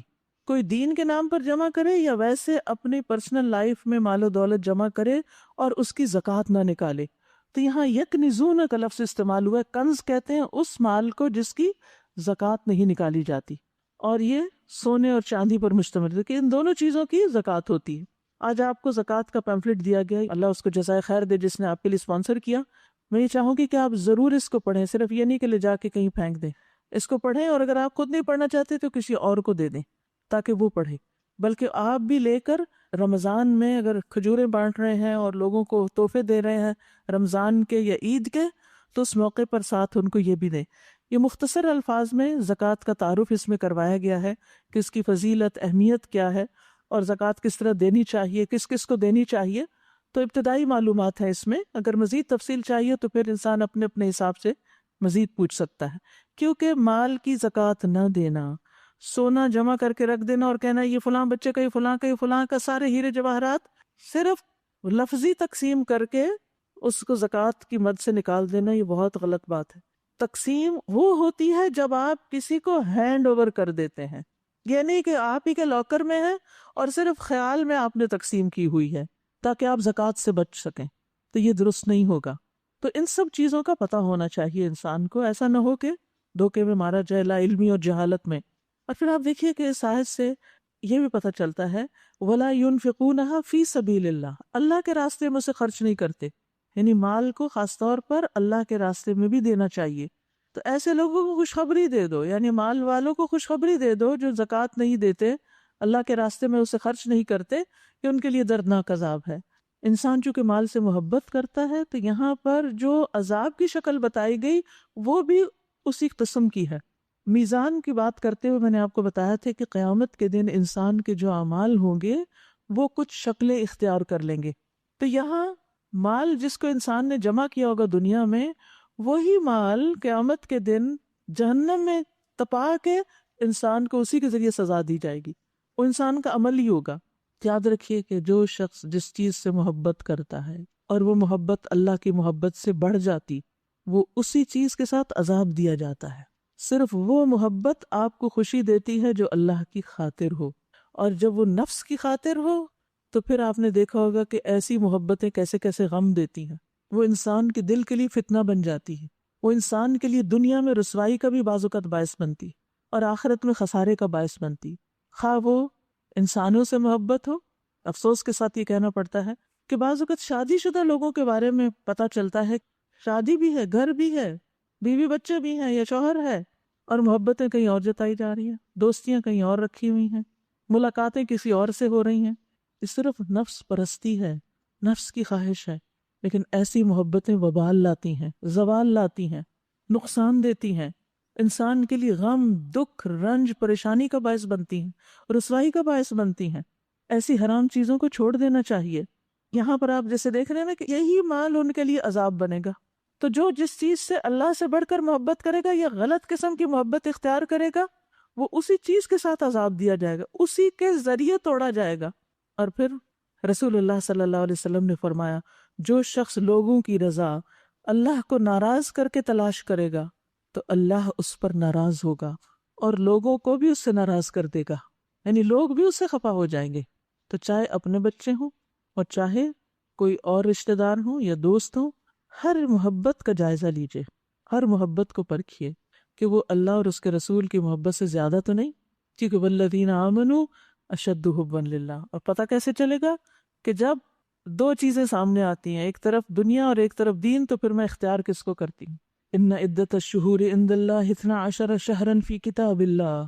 کوئی دین کے نام پر جمع کرے یا ویسے اپنی پرسنل لائف میں مال و دولت جمع کرے اور اس کی زکوٰۃ نہ نکالے، تو یہاں یکنزون کا لفظ استعمال ہوا ہے. کنز کہتے ہیں اس مال کو جس کی زکوٰۃ نہیں نکالی جاتی، اور یہ سونے اور چاندی پر مشتمل ہے کہ ان دونوں چیزوں کی زکوٰۃ ہوتی ہے. آج آپ کو زکوٰۃ کا پیمفلٹ دیا گیا، اللہ اس کو جزائے خیر دے جس نے آپ کے لیے اسپانسر کیا. میں یہ چاہوں گی کہ آپ ضرور اس کو پڑھیں، صرف یہ نہیں کہ لے جا کے کہیں پھینک دیں. اس کو پڑھیں، اور اگر آپ خود نہیں پڑھنا چاہتے تو کسی اور کو دے دیں تاکہ وہ پڑھے. بلکہ آپ بھی لے کر رمضان میں اگر کھجوریں بانٹ رہے ہیں اور لوگوں کو تحفے دے رہے ہیں رمضان کے یا عید کے، تو اس موقع پر ساتھ ان کو یہ بھی دیں. یہ مختصر الفاظ میں زکوٰۃ کا تعارف اس میں کروایا گیا ہے کہ اس کی فضیلت، اہمیت کیا ہے، اور زکوٰۃ کس طرح دینی چاہیے، کس کس کو دینی چاہیے. تو ابتدائی معلومات ہے اس میں، اگر مزید تفصیل چاہیے تو پھر انسان اپنے اپنے حساب سے مزید پوچھ سکتا ہے. کیونکہ مال کی زکوٰۃ نہ دینا، سونا جمع کر کے رکھ دینا اور کہنا یہ فلاں بچے کا، یہ فلاں کا، یہ فلاں کا، سارے ہیرے جواہرات صرف لفظی تقسیم کر کے اس کو زکوٰۃ کی مد سے نکال دینا، یہ بہت غلط بات ہے. تقسیم وہ ہوتی ہے جب آپ کسی کو ہینڈ اوور کر دیتے ہیں، یہ نہیں کہ آپ ہی کے لاکر میں ہے اور صرف خیال میں آپ نے تقسیم کی ہوئی ہے تاکہ آپ زکوٰۃ سے بچ سکیں، تو یہ درست نہیں ہوگا. تو ان سب چیزوں کا پتہ ہونا چاہیے انسان کو، ایسا نہ ہو کہ دھوکے میں مارا جائے لا علمی اور جہالت میں. اور پھر آپ دیکھیے کہ اس آیت سے یہ بھی پتہ چلتا ہے وَلَا يُنْفِقُونَهَا فِي سَبِيلِ اللَّهِ، اللہ کے راستے میں اسے خرچ نہیں کرتے، یعنی مال کو خاص طور پر اللہ کے راستے میں بھی دینا چاہیے. تو ایسے لوگوں کو خوشخبری دے دو، یعنی مال والوں کو خوشخبری دے دو جو زکوٰۃ نہیں دیتے، اللہ کے راستے میں اسے خرچ نہیں کرتے، کہ ان کے لیے دردناک عذاب ہے. انسان چونکہ مال سے محبت کرتا ہے تو یہاں پر جو عذاب کی شکل بتائی گئی وہ بھی اسی قسم کی ہے. میزان کی بات کرتے ہوئے میں نے آپ کو بتایا تھا کہ قیامت کے دن انسان کے جو اعمال ہوں گے وہ کچھ شکلیں اختیار کر لیں گے. تو یہاں مال جس کو انسان نے جمع کیا ہوگا دنیا میں، وہی مال قیامت کے دن جہنم میں تپا کے انسان کو اسی کے ذریعے سزا دی جائے گی، وہ انسان کا عمل ہی ہوگا. یاد رکھیے کہ جو شخص جس چیز سے محبت کرتا ہے اور وہ محبت اللہ کی محبت سے بڑھ جاتی، وہ اسی چیز کے ساتھ عذاب دیا جاتا ہے۔ صرف وہ محبت آپ کو خوشی دیتی ہے جو اللہ کی خاطر ہو، اور جب وہ نفس کی خاطر ہو تو پھر آپ نے دیکھا ہوگا کہ ایسی محبتیں کیسے کیسے غم دیتی ہیں۔ وہ انسان کے دل کے لیے فتنہ بن جاتی ہے، وہ انسان کے لیے دنیا میں رسوائی کا بھی بعض اوقات باعث بنتی اور آخرت میں خسارے کا باعث بنتی۔ خواہ وہ انسانوں سے محبت ہو، افسوس کے ساتھ یہ کہنا پڑتا ہے کہ بعض اوقات شادی شدہ لوگوں کے بارے میں پتہ چلتا ہے، شادی بھی ہے، گھر بھی ہے، بیوی بچے بھی ہیں یا شوہر ہے، اور محبتیں کہیں اور جتائی جا رہی ہیں، دوستیاں کہیں اور رکھی ہوئی ہیں، ملاقاتیں کسی اور سے ہو رہی ہیں۔ یہ صرف نفس پرستی ہے، نفس کی خواہش ہے، لیکن ایسی محبتیں وبال لاتی ہیں، زوال لاتی ہیں، نقصان دیتی ہیں، انسان کے لیے غم، دکھ، رنج، پریشانی کا باعث بنتی ہیں، رسوائی کا باعث بنتی ہیں۔ ایسی حرام چیزوں کو چھوڑ دینا چاہیے۔ یہاں پر آپ جیسے دیکھ رہے ہیں نا کہ یہی مال ان کے لیے عذاب بنے گا، تو جو جس چیز سے اللہ سے بڑھ کر محبت کرے گا یا غلط قسم کی محبت اختیار کرے گا، وہ اسی چیز کے ساتھ عذاب دیا جائے گا، اسی کے ذریعے توڑا جائے گا۔ اور پھر رسول اللہ صلی اللہ علیہ وسلم نے فرمایا، جو شخص لوگوں کی رضا اللہ کو ناراض کر کے تلاش کرے گا تو اللہ اس پر ناراض ہوگا اور لوگوں کو بھی اس سے ناراض کر دے گا، یعنی لوگ بھی اس سے خفا ہو جائیں گے۔ تو چاہے اپنے بچے ہوں اور چاہے کوئی اور رشتہ دار ہوں یا دوست ہوں، ہر محبت کا جائزہ لیجئے، ہر محبت کو پرکھیے کہ وہ اللہ اور اس کے رسول کی محبت سے زیادہ تو نہیں، کیونکہ والذین آمنوا اشد حبا للہ۔ اور پتہ کیسے چلے گا کہ جب دو چیزیں سامنے آتی ہیں، ایک طرف دنیا اور ایک طرف دین، تو پھر میں اختیار کس کو کرتی ہوں؟ ان عدت الشہور عند اللہ 12 شہرا فی کتاب اللہ۔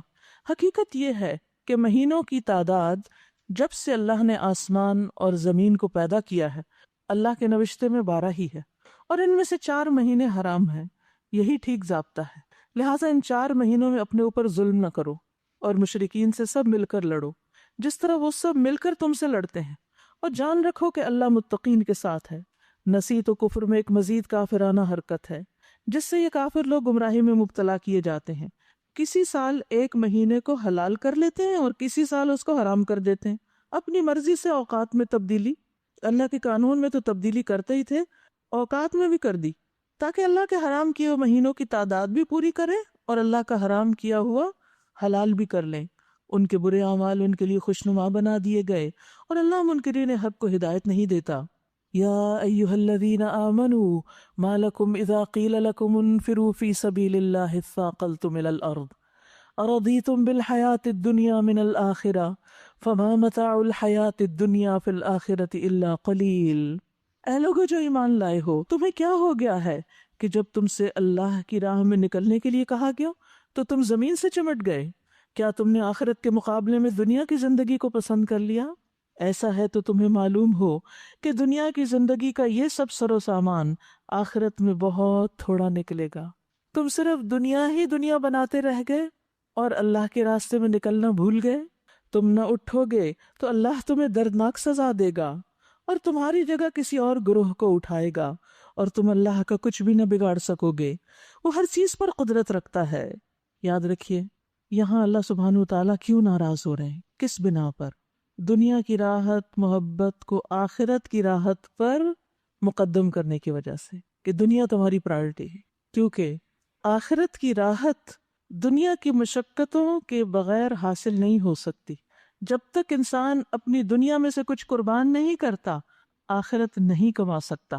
حقیقت یہ ہے کہ مہینوں کی تعداد جب سے اللہ نے آسمان اور زمین کو پیدا کیا ہے، اللہ کے نوشتے میں 12 ہی ہے، اور ان میں سے 4 مہینے حرام ہیں۔ یہی ٹھیک ضابطہ ہے، لہٰذا ان 4 مہینوں میں اپنے اوپر ظلم نہ کرو اور مشرکین سے سب مل کر لڑو جس طرح وہ سب مل کر تم سے لڑتے ہیں، اور جان رکھو کہ اللہ متقین کے ساتھ ہے۔ نسیت و کفر میں ایک مزید کافرانہ حرکت ہے جس سے یہ کافر لوگ گمراہی میں مبتلا کیے جاتے ہیں۔ کسی سال ایک مہینے کو حلال کر لیتے ہیں اور کسی سال اس کو حرام کر دیتے ہیں، اپنی مرضی سے اوقات میں تبدیلی۔ اللہ کے قانون میں تو تبدیلی کرتے ہی تھے، اوقات میں بھی کر دی، تاکہ اللہ کے حرام کیے ہوئے مہینوں کی تعداد بھی پوری کریں اور اللہ کا حرام کیا ہوا حلال بھی کر لیں۔ ان کے برے اعمال ان کے لیے خوشنما بنا دیے گئے، اور اللہ منکرین حق کو ہدایت نہیں دیتا۔ یا ایھا الذین آمنوا ما لکم اذا قیل لکم انفروا فی سبیل اللہ اثاقلتم الی الارض ارضیتم بالحیاة الدنیا من الآخرہ فما متاع الحیاة الدنیا فی الآخرۃ الا قلیل۔ اے لوگو جو ایمان لائے ہو، تمہیں کیا ہو گیا ہے کہ جب تم سے اللہ کی راہ میں نکلنے کے لیے کہا گیا تو تم زمین سے چمٹ گئے؟ کیا تم نے آخرت کے مقابلے میں دنیا کی زندگی کو پسند کر لیا؟ ایسا ہے تو تمہیں معلوم ہو کہ دنیا کی زندگی کا یہ سب سر و سامان آخرت میں بہت تھوڑا نکلے گا۔ تم صرف دنیا ہی دنیا بناتے رہ گئے اور اللہ کے راستے میں نکلنا بھول گئے۔ تم نہ اٹھو گے تو اللہ تمہیں دردناک سزا دے گا اور تمہاری جگہ کسی اور گروہ کو اٹھائے گا، اور تم اللہ کا کچھ بھی نہ بگاڑ سکو گے، وہ ہر چیز پر قدرت رکھتا ہے۔ یاد رکھیے یہاں اللہ سبحانہ وتعالیٰ کیوں ناراض ہو رہے ہیں، کس بنا پر؟ دنیا کی راحت محبت کو آخرت کی راحت پر مقدم کرنے کی وجہ سے، کہ دنیا تمہاری پرائرٹی ہے، کیونکہ آخرت کی راحت دنیا کی مشقتوں کے بغیر حاصل نہیں ہو سکتی۔ جب تک انسان اپنی دنیا میں سے کچھ قربان نہیں کرتا، آخرت نہیں کما سکتا۔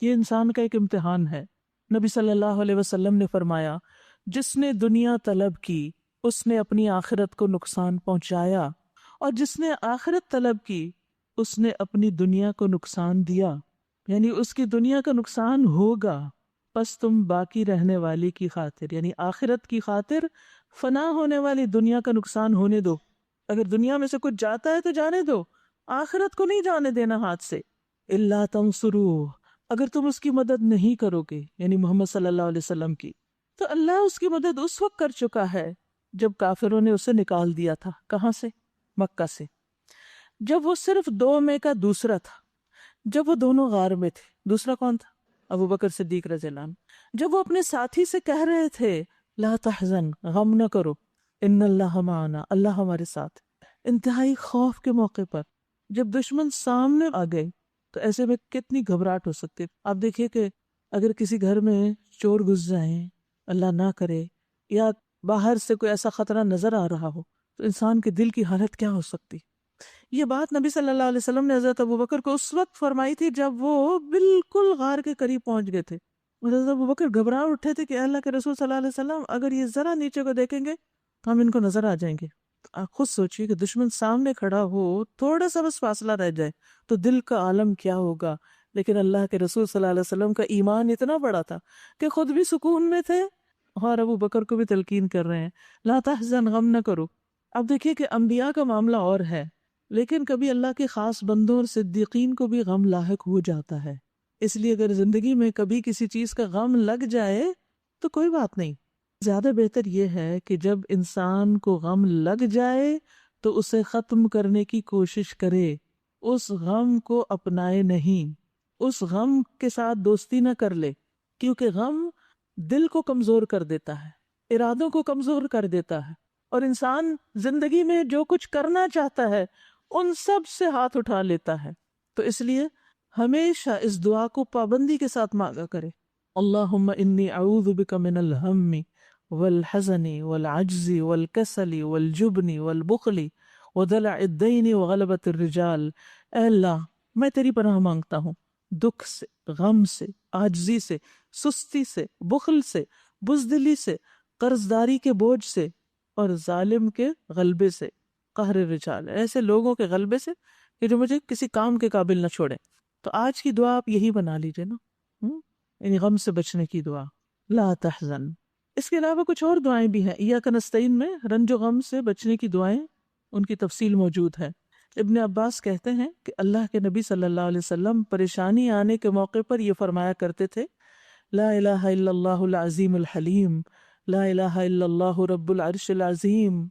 یہ انسان کا ایک امتحان ہے۔ نبی صلی اللہ علیہ وسلم نے فرمایا، جس نے دنیا طلب کی اس نے اپنی آخرت کو نقصان پہنچایا، اور جس نے آخرت طلب کی اس نے اپنی دنیا کو نقصان دیا، یعنی اس کی دنیا کا نقصان ہوگا۔ پس تم باقی رہنے والی کی خاطر، یعنی آخرت کی خاطر فنا ہونے والی دنیا کا نقصان ہونے دو۔ اگر دنیا میں سے کچھ جاتا ہے تو جانے دو، آخرت کو نہیں جانے دینا ہاتھ سے۔ الا تنصروہ، اگر تم اس کی مدد نہیں کرو گے، یعنی محمد صلی اللہ علیہ وسلم کی، تو اللہ اس کی مدد اس وقت کر چکا ہے جب کافروں نے اسے نکال دیا تھا۔ کہاں سے؟ مکہ سے، جب وہ صرف 2 میں کا دوسرا تھا، جب وہ دونوں غار میں تھے۔ دوسرا کون تھا؟ ابو بکر صدیق رضی اللہ عنہ۔ جب وہ اپنے ساتھی سے کہہ رہے تھے لا تحزن، غم نہ کرو، ان اللہ معنا، اللہ ہمارے ساتھ، انتہائی خوف کے موقع پر جب دشمن سامنے آ گئے تو ایسے میں کتنی گھبراہٹ ہو سکتی ہے. آپ دیکھیے کہ اگر کسی گھر میں چور گھس جائیں، اللہ نہ کرے، یا باہر سے کوئی ایسا خطرہ نظر آ رہا ہو تو انسان کے دل کی حالت کیا ہو سکتی. یہ بات نبی صلی اللہ علیہ وسلم نے حضرت ابوبکر کو اس وقت فرمائی تھی جب وہ بالکل غار کے قریب پہنچ گئے تھے. حضرت ابوبکر گھبرا اٹھے تھے کہ اے اللہ کے رسول صلی اللہ علیہ وسلم اگر یہ ذرا نیچے کو دیکھیں گے تو ہم ان کو نظر آ جائیں گے. آپ خود سوچئے کہ دشمن سامنے کھڑا ہو، تھوڑا سا بس فاصلہ رہ جائے تو دل کا عالم کیا ہوگا. لیکن اللہ کے رسول صلی اللہ علیہ وسلم کا ایمان اتنا بڑا تھا کہ خود بھی سکون میں تھے اور ابو بکر کو بھی تلقین کر رہے ہیں، لا تحزن، غم نہ کرو. اب دیکھیے کہ انبیاء کا معاملہ اور ہے، لیکن کبھی اللہ کے خاص بندوں اور صدیقین کو بھی غم لاحق ہو جاتا ہے. اس لیے اگر زندگی میں کبھی کسی چیز کا غم لگ جائے تو کوئی بات نہیں. زیادہ بہتر یہ ہے کہ جب انسان کو غم لگ جائے تو اسے ختم کرنے کی کوشش کرے، اس غم کو اپنائے نہیں، اس غم کے ساتھ دوستی نہ کر لے، کیونکہ غم دل کو کمزور کر دیتا ہے، ارادوں کو کمزور کر دیتا ہے، اور انسان زندگی میں جو کچھ کرنا چاہتا ہے ان سب سے ہاتھ اٹھا لیتا ہے. تو اس لیے ہمیشہ اس دعا کو پابندی کے ساتھ مانگا کرے، اللہم انی اعوذ بک من الہم والحزن والعجز والکسل والجبن والبخل ودلع الدین وغلبۃ الرجال. اے اللہ میں تیری پناہ مانگتا ہوں دکھ سے، غم سے، عاجزی سے، سستی سے، بخل سے، بزدلی سے، قرضداری کے بوجھ سے، اور ظالم کے غلبے سے، قہر الرجال، ایسے لوگوں کے غلبے سے کہ جو مجھے کسی کام کے قابل نہ چھوڑے. تو آج کی دعا آپ یہی بنا لیجئے نا، یعنی غم سے بچنے کی دعا، لا تحزن. اس کے علاوہ کچھ اور دعائیں بھی ہیں. ایاک نستعین میں رنج و غم سے بچنے کی دعائیں، ان کی تفصیل موجود ہے. ابن عباس کہتے ہیں کہ اللہ کے نبی صلی اللہ علیہ وسلم پریشانی آنے کے موقع پر یہ فرمایا کرتے تھے، لا الہ الا اللہ العظیم الحلیم، لا الہ الا اللہ رب العرش العظیم،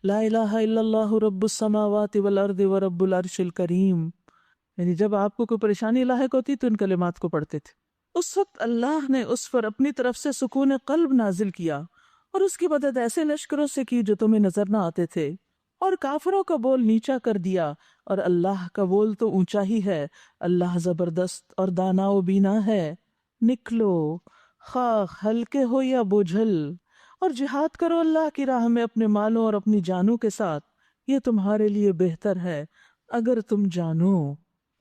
لا الہ الا اللہ رب السماوات والارض ورب العرش الکریم. یعنی جب آپ کو کوئی پریشانی لاحق ہوتی تو ان کلمات کو پڑھتے تھے. اس وقت اللہ نے اس پر اپنی طرف سے سکون قلب نازل کیا اور اس کی مدد ایسے لشکروں سے کی جو تمہیں نظر نہ آتے تھے، اور کافروں کا بول نیچا کر دیا اور اللہ کا بول تو اونچا ہی ہے. اللہ زبردست اور دانا و بینا ہے. نکلو خواہ ہلکے ہو یا بوجھل، اور جہاد کرو اللہ کی راہ میں اپنے مالوں اور اپنی جانوں کے ساتھ، یہ تمہارے لیے بہتر ہے اگر تم جانو.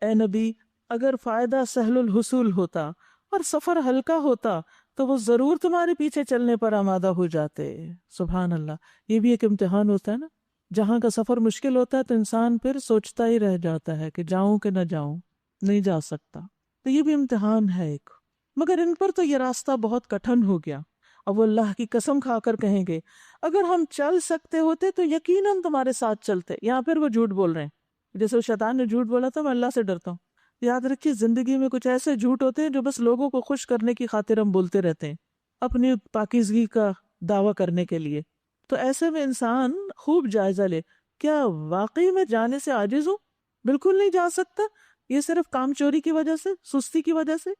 اے نبی اگر فائدہ سہل الحصول ہوتا اور سفر ہلکا ہوتا تو وہ ضرور تمہارے پیچھے چلنے پر آمادہ ہو جاتے. سبحان اللہ. یہ بھی ایک امتحان ہوتا ہے نا، جہاں کا سفر مشکل ہوتا ہے تو انسان پھر سوچتا ہی رہ جاتا ہے کہ جاؤں کہ نہ جاؤں، نہیں جا سکتا. تو یہ بھی امتحان ہے ایک، مگر ان پر تو یہ راستہ بہت کٹھن ہو گیا. اب وہ اللہ کی قسم کھا کر کہیں گے اگر ہم چل سکتے ہوتے تو یقیناً تمہارے ساتھ چلتے. یہاں پھر وہ جھوٹ بول رہے ہیں، جیسے وہ شیطان نے جھوٹ بولا تھا میں اللہ سے ڈرتا ہوں. یاد رکھیے زندگی میں کچھ ایسے جھوٹ ہوتے ہیں جو بس لوگوں کو خوش کرنے کی خاطر ہم بولتے رہتے ہیں، اپنی پاکیزگی کا دعویٰ کرنے کے لیے. تو ایسے میں انسان خوب جائزہ لے، کیا واقعی میں جانے سے عاجز ہوں؟ بالکل نہیں جا سکتا. یہ صرف کام چوری کی وجہ سے، سستی کی وجہ سے،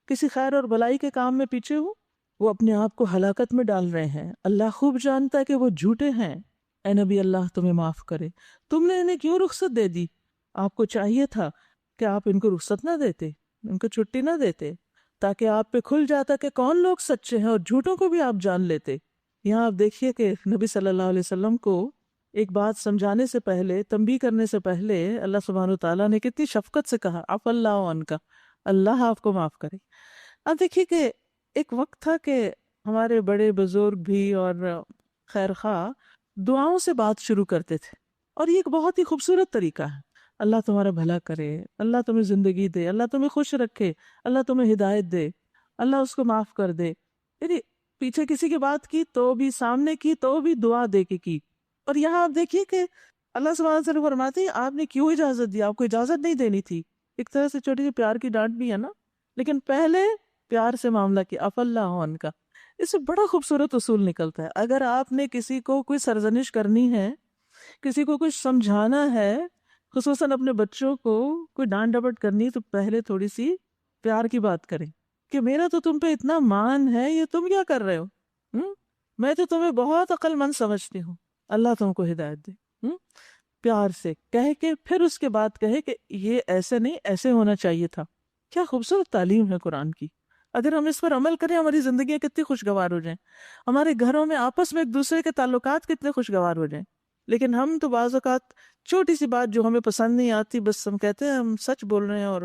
کسی خیر اور بلائی کے کام میں پیچھے ہوں. وہ اپنے آپ کو ہلاکت میں ڈال رہے ہیں. اللہ خوب جانتا ہے کہ وہ جھوٹے ہیں. اے نبی اللہ تمہیں معاف کرے، تم نے انہیں کیوں رخصت دے دی؟ آپ کو چاہیے تھا کہ آپ ان کو رخصت نہ دیتے، ان کو چھٹی نہ دیتے، تاکہ آپ پہ کھل جاتا کہ کون لوگ سچے ہیں اور جھوٹوں کو بھی آپ جان لیتے. یہاں آپ دیکھیے کہ نبی صلی اللہ علیہ وسلم کو ایک بات سمجھانے سے پہلے، تنبیہ کرنے سے پہلے اللہ سبحانہ وتعالیٰ نے کتنی شفقت سے کہا عفا اللہ عنک، اللہ آپ کو معاف کرے. اب دیکھیے کہ ایک وقت تھا کہ ہمارے بڑے بزرگ بھی اور خیر خواہ دعاؤں سے بات شروع کرتے تھے، اور یہ ایک بہت ہی خوبصورت طریقہ ہے. اللہ تمہارا بھلا کرے، اللہ تمہیں زندگی دے، اللہ تمہیں خوش رکھے، اللہ تمہیں ہدایت دے، اللہ اس کو معاف کر دے. یعنی پیچھے کسی کی بات کی تو بھی، سامنے کی تو بھی، دعا دے کے کی. اور یہاں آپ دیکھیے کہ اللہ سبحانہ وتعالیٰ فرماتے ہیں آپ نے کیوں اجازت دی؟ آپ کو اجازت نہیں دینی تھی. ایک طرح سے چھوٹی سی پیار کی ڈانٹ بھی ہے نا، لیکن پہلے پیار سے معاملہ کیا، عفا اللہ عنک. اس سے بڑا خوبصورت اصول نکلتا ہے. اگر آپ نے کسی کو کوئی سرزنش کرنی ہے، کسی کو کچھ سمجھانا ہے، خصوصاً اپنے بچوں کو کوئی ڈانٹ ڈپٹ کرنی، تو پہلے تھوڑی سی پیار کی بات کریں کہ میرا تو تم پہ اتنا مان ہے، یہ تم کیا کر رہے ہو؟ میں تو تمہیں بہت عقل مند سمجھتی ہوں، اللہ تم کو ہدایت دے. پیار سے کہہ کے پھر اس کے بعد کہے کہ یہ ایسے نہیں، ایسے ہونا چاہیے تھا. کیا خوبصورت تعلیم ہے قرآن کی. اگر ہم اس پر عمل کریں ہماری زندگیاں کتنی خوشگوار ہو جائیں، ہمارے گھروں میں آپس میں ایک دوسرے کے تعلقات کتنے خوشگوار ہو جائیں. لیکن ہم تو بعض اوقات چھوٹی سی بات جو ہمیں پسند نہیں آتی بس ہم کہتے ہیں ہم سچ بول رہے ہیں، اور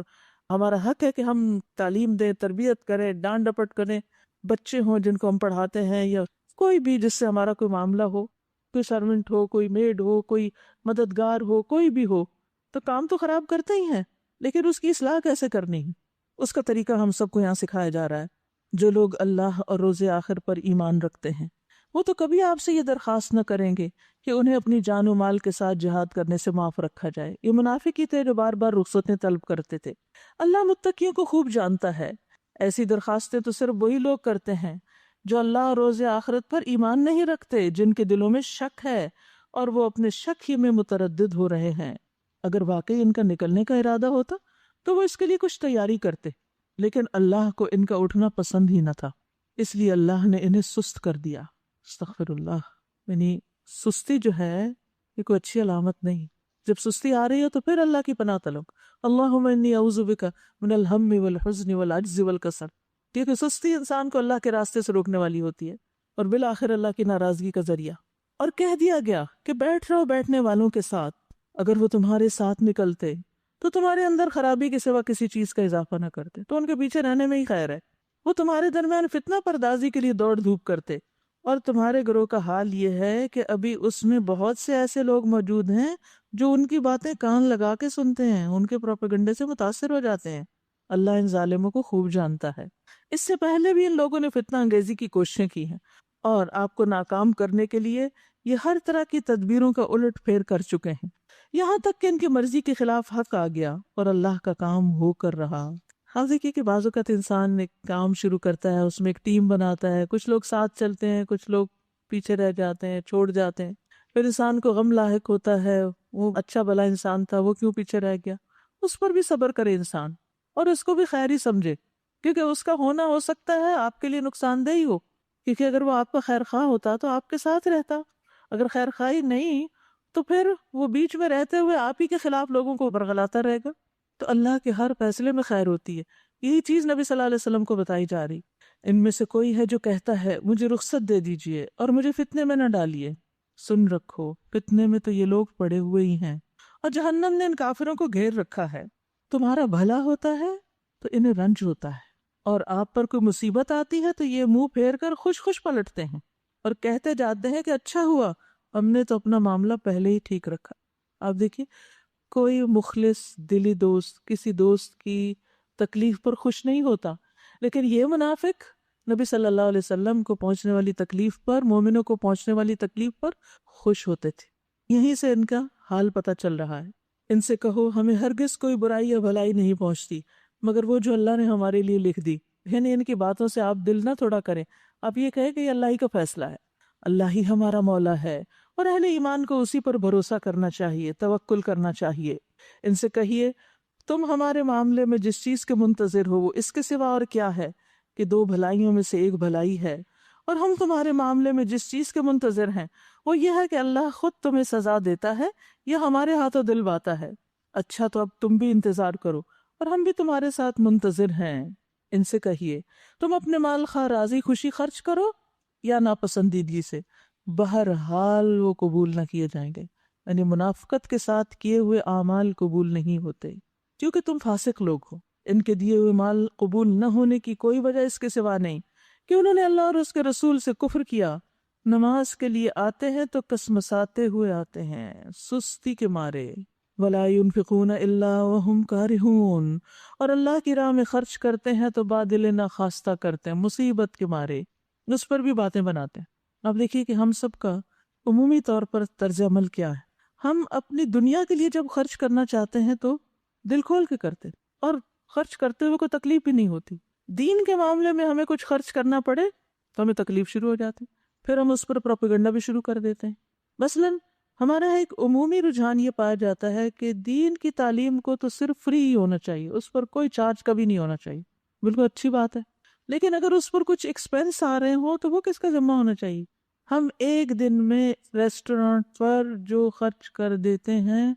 ہمارا حق ہے کہ ہم تعلیم دیں، تربیت کریں، ڈانٹ ڈپٹ کریں. بچے ہوں جن کو ہم پڑھاتے ہیں، یا کوئی بھی جس سے ہمارا کوئی معاملہ ہو، کوئی سرونٹ ہو، کوئی میڈ ہو، کوئی مددگار ہو، کوئی بھی ہو، تو کام تو خراب کرتے ہی ہیں، لیکن اس کی اصلاح کیسے کرنی ہے اس کا طریقہ ہم سب کو یہاں سکھایا جا رہا ہے. جو لوگ اللہ اور روز آخر پر ایمان رکھتے ہیں وہ تو کبھی آپ سے یہ درخواست نہ کریں گے کہ انہیں اپنی جان و مال کے ساتھ جہاد کرنے سے معاف رکھا جائے. یہ منافق ہی تھے جو بار بار رخصتیں طلب کرتے تھے. اللہ متقیوں کو خوب جانتا ہے. ایسی درخواستیں تو صرف وہی لوگ کرتے ہیں جو اللہ اور روز آخرت پر ایمان نہیں رکھتے، جن کے دلوں میں شک ہے اور وہ اپنے شک ہی میں متردد ہو رہے ہیں. اگر واقعی ان کا نکلنے کا ارادہ ہوتا تو وہ اس کے لیے کچھ تیاری کرتے، لیکن اللہ کو ان کا اٹھنا پسند ہی نہ تھا، اس لیے اللہ نے انہیں سست کر دیا. استغفر اللہ. یعنی سستی جو ہے یہ کوئی اچھی علامت نہیں. جب سستی آ رہی ہو تو پھر اللہ کی پناہ طلب. اللہم انی اعوذ بک من الہم والحزن والعجز والکسل. کیونکہ سستی انسان کو اللہ کے راستے سے روکنے والی ہوتی ہے اور بالآخر اللہ کی ناراضگی کا ذریعہ. اور کہہ دیا گیا کہ بیٹھ رہو بیٹھنے والوں کے ساتھ، اگر وہ تمہارے ساتھ نکلتے تو تمہارے اندر خرابی کے سوا کسی چیز کا اضافہ نہ کرتے، تو ان کے پیچھے رہنے میں ہی خیر ہے. وہ تمہارے درمیان فتنہ پردازی کے لیے دوڑ دھوپ کرتے، اور تمہارے گروہ کا حال یہ ہے کہ ابھی اس میں بہت سے ایسے لوگ موجود ہیں جو ان کی باتیں کان لگا کے سنتے ہیں، ان کے پروپیگنڈے سے متاثر ہو جاتے ہیں. اللہ ان ظالموں کو خوب جانتا ہے. اس سے پہلے بھی ان لوگوں نے فتنہ انگیزی کی کوششیں کی ہیں اور آپ کو ناکام کرنے کے لیے یہ ہر طرح کی تدبیروں کا الٹ پھیر کر چکے ہیں، یہاں تک کہ ان کی مرضی کے خلاف حق آ گیا اور اللہ کا کام ہو کر رہا. ہاں دیکھیے کہ بعض اوقات انسان ایک کام شروع کرتا ہے، اس میں ایک ٹیم بناتا ہے، کچھ لوگ ساتھ چلتے ہیں، کچھ لوگ پیچھے رہ جاتے ہیں، چھوڑ جاتے ہیں. پھر انسان کو غم لاحق ہوتا ہے، وہ اچھا بھلا انسان تھا، وہ کیوں پیچھے رہ گیا. اس پر بھی صبر کرے انسان اور اس کو بھی خیر ہی سمجھے، کیونکہ اس کا ہونا ہو سکتا ہے آپ کے لیے نقصان دہ ہی ہو، کیونکہ اگر وہ آپ کا خیر خواہ ہوتا تو آپ کے ساتھ رہتا. اگر خیر خواہی نہیں تو پھر وہ بیچ میں رہتے ہوئے آپ ہی کے خلاف لوگوں کو برگلاتا رہے گا. تو اللہ کے ہر فیصلے میں خیر ہوتی ہے. یہی چیز نبی صلی اللہ علیہ وسلم کو بتائی جا رہی. ان میں سے کوئی ہے جو کہتا ہے مجھے رخصت دے دیجئے اور مجھے فتنے میں نہ ڈالیے. سن رکھو، فتنے میں تو یہ لوگ پڑے ہوئے ہی ہیں، اور جہنم نے ان کافروں کو گھیر رکھا ہے. تمہارا بھلا ہوتا ہے تو انہیں رنج ہوتا ہے، اور آپ پر کوئی مصیبت آتی ہے تو یہ منہ پھیر کر خوش خوش پلٹتے ہیں اور کہتے جاتے ہیں کہ اچھا ہوا ہم نے تو اپنا معاملہ پہلے ہی ٹھیک رکھا. آپ دیکھیے کوئی مخلص دلی دوست کسی دوست کی تکلیف پر خوش نہیں ہوتا، لیکن یہ منافق نبی صلی اللہ علیہ وسلم کو پہنچنے والی تکلیف پر، مومنوں کو پہنچنے والی تکلیف پر خوش ہوتے تھے. یہیں سے ان کا حال پتہ چل رہا ہے. ان سے کہو ہمیں ہرگز کوئی برائی یا بھلائی نہیں پہنچتی مگر وہ جو اللہ نے ہمارے لیے لکھ دی. یعنی ان کی باتوں سے آپ دل نہ تھوڑا کریں، آپ یہ کہیں کہ یہ اللہ ہی کا فیصلہ ہے، اللہ ہی ہمارا مولا ہے، اور اہل ایمان کو اسی پر بھروسہ کرنا چاہیے، توکل کرنا چاہیے. ان سے کہیے تم ہمارے معاملے میں جس چیز کے منتظر ہو وہ اس کے سوا اور کیا ہے کہ 2 بھلائیوں میں سے ایک بھلائی ہے، اور ہم تمہارے معاملے میں جس چیز کے منتظر ہیں وہ یہ ہے کہ اللہ خود تمہیں سزا دیتا ہے یا ہمارے ہاتھوں دلواتا ہے. اچھا تو اب تم بھی انتظار کرو اور ہم بھی تمہارے ساتھ منتظر ہیں. ان سے کہیے تم اپنے مال خواہ راضی خوشی خرچ کرو یا ناپسندیدگی سے، بہرحال وہ قبول نہ کیے جائیں گے. یعنی منافقت کے ساتھ کیے ہوئے اعمال قبول نہیں ہوتے، کیونکہ تم فاسق لوگ ہو. ان کے دیے ہوئے مال قبول نہ ہونے کی کوئی وجہ اس کے سوا نہیں کہ انہوں نے اللہ اور اس کے رسول سے کفر کیا. نماز کے لیے آتے ہیں تو کسمساتے ہوئے آتے ہیں، سستی کے مارے. وَلَا يُنْفِقُونَ إِلَّا وَهُمْ كَارِهُونَ، اور اللہ کی راہ میں خرچ کرتے ہیں تو بادل ناخواستہ کرتے ہیں، مصیبت کے مارے، اس پر بھی باتیں بناتے ہیں. اب دیکھیے کہ ہم سب کا عمومی طور پر طرز عمل کیا ہے. ہم اپنی دنیا کے لیے جب خرچ کرنا چاہتے ہیں تو دل کھول کے کرتے ہیں، اور خرچ کرتے ہوئے کوئی تکلیف ہی نہیں ہوتی. دین کے معاملے میں ہمیں کچھ خرچ کرنا پڑے تو ہمیں تکلیف شروع ہو جاتی، پھر ہم اس پر پروپیگنڈا بھی شروع کر دیتے ہیں. مثلاً ہمارا ایک عمومی رجحان یہ پایا جاتا ہے کہ دین کی تعلیم کو تو صرف فری ہی ہونا چاہیے، اس پر کوئی چارج کبھی نہیں ہونا چاہیے. بالکل اچھی بات ہے، لیکن اگر اس پر کچھ ایکسپینس آ رہے ہوں تو وہ کس کا ذمہ ہونا چاہیے؟ ہم ایک دن میں ریسٹورانٹ پر جو خرچ کر دیتے ہیں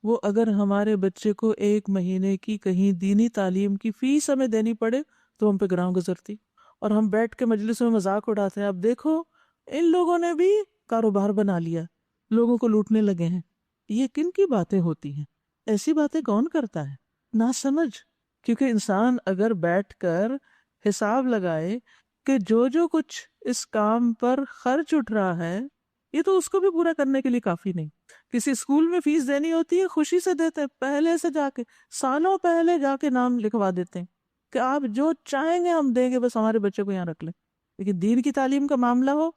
وہ اگر ہمارے بچے کو ایک مہینے کی کہیں دینی تعلیم کی فیس ہمیں دینی پڑے تو ہم پہ گراں گزرتی، اور ہم بیٹھ کے مجلس میں مذاق اڑاتے ہیں اب دیکھو ان لوگوں نے بھی کاروبار بنا لیا، لوگوں کو لوٹنے لگے ہیں۔ یہ کن کی باتیں ہوتی ہیں؟ ایسی باتیں کون کرتا ہے؟ نہ سمجھ۔ کیونکہ انسان اگر بیٹھ کر حساب لگائے کہ جو کچھ اس کام پر خرچ اٹھ رہا ہے یہ تو اس کو بھی پورا کرنے کے لیے کافی نہیں۔ کسی اسکول میں فیس دینی ہوتی ہے خوشی سے دیتے ہیں، پہلے سے جا کے سالوں پہلے جا کے نام لکھوا دیتے ہیں کہ آپ جو چاہیں گے ہم دیں گے، بس ہمارے بچے کو یہاں رکھ لیں۔ لیکن دین کی تعلیم کا معاملہ ہو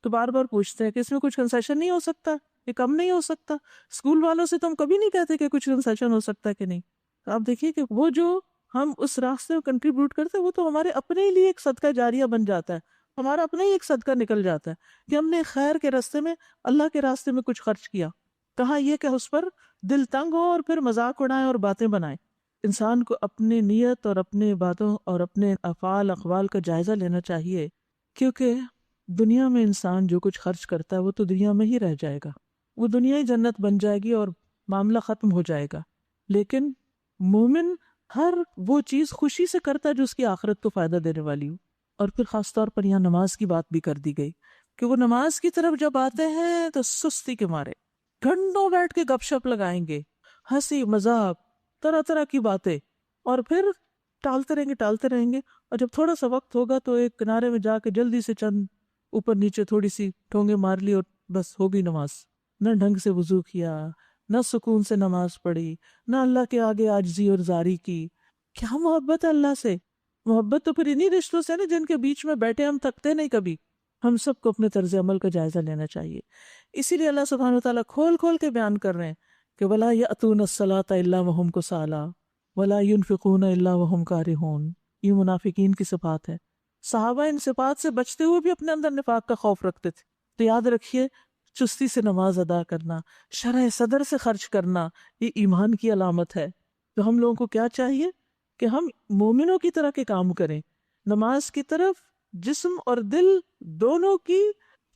تو بار بار پوچھتے ہیں کہ اس میں کچھ کنسیشن نہیں ہو سکتا، یہ کم نہیں ہو سکتا؟ اسکول والوں سے تو ہم کبھی نہیں کہتے کہ کچھ کنسیشن ہو سکتا ہے کہ نہیں۔ تو آپ دیکھیے کہ وہ جو ہم اس راستے میں کنٹریبیوٹ کرتے ہیں وہ تو ہمارے اپنے لیے ایک صدقہ جاریہ بن جاتا ہے، ہمارا اپنا ہی ایک صدقہ نکل جاتا ہے کہ ہم نے خیر کے راستے میں، اللہ کے راستے میں کچھ خرچ کیا۔ کہاں یہ کہ اس پر دل تنگ ہو اور پھر مذاق اڑائیں اور باتیں بنائیں۔ انسان کو اپنی نیت اور اپنے باتوں اور اپنے افعال اقوال کا جائزہ لینا چاہیے، کیونکہ دنیا میں انسان جو کچھ خرچ کرتا ہے وہ تو دنیا میں ہی رہ جائے گا، وہ دنیا ہی جنت بن جائے گی اور معاملہ ختم ہو جائے گا۔ لیکن مومن ہر وہ چیز خوشی سے کرتا ہے جو اس کی آخرت کو فائدہ دینے والی ہو۔ اور پھر خاص طور پر یہاں نماز کی بات بھی کر دی گئی کہ وہ نماز کی طرف جب آتے ہیں تو سستی کے مارے گھنٹوں بیٹھ کے گپ شپ لگائیں گے، ہنسی مذاق طرح طرح کی باتیں، اور پھر ٹالتے رہیں گے اور جب تھوڑا سا وقت ہوگا تو ایک کنارے میں جا کے جلدی سے چند اوپر نیچے تھوڑی سی ٹھونگے مار لی اور بس ہو گئی نماز۔ نہ ڈھنگ سے وضو کیا، نہ سکون سے نماز پڑھی، نہ اللہ کے آگے عاجزی اور زاری کی۔ کیا محبت ہے اللہ سے؟ محبت تو پھر انہی رشتوں سے نا جن کے بیچ میں بیٹھے ہم تھکتے نہیں کبھی۔ ہم سب کو اپنے طرز عمل کا جائزہ لینا چاہیے۔ اسی لیے اللہ سبحانہ وتعالیٰ کھول کھول کے بیان کر رہے ہیں کہ وَلَا يَأْتُونَ الصَّلَاةَ إِلَّا وَهُمْ كُسَالَىٰ وَلَا يُنْفِقُونَ إِلَّا وَهُمْ كَارِهُونَ۔ یہ منافقین کی صفات ہے۔ صحابہ ان صفات سے بچتے ہوئے بھی اپنے اندر نفاق کا خوف رکھتے تھے۔ تو یاد رکھیے، چستی سے نماز ادا کرنا، شرح صدر سے خرچ کرنا، یہ ایمان کی علامت ہے۔ تو ہم لوگوں کو کیا چاہیے کہ ہم مومنوں کی طرح کے کام کریں، نماز کی طرف جسم اور دل دونوں کی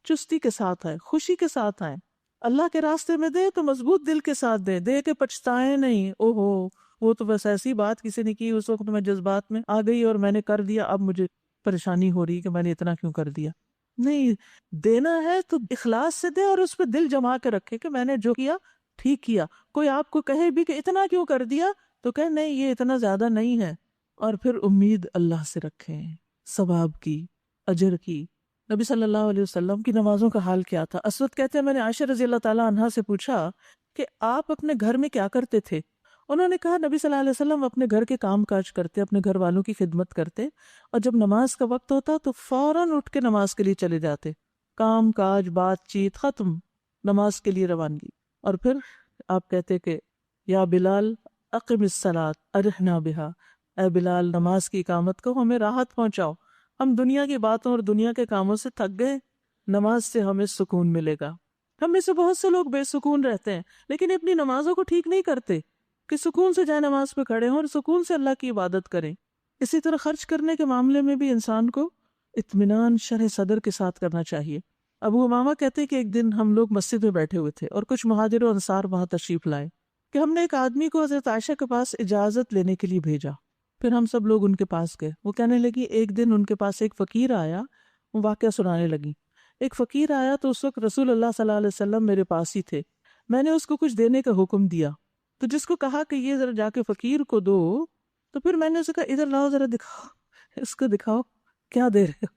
چستی کے ساتھ آئے، خوشی کے ساتھ آئیں۔ اللہ کے راستے میں دے تو مضبوط دل کے ساتھ دے کہ پچھتائیں نہیں، اوہو وہ تو بس ایسی بات کسی نے کی، اس وقت میں جذبات میں آ گئی اور میں نے کر دیا، اب مجھے پریشانی ہو رہی کہ میں نے اتنا کیوں کر دیا۔ نہیں، دینا ہے تو اخلاص سے دے اور اس پہ دل جما کے رکھے کہ میں نے جو کیا ٹھیک کیا۔ کوئی آپ کو کہے بھی کہ اتنا کیوں کر دیا تو کہ نہیں یہ اتنا زیادہ نہیں ہے، اور پھر امید اللہ سے رکھیں، ثواب کی، اجر کی۔ نبی صلی اللہ علیہ وسلم کی نمازوں کا حال کیا تھا؟ اسود کہتے ہیں میں نے عائشہ رضی اللہ تعالیٰ عنہا سے پوچھا کہ آپ اپنے گھر میں کیا کرتے تھے؟ انہوں نے کہا نبی صلی اللہ علیہ وسلم اپنے گھر کے کام کاج کرتے، اپنے گھر والوں کی خدمت کرتے، اور جب نماز کا وقت ہوتا تو فوراً اٹھ کے نماز کے لیے چلے جاتے، کام کاج بات چیت ختم، نماز کے لیے روانگی۔ اور پھر آپ کہتے کہ یا بلال اقم الصلاۃ ارحنا بہا، اے بلال نماز کی اقامت کو ہمیں راحت پہنچاؤ، ہم دنیا کی باتوں اور دنیا کے کاموں سے تھک گئے، نماز سے ہمیں سکون ملے گا۔ ہم میں سے بہت سے لوگ بے سکون رہتے ہیں لیکن اپنی نمازوں کو ٹھیک نہیں کرتے کہ سکون سے جائے نماز پہ کھڑے ہوں اور سکون سے اللہ کی عبادت کریں۔ اسی طرح خرچ کرنے کے معاملے میں بھی انسان کو اطمینان شرح صدر کے ساتھ کرنا چاہیے۔ ابو امامہ کہتے ہیں کہ ایک دن ہم لوگ مسجد میں بیٹھے ہوئے تھے اور کچھ مہاجر و انصار وہاں تشریف لائے کہ ہم نے ایک آدمی کو حضرت عائشہ کے پاس اجازت لینے کے لیے بھیجا۔ پھر ہم سب لوگ ان کے پاس گئے۔ وہ کہنے لگی ایک دن ان کے پاس ایک فقیر آیا، وہ واقعہ سنانے لگی۔ ایک فقیر آیا تو اس وقت رسول اللہ صلی اللہ علیہ وسلم میرے پاس ہی تھے، میں نے اس کو کچھ دینے کا حکم دیا، تو جس کو کہا کہ یہ ذرا جا کے فقیر کو دو، تو پھر میں نے اسے کہا ادھر لاؤ ذرا دکھاؤ، اس کو دکھاؤ کیا دے رہے ہو۔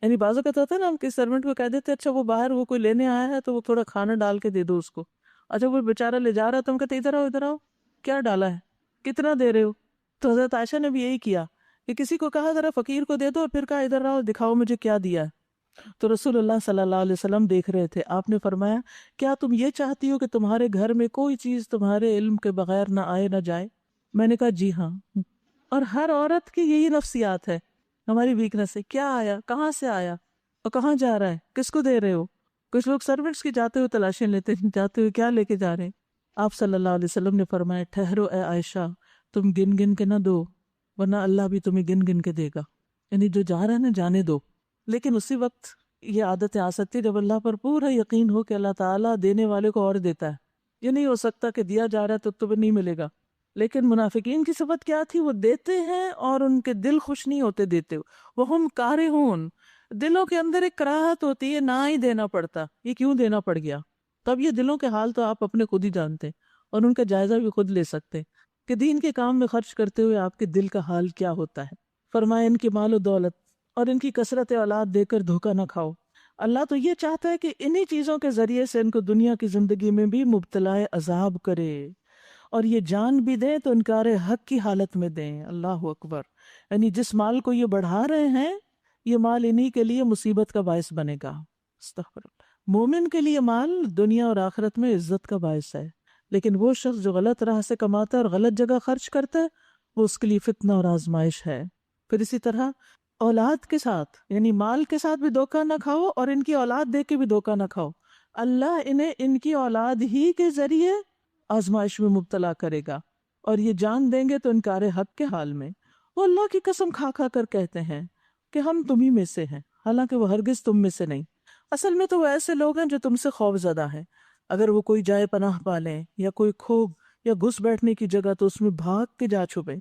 یعنی بعض اوقات ہوتا ہے نا ہم کسی سرونٹ کو کہہ دیتے اچھا وہ باہر وہ کوئی لینے آیا ہے تو وہ تھوڑا کھانا ڈال کے دے دو اس کو، اچھا وہ بیچارہ لے جا رہا ہے تو ہم کہتے ادھر آؤ کیا ڈالا ہے، کتنا دے رہے ہو۔ تو حضرت عائشہ نے بھی یہی کیا کہ کسی کو کہا ذرا فقیر کو دے دو اور پھر کہا ادھر آؤ دکھاؤ مجھے کیا دیا ہے۔ تو رسول اللہ صلی اللہ علیہ وسلم دیکھ رہے تھے، آپ نے فرمایا کیا تم یہ چاہتی ہو کہ تمہارے گھر میں کوئی چیز تمہارے علم کے بغیر نہ آئے نہ جائے؟ میں نے کہا جی ہاں، اور ہر عورت کی یہی نفسیات ہے، ہماری ویکنس ہے، کیا آیا، کہاں سے آیا اور کہاں جا رہا ہے، کس کو دے رہے ہو۔ کچھ لوگ سرونٹس کی جاتے ہوئے تلاشیں لیتے ہیں، جاتے ہوئے کیا لے کے جا رہے ہیں۔ آپ صلی اللہ علیہ وسلم نے فرمایا ٹھہرو اے عائشہ، تم گن گن کے نہ دو ورنہ اللہ بھی تمہیں گن گن کے دے گا، یعنی جو جا رہا ہے نا جانے دو۔ لیکن اسی وقت یہ عادتیں آ سکتی جب اللہ پر پورا یقین ہو کہ اللہ تعالیٰ دینے والے کو اور دیتا ہے. یہ نہیں ہو سکتا کہ دیا جا رہا ہے تو تمہیں نہیں ملے گا. لیکن منافقین کی صفت کیا تھی؟ وہ دیتے ہیں اور ان کے دل خوش نہیں ہوتے دیتے. وہم کارہون، دلوں کے اندر ایک کراہت ہوتی ہے، نہ ہی دینا پڑتا، یہ کیوں دینا پڑ گیا. تب یہ دلوں کے حال تو آپ اپنے خود ہی جانتے ہیں اور ان کا جائزہ بھی خود لے سکتے ہیں کہ دین کے کام میں خرچ کرتے ہوئے آپ کے دل کا حال کیا ہوتا ہے. فرمایا ان کی مال و دولت اور ان کی کثرت اولاد دے کر دھوکہ نہ کھاؤ. اللہ تو یہ چاہتا ہے کہ انہی چیزوں کے ذریعے سے ان کو دنیا کی زندگی میں بھی مبتلا عذاب کرے، اور یہ جان بھی دیں تو انکار حق کی حالت میں دیں. اللہ اکبر. یعنی جس مال کو یہ بڑھا رہے ہیں یہ مال انہی کے لیے مصیبت کا باعث بنے گا. استغفر اللہ. مومن کے لیے مال دنیا اور آخرت میں عزت کا باعث ہے، لیکن وہ شخص جو غلط راہ سے کماتا ہے اور غلط جگہ خرچ کرتا ہے وہ اس کے لیے فتنہ اور آزمائش ہے. پھر اسی طرح اولاد کے ساتھ، یعنی مال کے ساتھ بھی دھوکہ نہ کھاؤ اور ان کی اولاد دے کے بھی دھوکہ نہ کھاؤ. اللہ انہیں ان کی اولاد ہی کے ذریعے آزمائش میں مبتلا کرے گا، اور یہ جان دیں گے تو انکار حق کے حال میں وہ اللہ کی قسم کھا کھا کر کہتے ہیں کہ ہم تمہیں میں سے ہیں، حالانکہ وہ ہرگز تم میں سے نہیں. اصل میں تو وہ ایسے لوگ ہیں جو تم سے خوف زدہ ہیں. اگر وہ کوئی جائے پناہ پالیں یا کوئی کھوگ یا گھس بیٹھنے کی جگہ تو اس میں بھاگ کے جا چھپے.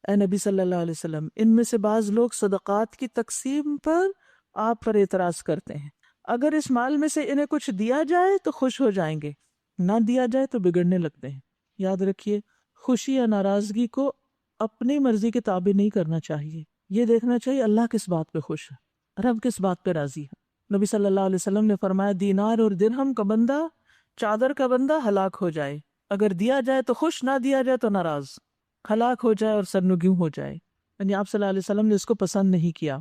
اے نبی صلی اللہ علیہ وسلم، ان میں سے بعض لوگ صدقات کی تقسیم پر آپ پر اعتراض کرتے ہیں. اگر اس مال میں سے انہیں کچھ دیا جائے تو خوش ہو جائیں گے، نہ دیا جائے تو بگڑنے لگتے ہیں. یاد رکھیے، خوشی یا ناراضگی کو اپنی مرضی کے تابع نہیں کرنا چاہیے. یہ دیکھنا چاہیے اللہ کس بات پہ خوش ہے، رب کس بات پہ راضی ہے. نبی صلی اللہ علیہ وسلم نے فرمایا دینار اور درہم کا بندہ، چادر کا بندہ ہلاک ہو جائے، اگر دیا جائے تو خوش، نہ دیا جائے تو ناراض، ہلاک ہو جائے اور سرنگوں ہو جائے. یعنی آپ صلی اللہ علیہ وسلم نے اس کو پسند نہیں کیا.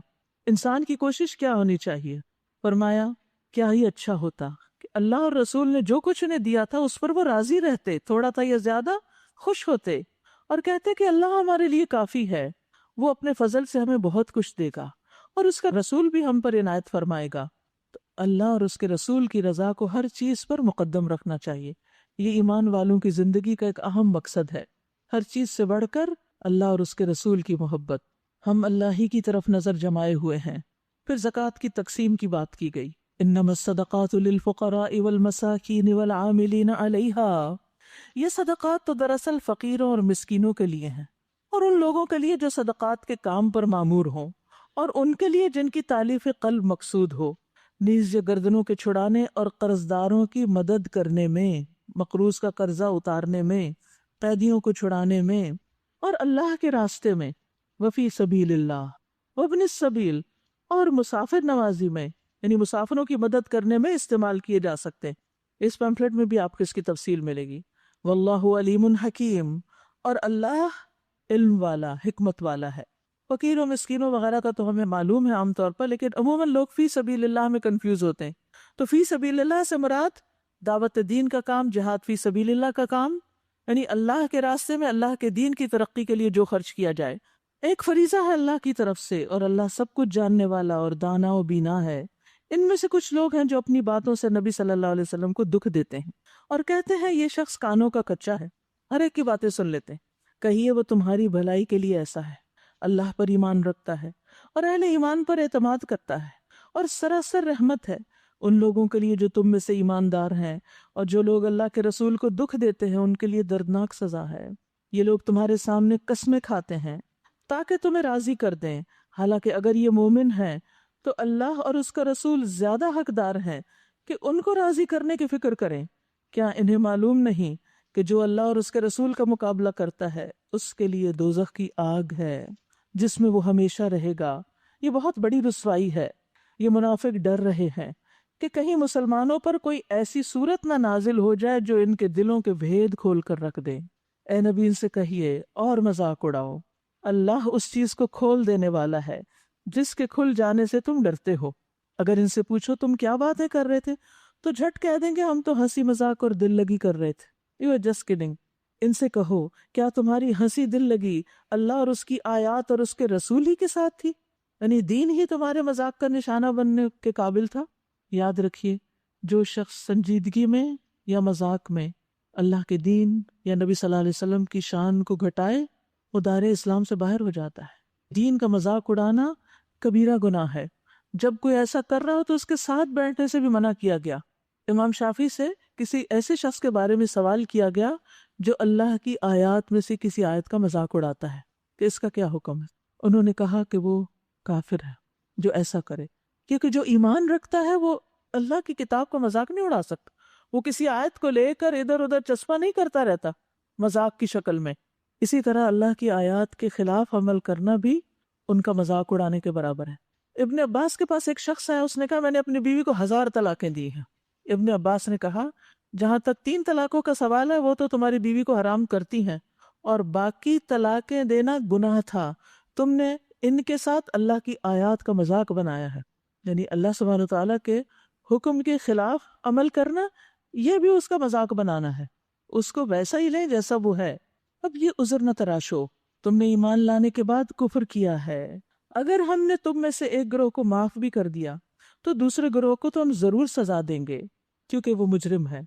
انسان کی کوشش کیا ہونی چاہیے؟ فرمایا کیا ہی اچھا ہوتا کہ اللہ اور رسول نے جو کچھ انہیں دیا تھا اس پر وہ راضی رہتے، تھوڑا تھا یا زیادہ خوش ہوتے، اور کہتے کہ اللہ ہمارے لیے کافی ہے، وہ اپنے فضل سے ہمیں بہت کچھ دے گا اور اس کا رسول بھی ہم پر عنایت فرمائے گا. تو اللہ اور اس کے رسول کی رضا کو ہر چیز پر مقدم رکھنا چاہیے. یہ ایمان والوں کی زندگی کا ایک اہم مقصد ہے، ہر چیز سے بڑھ کر اللہ اور اس کے رسول کی محبت. ہم اللہ ہی کی طرف نظر جمائے ہوئے ہیں. پھر زکوٰۃ کی تقسیم کی بات کی گئی. انما الصدقات للفقراء والمساکین والعاملین علیہا. یہ صدقات تو دراصل فقیروں اور مسکینوں کے لیے ہیں، اور ان لوگوں کے لیے جو صدقات کے کام پر مامور ہوں، اور ان کے لیے جن کی تالیف قلب مقصود ہو، نیز یہ گردنوں کے چھڑانے اور قرضداروں کی مدد کرنے میں، مقروض کا قرضہ اتارنے میں، قیدیوں کو چھڑانے میں، اور اللہ کے راستے میں، وفی سبیل اللہ وابن السبیل، اور مسافر نوازی میں، یعنی مسافروں کی مدد کرنے میں استعمال کیے جا سکتے ہیں. اس پیمفلیٹ میں بھی آپ کو اس کی تفصیل ملے گی. واللہ علیم حکیم، اور اللہ علم والا، حکمت والا ہے. فقیروں مسکینوں وغیرہ کا تو ہمیں معلوم ہے عام طور پر، لیکن عموماً لوگ فی سبیل اللہ میں کنفیوز ہوتے ہیں. تو فی سبیل اللہ سے مراد دعوت دین کا کام، جہاد فی سبیل اللہ کا کام، یعنی اللہ کے راستے میں اللہ کے دین کی ترقی کے لیے جو خرچ کیا جائے. ایک فریضہ ہے اللہ کی طرف سے، اور اللہ سب کچھ جاننے والا اور دانا و بینا ہے. ان میں سے کچھ لوگ ہیں جو اپنی باتوں سے نبی صلی اللہ علیہ وسلم کو دکھ دیتے ہیں اور کہتے ہیں یہ شخص کانوں کا کچا ہے، ہر ایک کی باتیں سن لیتے ہیں. کہیے وہ تمہاری بھلائی کے لیے ایسا ہے، اللہ پر ایمان رکھتا ہے اور اہل ایمان پر اعتماد کرتا ہے، اور سراسر رحمت ہے ان لوگوں کے لیے جو تم میں سے ایماندار ہیں، اور جو لوگ اللہ کے رسول کو دکھ دیتے ہیں ان کے لیے دردناک سزا ہے. یہ لوگ تمہارے سامنے قسمیں کھاتے ہیں تاکہ تمہیں راضی کر دیں، حالانکہ اگر یہ مومن ہیں تو اللہ اور اس کا رسول زیادہ حقدار ہیں کہ ان کو راضی کرنے کی فکر کریں. کیا انہیں معلوم نہیں کہ جو اللہ اور اس کے رسول کا مقابلہ کرتا ہے اس کے لیے دوزخ کی آگ ہے جس میں وہ ہمیشہ رہے گا. یہ بہت بڑی رسوائی ہے. یہ منافق ڈر رہے ہیں کہ کہیں مسلمانوں پر کوئی ایسی صورت نہ نازل ہو جائے جو ان کے دلوں کے بھید کھول کر رکھ دے. اے نبی ان سے کہیے اور مذاق اڑاؤ، اللہ اس چیز کو کھول دینے والا ہے جس کے کھل جانے سے تم ڈرتے ہو. اگر ان سے پوچھو تم کیا باتیں کر رہے تھے تو جھٹ کہہ دیں گے ہم تو ہنسی مذاق اور دل لگی کر رہے تھے. You are just kidding. ان سے کہو کیا تمہاری ہنسی دل لگی اللہ اور اس کی آیات اور اس کے رسول ہی کے ساتھ تھی؟ یعنی دین ہی تمہارے مذاق کا نشانہ بننے کے قابل تھا. یاد رکھیے جو شخص سنجیدگی میں یا مذاق میں اللہ کے دین یا نبی صلی اللہ علیہ وسلم کی شان کو گھٹائے وہ دائرہ اسلام سے باہر ہو جاتا ہے. دین کا مذاق اڑانا کبیرہ گناہ ہے. جب کوئی ایسا کر رہا ہو تو اس کے ساتھ بیٹھنے سے بھی منع کیا گیا۔ امام شافعی سے کسی ایسے شخص کے بارے میں سوال کیا گیا جو اللہ کی آیات میں سے کسی آیت کا مذاق اڑاتا ہے کہ اس کا کیا حکم ہے۔ انہوں نے کہا کہ وہ کافر ہے جو ایسا کرے، کیونکہ جو ایمان رکھتا ہے وہ اللہ کی کتاب کا مذاق نہیں اڑا سکتا، وہ کسی آیت کو لے کر ادھر ادھر چسپاں نہیں کرتا رہتا مذاق کی شکل میں۔ اسی طرح اللہ کی آیات کے خلاف عمل کرنا بھی ان کا مذاق اڑانے کے برابر ہے۔ ابن عباس کے پاس ایک شخص آیا، اس نے کہا میں نے اپنی بیوی کو 1000 طلاقیں دی ہیں۔ ابن عباس نے کہا جہاں تک 3 طلاقوں کا سوال ہے وہ تو تمہاری بیوی کو حرام کرتی ہیں، اور باقی طلاقیں دینا گناہ تھا، تم نے ان کے ساتھ اللہ کی آیات کا مذاق بنایا ہے، یعنی اللہ سبحانہ وتعالیٰ کے حکم کے خلاف عمل کرنا یہ بھی اس کا مذاق بنانا ہے، اس کو ویسا ہی لیں جیسا وہ ہے۔ اب یہ عذر نہ تراشو، تم نے ایمان لانے کے بعد کفر کیا ہے، اگر ہم نے تم میں سے ایک گروہ کو معاف بھی کر دیا تو دوسرے گروہ کو تو ہم ضرور سزا دیں گے کیونکہ وہ مجرم ہے۔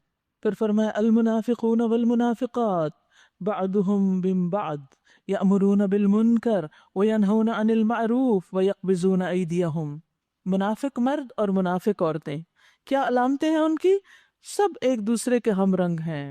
پھر فرمایا المنافقون والمنافقات بعضهم من بعض یأمرون بالمنکر وینہون عن المعروف ویقبضون ایدیہم۔ منافق مرد اور منافق عورتیں، کیا علامتیں ہیں ان کی؟ سب ایک دوسرے کے ہم رنگ ہیں،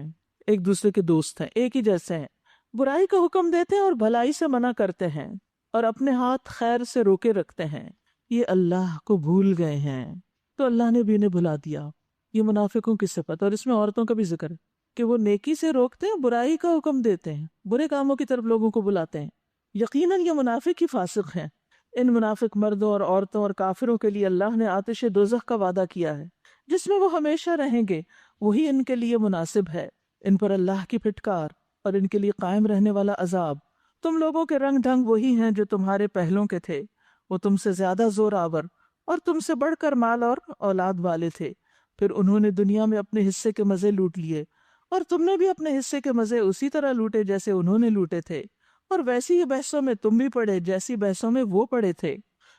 ایک دوسرے کے دوست ہیں، ایک ہی جیسے ہیں، برائی کا حکم دیتے ہیں اور بھلائی سے منع کرتے ہیں، اور اپنے ہاتھ خیر سے روکے رکھتے ہیں، یہ اللہ کو بھول گئے ہیں تو اللہ نے بھی انہیں بھلا دیا۔ یہ منافقوں کی صفت، اور اس میں عورتوں کا بھی ذکر ہے کہ وہ نیکی سے روکتے ہیں، برائی کا حکم دیتے ہیں، برے کاموں کی طرف لوگوں کو بلاتے ہیں۔ یقیناً یہ منافق ہی فاسق ہیں۔ ان منافق مردوں اور عورتوں اور کافروں کے لیے اللہ نے آتش دوزخ کا وعدہ کیا ہے جس میں وہ ہمیشہ رہیں گے، وہی ان کے لیے مناسب ہے۔ ان پر اللہ کی پھٹکار اور ان کے لیے قائم رہنے والا عذاب۔ تم لوگوں کے رنگ ڈھنگ وہی ہیں جو تمہارے پہلوں کے تھے، وہ تم سے زیادہ زور آور اور تم سے بڑھ کر مال اور اولاد والے تھے، پھر انہوں نے دنیا میں اپنے حصے کے مزے لوٹ لیے، اور تم نے بھی اپنے حصے کے مزے اسی طرح لوٹے جیسے انہوں نے لوٹے تھے، اور ویسی ہی بحثوں میں تم بھی پڑے جیسی بحثوں میں وہ پڑے تھے۔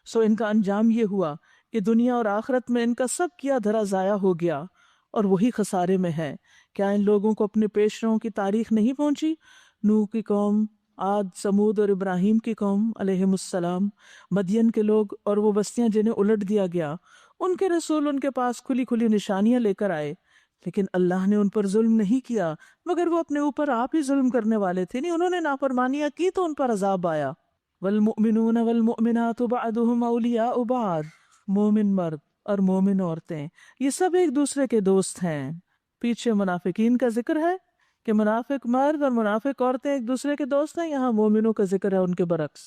سو ان کا انجام یہ ہوا کہ دنیا اور آخرت میں ان کا سب کیا دھرا ضائع ہو گیا، اور وہی خسارے میں ہے۔ کیا ان لوگوں کو اپنے پیشروؤں کی تاریخ نہیں پہنچی؟ نوح کی قوم، عاد، سمود اور ابراہیم کی قوم علیہم السلام، مدین کے لوگ اور وہ بستیاں جنہیں الٹ دیا گیا، ان کے رسول ان کے پاس کھلی کھلی نشانیاں لے کر آئے، لیکن اللہ نے ان پر ظلم نہیں کیا مگر وہ اپنے اوپر آپ ہی ظلم کرنے والے تھے، نہیں انہوں نے نافرمانیاں کی تو ان پر عذاب آیا۔ والمؤمنون والمؤمنات بعضهم اولیاء بعض، مومن مرد اور مومن عورتیں یہ سب ایک دوسرے کے دوست ہیں۔ پیچھے منافقین کا ذکر ہے کہ منافق مرد اور منافق عورتیں ایک دوسرے کے دوست ہیں، یہاں مومنوں کا ذکر ہے ان کے برعکس۔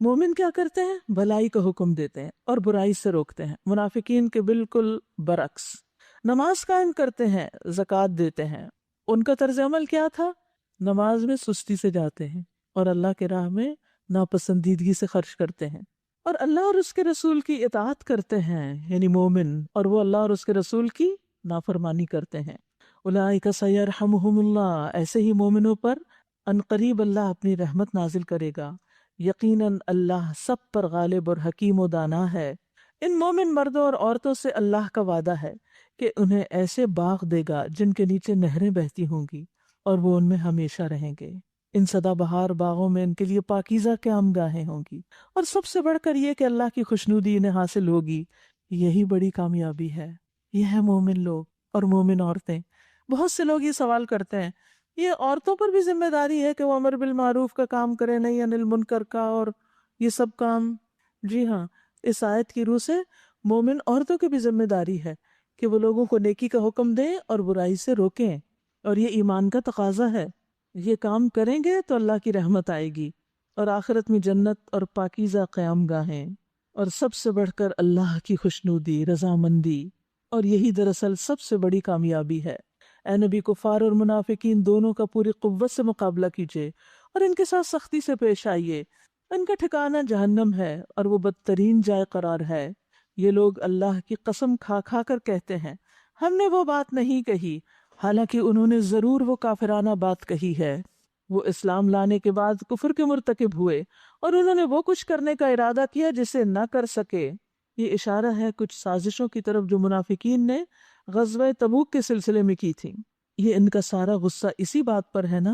مومن کیا کرتے ہیں؟ بھلائی کا حکم دیتے ہیں اور برائی سے روکتے ہیں، منافقین کے بالکل برعکس۔ نماز قائم کرتے ہیں، زکوٰۃ دیتے ہیں، ان کا طرز عمل کیا تھا؟ نماز میں سستی سے جاتے ہیں اور اللہ کے راہ میں ناپسندیدگی سے خرچ کرتے ہیں، اور اللہ اور اس کے رسول کی اطاعت کرتے ہیں، یعنی مومن، اور وہ اللہ اور اس کے رسول کی نافرمانی کرتے ہیں۔ اولئک سیرحمہم اللہ، ایسے ہی مومنوں پر عنقریب اللہ اپنی رحمت نازل کرے گا، یقیناً اللہ سب پر غالب اور حکیم و دانا ہے۔ ان مومن مردوں اور عورتوں سے اللہ کا وعدہ ہے کہ انہیں ایسے باغ دے گا جن کے نیچے نہریں بہتی ہوں گی اور وہ ان میں ہمیشہ رہیں گے۔ ان سدا بہار باغوں میں ان کے لیے پاکیزہ قیام گاہیں ہوں گی، اور سب سے بڑھ کر یہ کہ اللہ کی خوشنودی انہیں حاصل ہوگی، یہی بڑی کامیابی ہے۔ یہ ہے مومن لوگ اور مومن عورتیں۔ بہت سے لوگ یہ سوال کرتے ہیں یہ عورتوں پر بھی ذمہ داری ہے کہ وہ امر بالمعروف کا کام کرے، نہیں انل منکر کا اور یہ سب کام؟ جی ہاں، اس آیت کی روح سے مومن عورتوں کی بھی ذمہ داری ہے کہ وہ لوگوں کو نیکی کا حکم دیں اور برائی سے روکیں، اور یہ ایمان کا تقاضا ہے۔ یہ کام کریں گے تو اللہ کی رحمت آئے گی اور آخرت میں جنت اور پاکیزہ قیام گاہیں، اور سب سے بڑھ کر اللہ کی خوشنودی، رضامندی، اور یہی دراصل سب سے بڑی کامیابی ہے۔ اے نبی، کفار اور منافقین دونوں کا پوری قوت سے مقابلہ کیجیے اور ان کے ساتھ سختی سے پیش آئیے، ان کا ٹھکانہ جہنم ہے اور وہ بدترین جائے قرار ہے۔ یہ لوگ اللہ کی قسم کھا کھا کر کہتے ہیں ہم نے وہ بات نہیں کہی، حالانکہ انہوں نے ضرور وہ کافرانہ بات کہی ہے۔ وہ اسلام لانے کے بعد کفر کے مرتکب ہوئے اور انہوں نے وہ کچھ کرنے کا ارادہ کیا جسے نہ کر سکے۔ یہ اشارہ ہے کچھ سازشوں کی طرف جو منافقین نے غزوہ تبوک کے سلسلے میں کی تھی۔ یہ ان کا سارا غصہ اسی بات پر ہے نا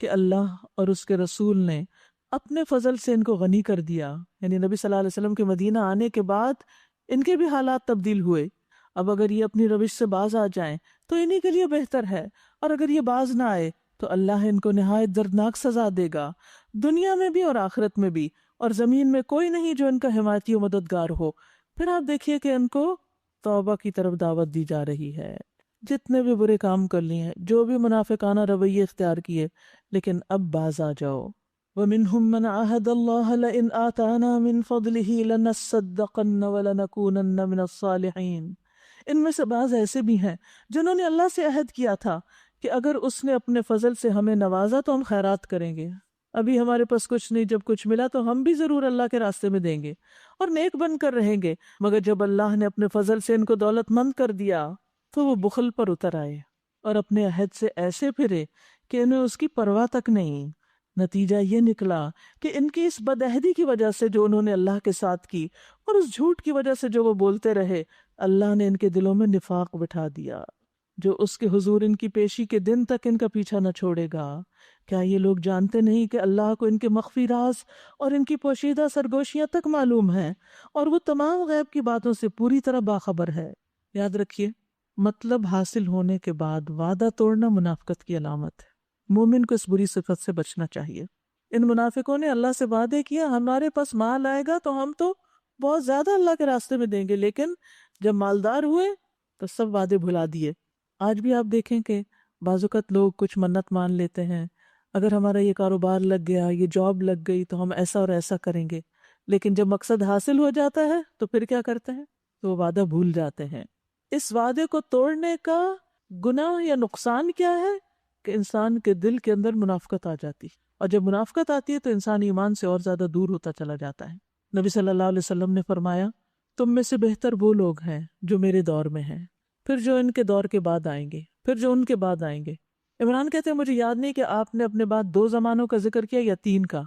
کہ اللہ اور اس کے رسول نے اپنے فضل سے ان کو غنی کر دیا، یعنی نبی صلی اللہ علیہ وسلم کے مدینہ آنے کے بعد ان کے بھی حالات تبدیل ہوئے. اب اگر یہ اپنی روش سے باز آ جائیں تو انہی کے لیے بہتر ہے، اور اگر یہ باز نہ آئے تو اللہ ان کو نہایت دردناک سزا دے گا، دنیا میں بھی اور آخرت میں بھی، اور زمین میں کوئی نہیں جو ان کا حمایتی و مددگار ہو. پھر آپ دیکھیے کہ ان کو توبہ کی طرف دعوت دی جا رہی ہے. جتنے بھی برے کام کر لیے ہیں، جو بھی منافقانہ رویے اختیار کیے، لیکن اب باز آ جاؤ. وَمِنْهُمْ مَنْ عَاهَدَ اللَّهَ لَئِنْ آتَانَا مِنْ فَضْلِهِ لَنَصَّدَّقَنَّ وَلَنَكُونَنَّ مِنَ الصَّالِحِينَ. ان میں سے بعض ایسے بھی ہیں جنہوں نے اللہ سے عہد کیا تھا کہ اگر اس نے اپنے فضل سے ہمیں نوازا تو ہم خیرات کریں گے. ابھی ہمارے پاس کچھ نہیں، جب کچھ ملا تو ہم بھی ضرور اللہ کے راستے میں دیں گے اور نیک بن کر رہیں گے. مگر جب اللہ نے اپنے فضل سے ان کو دولت مند کر دیا تو وہ بخل پر اتر آئے اور اپنے عہد سے ایسے پھرے کہ انہیں اس کی پرواہ تک نہیں. نتیجہ یہ نکلا کہ ان کی اس بدعہدی کی وجہ سے جو انہوں نے اللہ کے ساتھ کی، اور اس جھوٹ کی وجہ سے جو وہ بولتے رہے، اللہ نے ان کے دلوں میں نفاق بٹھا دیا جو اس کے حضور ان کی پیشی کے دن تک ان کا پیچھا نہ چھوڑے گا. کیا یہ لوگ جانتے نہیں کہ اللہ کو ان کے مخفی راز اور ان کی پوشیدہ سرگوشیاں تک معلوم ہیں، اور وہ تمام غیب کی باتوں سے پوری طرح باخبر ہے. یاد رکھیے، مطلب حاصل ہونے کے بعد وعدہ توڑنا منافقت کی علامت ہے. مومن کو اس بری صفت سے بچنا چاہیے. ان منافقوں نے اللہ سے وعدے کیا ہمارے پاس مال آئے گا تو ہم تو بہت زیادہ اللہ کے راستے میں دیں گے، لیکن جب مالدار ہوئے تو سب وعدے بھلا دیے. آج بھی آپ دیکھیں کہ بعض اوقات لوگ کچھ منت مان لیتے ہیں، اگر ہمارا یہ کاروبار لگ گیا، یہ جاب لگ گئی تو ہم ایسا اور ایسا کریں گے، لیکن جب مقصد حاصل ہو جاتا ہے تو پھر کیا کرتے ہیں؟ تو وہ وعدہ بھول جاتے ہیں. اس وعدے کو توڑنے کا گناہ یا نقصان کیا ہے کہ انسان کے دل کے اندر منافقت آ جاتی، اور جب منافقت آتی ہے تو انسان ایمان سے اور زیادہ دور ہوتا چلا جاتا ہے. نبی صلی اللہ علیہ وسلم نے فرمایا، تم میں سے بہتر وہ لوگ ہیں جو میرے دور میں ہیں، پھر جو ان کے دور کے بعد آئیں گے، پھر جو ان کے بعد آئیں گے. عمران کہتے ہیں مجھے یاد نہیں کہ آپ نے اپنے بعد 2 زمانوں کا ذکر کیا یا 3 کا.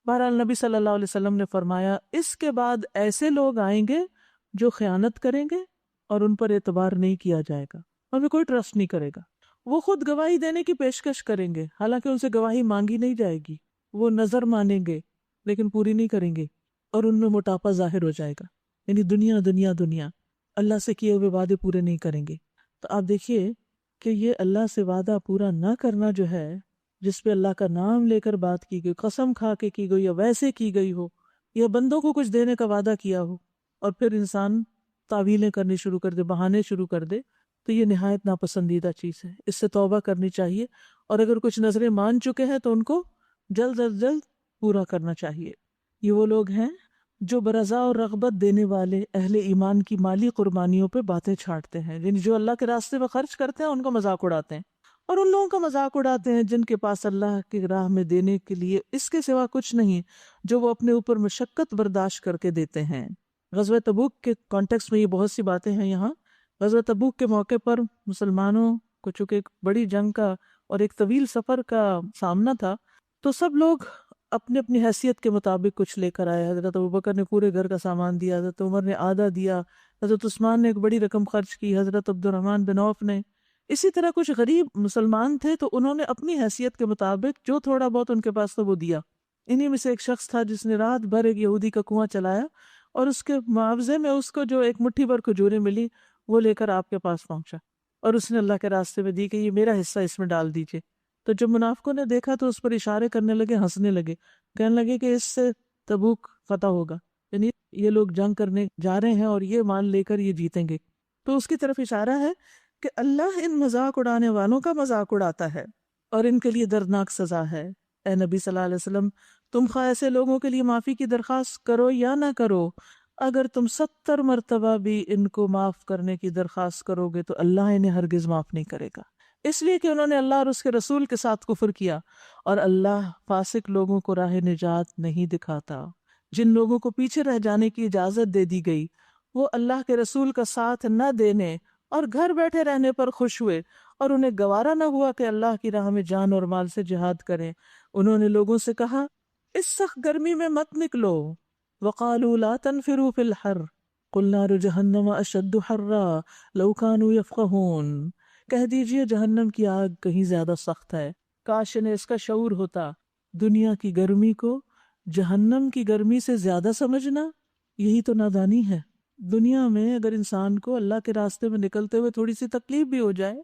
بہرحال نبی صلی اللہ علیہ وسلم نے فرمایا اس کے بعد ایسے لوگ آئیں گے جو خیانت کریں گے اور ان پر اعتبار نہیں کیا جائے گا، ان میں کوئی ٹرسٹ نہیں کرے گا. وہ خود گواہی دینے کی پیشکش کریں گے، حالانکہ ان سے گواہی مانگی نہیں جائے گی. وہ نظر مانیں گے لیکن پوری نہیں کریں گے، اور ان میں موٹاپا ظاہر ہو جائے گا. یعنی دنیا دنیا دنیا، اللہ سے کیے ہوئے وعدے پورے نہیں کریں گے. تو آپ دیکھیے کہ یہ اللہ سے وعدہ پورا نہ کرنا جو ہے، جس پہ اللہ کا نام لے کر بات کی گئی، قسم کھا کے کی گئی، یا ویسے کی گئی ہو، یا بندوں کو کچھ دینے کا وعدہ کیا ہو، اور پھر انسان تعویلیں کرنی شروع کر دے، بہانے شروع کر دے، تو یہ نہایت ناپسندیدہ چیز ہے. اس سے توبہ کرنی چاہیے، اور اگر کچھ نظریں مان چکے ہیں تو ان کو جلد از جلد پورا کرنا چاہیے. یہ وہ لوگ ہیں جو برضا اور رغبت دینے والے اہل ایمان کی مالی قربانیوں پہ باتیں چھاڑتے ہیں، یعنی جو اللہ کے راستے میں خرچ کرتے ہیں ان کا مذاق اڑاتے ہیں، اور ان لوگوں کا مذاق اڑاتے ہیں جن کے پاس اللہ کی راہ میں دینے کے لیے اس کے سوا کچھ نہیں، جو وہ اپنے اوپر مشقت برداشت کر کے دیتے ہیں. غزوہ تبوک کے کانٹیکس میں یہ بہت سی باتیں ہیں. یہاں غزوہ تبوک کے موقع پر مسلمانوں کو چونکہ ایک بڑی جنگ کا اور ایک طویل سفر کا سامنا تھا، تو سب لوگ اپنی اپنی حیثیت کے مطابق کچھ لے کر آئے. حضرت ابوبکر نے پورے گھر کا سامان دیا، حضرت عمر نے آدھا دیا، حضرت عثمان نے ایک بڑی رقم خرچ کی، حضرت عبد الرحمن بن عوف نے. اسی طرح کچھ غریب مسلمان تھے تو انہوں نے اپنی حیثیت کے مطابق جو تھوڑا بہت ان کے پاس تھا وہ دیا. انہی میں سے ایک شخص تھا جس نے رات بھر ایک یہودی کا کنواں چلایا، اور اس کے معاوضے میں اس کو جو ایک مٹھی بھر کھجوریں ملی وہ لے کر آپ کے پاس پہنچا، اور اس نے اللہ کے راستے میں دی کہ یہ میرا حصہ اس میں ڈال دیجئے. تو جب منافقوں نے دیکھا تو اس پر اشارے کرنے لگے، ہنسنے لگے، کہنے لگے کہ اس سے تبوک فتح ہوگا، یعنی یہ لوگ جنگ کرنے جا رہے ہیں اور یہ مال لے کر یہ جیتیں گے. تو اس کی طرف اشارہ ہے کہ اللہ ان مذاق اڑانے والوں کا مذاق اڑاتا ہے اور ان کے لیے دردناک سزا ہے. اے نبی صلی اللہ علیہ وسلم، تم خواہ ایسے لوگوں کے لیے معافی کی درخواست کرو یا نہ کرو، اگر تم 70 مرتبہ بھی ان کو معاف کرنے کی درخواست کرو گے تو اللہ انہیں ہرگز معاف نہیں کرے گا، اس لیے کہ انہوں نے اللہ اور اس کے رسول کے ساتھ کفر کیا، اور اللہ فاسق لوگوں کو راہ نجات نہیں دکھاتا. جن لوگوں کو پیچھے رہ جانے کی اجازت دے دی گئی وہ اللہ کے رسول کا ساتھ نہ دینے اور گھر بیٹھے رہنے پر خوش ہوئے، اور انہیں گوارا نہ ہوا کہ اللہ کی راہ میں جان اور مال سے جہاد کریں. انہوں نے لوگوں سے کہا اس سخت گرمی میں مت نکلو. وقالوا لا تنفروا في الحر قل نار جہنم اشد حرا لو كانوا يفقهون. کہہ دیجئے جہنم کی آگ کہیں زیادہ سخت ہے، کاش انہیں اس کا شعور ہوتا. دنیا کی گرمی کو جہنم کی گرمی سے زیادہ سمجھنا، یہی تو نادانی ہے. دنیا میں اگر انسان کو اللہ کے راستے میں نکلتے ہوئے تھوڑی سی تکلیف بھی ہو جائے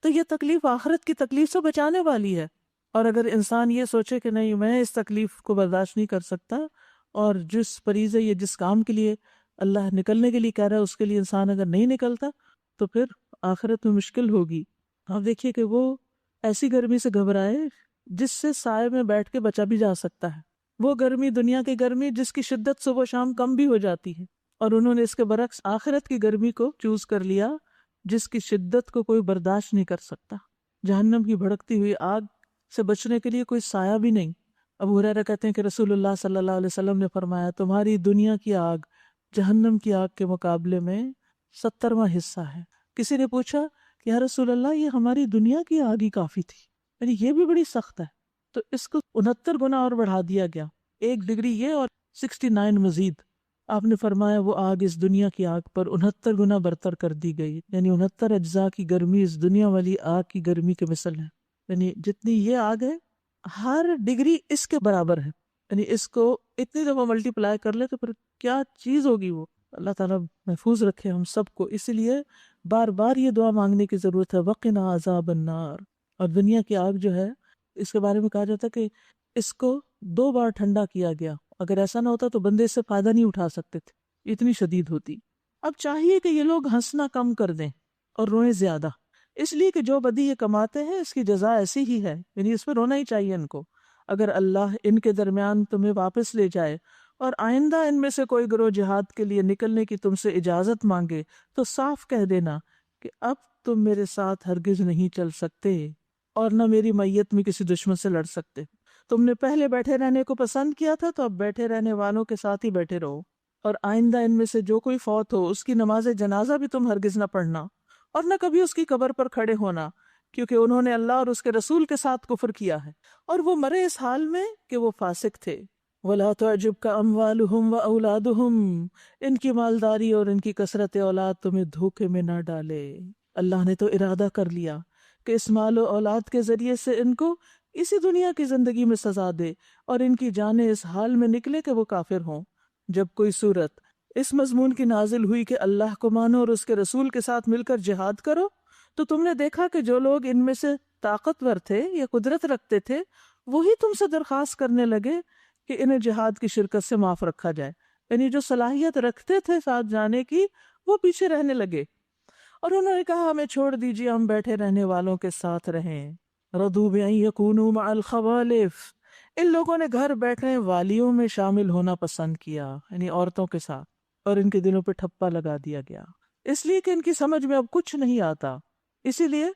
تو یہ تکلیف آخرت کی تکلیف سے بچانے والی ہے. اور اگر انسان یہ سوچے کہ نہیں میں اس تکلیف کو برداشت نہیں کر سکتا، اور جس فریضے یا جس کام کے لیے اللہ نکلنے کے لیے کہہ رہا ہے اس کے لیے انسان اگر نہیں نکلتا تو پھر آخرت میں مشکل ہوگی. آپ دیکھیے کہ وہ ایسی گرمی سے گھبرائے جس سے سائے میں بیٹھ کے بچا بھی جا سکتا ہے، وہ گرمی دنیا کی گرمی جس کی شدت صبح و شام کم بھی ہو جاتی ہے، اور انہوں نے اس کے برعکس آخرت کی گرمی کو چوز کر لیا جس کی شدت کو کوئی برداشت نہیں کر سکتا. جہنم کی بھڑکتی ہوئی آگ سے بچنے کے لیے کوئی سایہ بھی نہیں. ابو ہریرہ کہتے ہیں کہ رسول اللہ صلی اللہ علیہ وسلم نے فرمایا تمہاری دنیا کی آگ جہنم کی آگ کے مقابلے میں 70واں حصہ ہے. کسی نے پوچھا کہ یا رسول اللہ یہ ہماری دنیا کی آگ ہی کافی تھی، یعنی یہ بھی بڑی سخت ہے. تو اس کو 69 گنا اور بڑھا دیا گیا، 1 ڈگری یہ اور 69 مزید. آپ نے فرمایا وہ آگ اس دنیا کی آگ پر 69 گنا برتر کر دی گئی، یعنی 69 اجزاء کی گرمی اس دنیا والی آگ کی گرمی کے مثل ہے. یعنی جتنی یہ آگ ہے ہر ڈگری اس کے برابر ہے، یعنی اس کو اتنی دفعہ ملٹی پلائی کر لے تو پھر کیا چیز ہوگی وہ. اللہ تعالیٰ محفوظ رکھے ہم سب کو. اس لیے بار بار یہ دعا مانگنے کی ضرورت ہے، وقنا عذاب النار. اور دنیا کی آگ جو ہے اس کے بارے میں کہا جاتا ہے کہ اس کو 2 بار ٹھنڈا کیا گیا، اگر ایسا نہ ہوتا تو بندے اس سے فائدہ نہیں اٹھا سکتے تھے، اتنی شدید ہوتی. اب چاہیے کہ یہ لوگ ہنسنا کم کر دیں اور روئیں زیادہ، اس لیے کہ جو بدی یہ کماتے ہیں اس کی جزا ایسی ہی ہے، یعنی اس پہ رونا ہی چاہیے ان کو. اگر اللہ ان کے درمیان تمہیں واپس لے جائے اور آئندہ ان میں سے کوئی گروہ جہاد کے لیے نکلنے کی تم سے اجازت مانگے تو صاف کہہ دینا کہ اب تم میرے ساتھ ہرگز نہیں چل سکتے اور نہ میری میت میں کسی دشمن سے لڑ سکتے. تم نے پہلے بیٹھے رہنے کو پسند کیا تھا تو اب بیٹھے رہنے والوں کے ساتھ ہی بیٹھے رہو، اور آئندہ ان میں سے جو کوئی فوت ہو اس کی نماز جنازہ بھی تم ہرگز نہ پڑھنا اور نہ کبھی اس کی قبر پر کھڑے ہونا، کیونکہ انہوں نے اللہ اور اس کے رسول کے ساتھ کفر کیا ہے اور وہ مرے اس حال میں کہ وہ فاسق تھے. وَلَا تُعْجِبْكَ أَمْوَالُهُمْ وَأَوْلَادُهُمْ، ان کی مالداری اور ان کی کثرت اولاد تمہیں دھوکے میں نہ ڈالے. اللہ نے تو ارادہ کر لیا کہ اس مال و اولاد کے ذریعے سے ان کو اسی دنیا کی زندگی میں سزا دے اور ان کی جانیں اس حال میں نکلے کہ وہ کافر ہوں. جب کوئی صورت اس مضمون کی نازل ہوئی کہ اللہ کو مانو اور اس کے رسول کے ساتھ مل کر جہاد کرو، تو تم نے دیکھا کہ جو لوگ ان میں سے طاقتور تھے یا قدرت رکھتے تھے وہی تم سے درخواست کرنے لگے کہ انہیں جہاد کی شرکت سے معاف رکھا جائے، یعنی جو صلاحیت رکھتے تھے ساتھ جانے کی وہ پیچھے رہنے لگے اور انہوں نے کہا ہمیں چھوڑ دیجیے، ہم بیٹھے رہنے والوں کے ساتھ رہیں. رضوا بأن يكونوا مع الخوالف، ان لوگوں نے گھر بیٹھے والیوں میں شامل ہونا پسند کیا، یعنی عورتوں کے ساتھ، اور ان کے دلوں پہ ٹھپا لگا دیا گیا اس لیے کہ ان کی سمجھ میں اب کچھ نہیں آتا. اسی لیے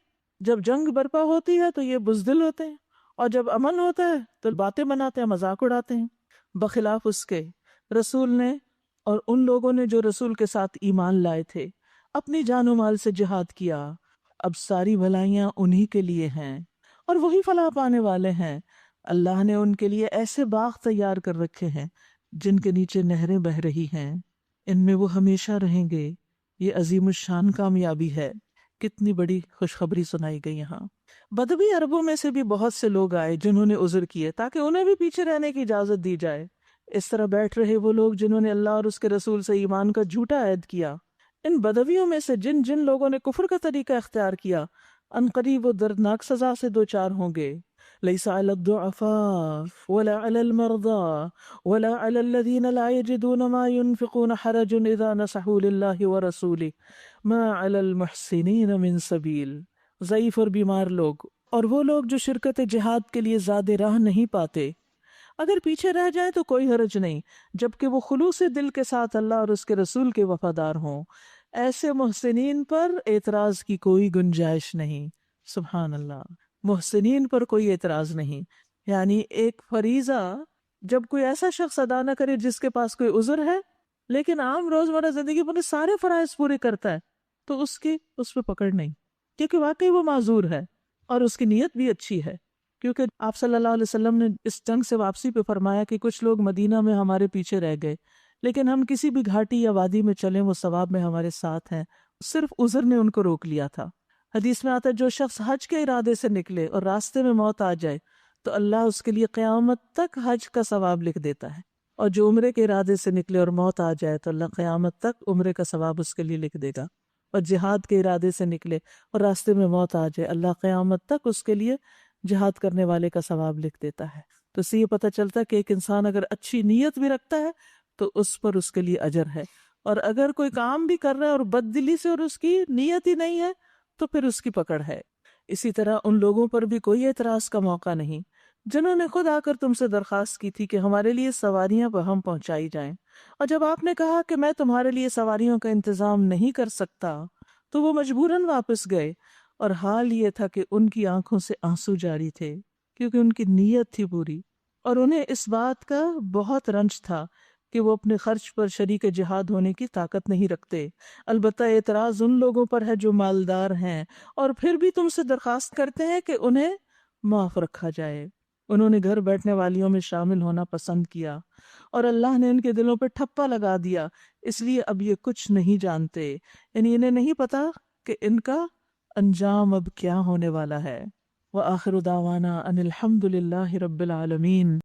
جب جنگ برپا ہوتی ہے تو یہ بزدل ہوتے ہیں، اور جب امن ہوتا ہے تو باتیں بناتے ہیں، مذاق اڑاتے ہیں. بخلاف اس کے رسول نے اور ان لوگوں نے جو رسول کے ساتھ ایمان لائے تھے اپنی جان و مال سے جہاد کیا. اب ساری بھلائیاں انہی کے لیے ہیں اور وہی فلاح پانے والے ہیں. اللہ نے ان کے لیے ایسے باغ تیار کر رکھے ہیں جن کے نیچے نہریں بہہ رہی ہیں، ان میں وہ ہمیشہ رہیں گے. یہ عظیم الشان کامیابی ہے. کتنی بڑی خوشخبری سنائی گئی یہاں. بدوی عربوں میں سے بھی بہت سے لوگ آئے جنہوں نے عذر کیے تاکہ انہیں بھی پیچھے رہنے کی اجازت دی جائے. اس طرح بیٹھ رہے وہ لوگ جنہوں نے اللہ اور اس کے رسول سے ایمان کا جھوٹا عہد کیا. ان بدویوں میں سے جن جن لوگوں نے کفر کا طریقہ اختیار کیا عنقریب وہ دردناک سزا سے دوچار ہوں گے. ليس على الضعفاء ولا على المرضى ولا على الذين لا يجدون ما ينفقون حرج إذا نصحوا لله ورسوله ما على المحسنين من سبيل. ضعیف اور بیمار لوگ اور وہ لوگ جو شرکت جہاد کے لیے زیادہ راہ نہیں پاتے اگر پیچھے رہ جائیں تو کوئی حرج نہیں، جبکہ وہ خلوص دل کے ساتھ اللہ اور اس کے رسول کے وفادار ہوں. ایسے محسنین پر اعتراض کی کوئی گنجائش نہیں. سبحان اللہ، محسنین پر کوئی اعتراض نہیں. یعنی ایک فریضہ جب کوئی ایسا شخص ادا نہ کرے جس کے پاس کوئی عذر ہے لیکن عام روزمرہ زندگی میں سارے فرائض پورے کرتا ہے تو اس پہ پکڑ نہیں، کیونکہ واقعی وہ معذور ہے اور اس کی نیت بھی اچھی ہے. کیونکہ آپ صلی اللہ علیہ وسلم نے اس جنگ سے واپسی پہ فرمایا کہ کچھ لوگ مدینہ میں ہمارے پیچھے رہ گئے لیکن ہم کسی بھی گھاٹی یا وادی میں چلیں وہ ثواب میں ہمارے ساتھ ہیں، صرف عذر نے ان کو روک لیا تھا. حدیث میں آتا ہے جو شخص حج کے ارادے سے نکلے اور راستے میں موت آ جائے تو اللہ اس کے لیے قیامت تک حج کا ثواب لکھ دیتا ہے اور جو عمرے کے ارادے سے نکلے اور موت آ جائے تو اللہ قیامت تک عمرے کا ثواب اس کے لیے لکھ دے گا، اور جہاد کے ارادے سے نکلے اور راستے میں موت آ جائے اللہ قیامت تک اس کے لیے جہاد کرنے والے کا ثواب لکھ دیتا ہے۔ تو اس سے یہ پتہ چلتا ہے کہ ایک انسان اگر اچھی نیت بھی رکھتا ہے تو اس پر اس کے لیے اجر ہے، اور اگر کوئی کام بھی کر رہا ہے اور بد دلی سے اور اس کی نیت ہی نہیں ہے تو پھر اس کی پکڑ ہے۔ اسی طرح ان لوگوں پر بھی کوئی اعتراض کا موقع نہیں جنہوں نے خود آ کر تم سے درخواست کی تھی کہ ہمارے لیے سواریاں بہم پہنچائی جائیں، اور جب آپ نے کہا کہ میں تمہارے لیے سواریوں کا انتظام نہیں کر سکتا تو وہ مجبوراً واپس گئے، اور حال یہ تھا کہ ان کی آنکھوں سے آنسو جاری تھے کیونکہ ان کی نیت تھی پوری، اور انہیں اس بات کا بہت رنج تھا کہ وہ اپنے خرچ پر شریک جہاد ہونے کی طاقت نہیں رکھتے۔ البتہ اعتراض ان لوگوں پر ہے جو مالدار ہیں اور پھر بھی تم سے درخواست کرتے ہیں کہ انہیں معاف رکھا جائے۔ انہوں نے گھر بیٹھنے والیوں میں شامل ہونا پسند کیا اور اللہ نے ان کے دلوں پہ ٹھپا لگا دیا، اس لیے اب یہ کچھ نہیں جانتے، یعنی انہیں نہیں پتا کہ ان کا انجام اب کیا ہونے والا ہے۔ وآخر دعوانا ان الحمد للہ رب العالمین۔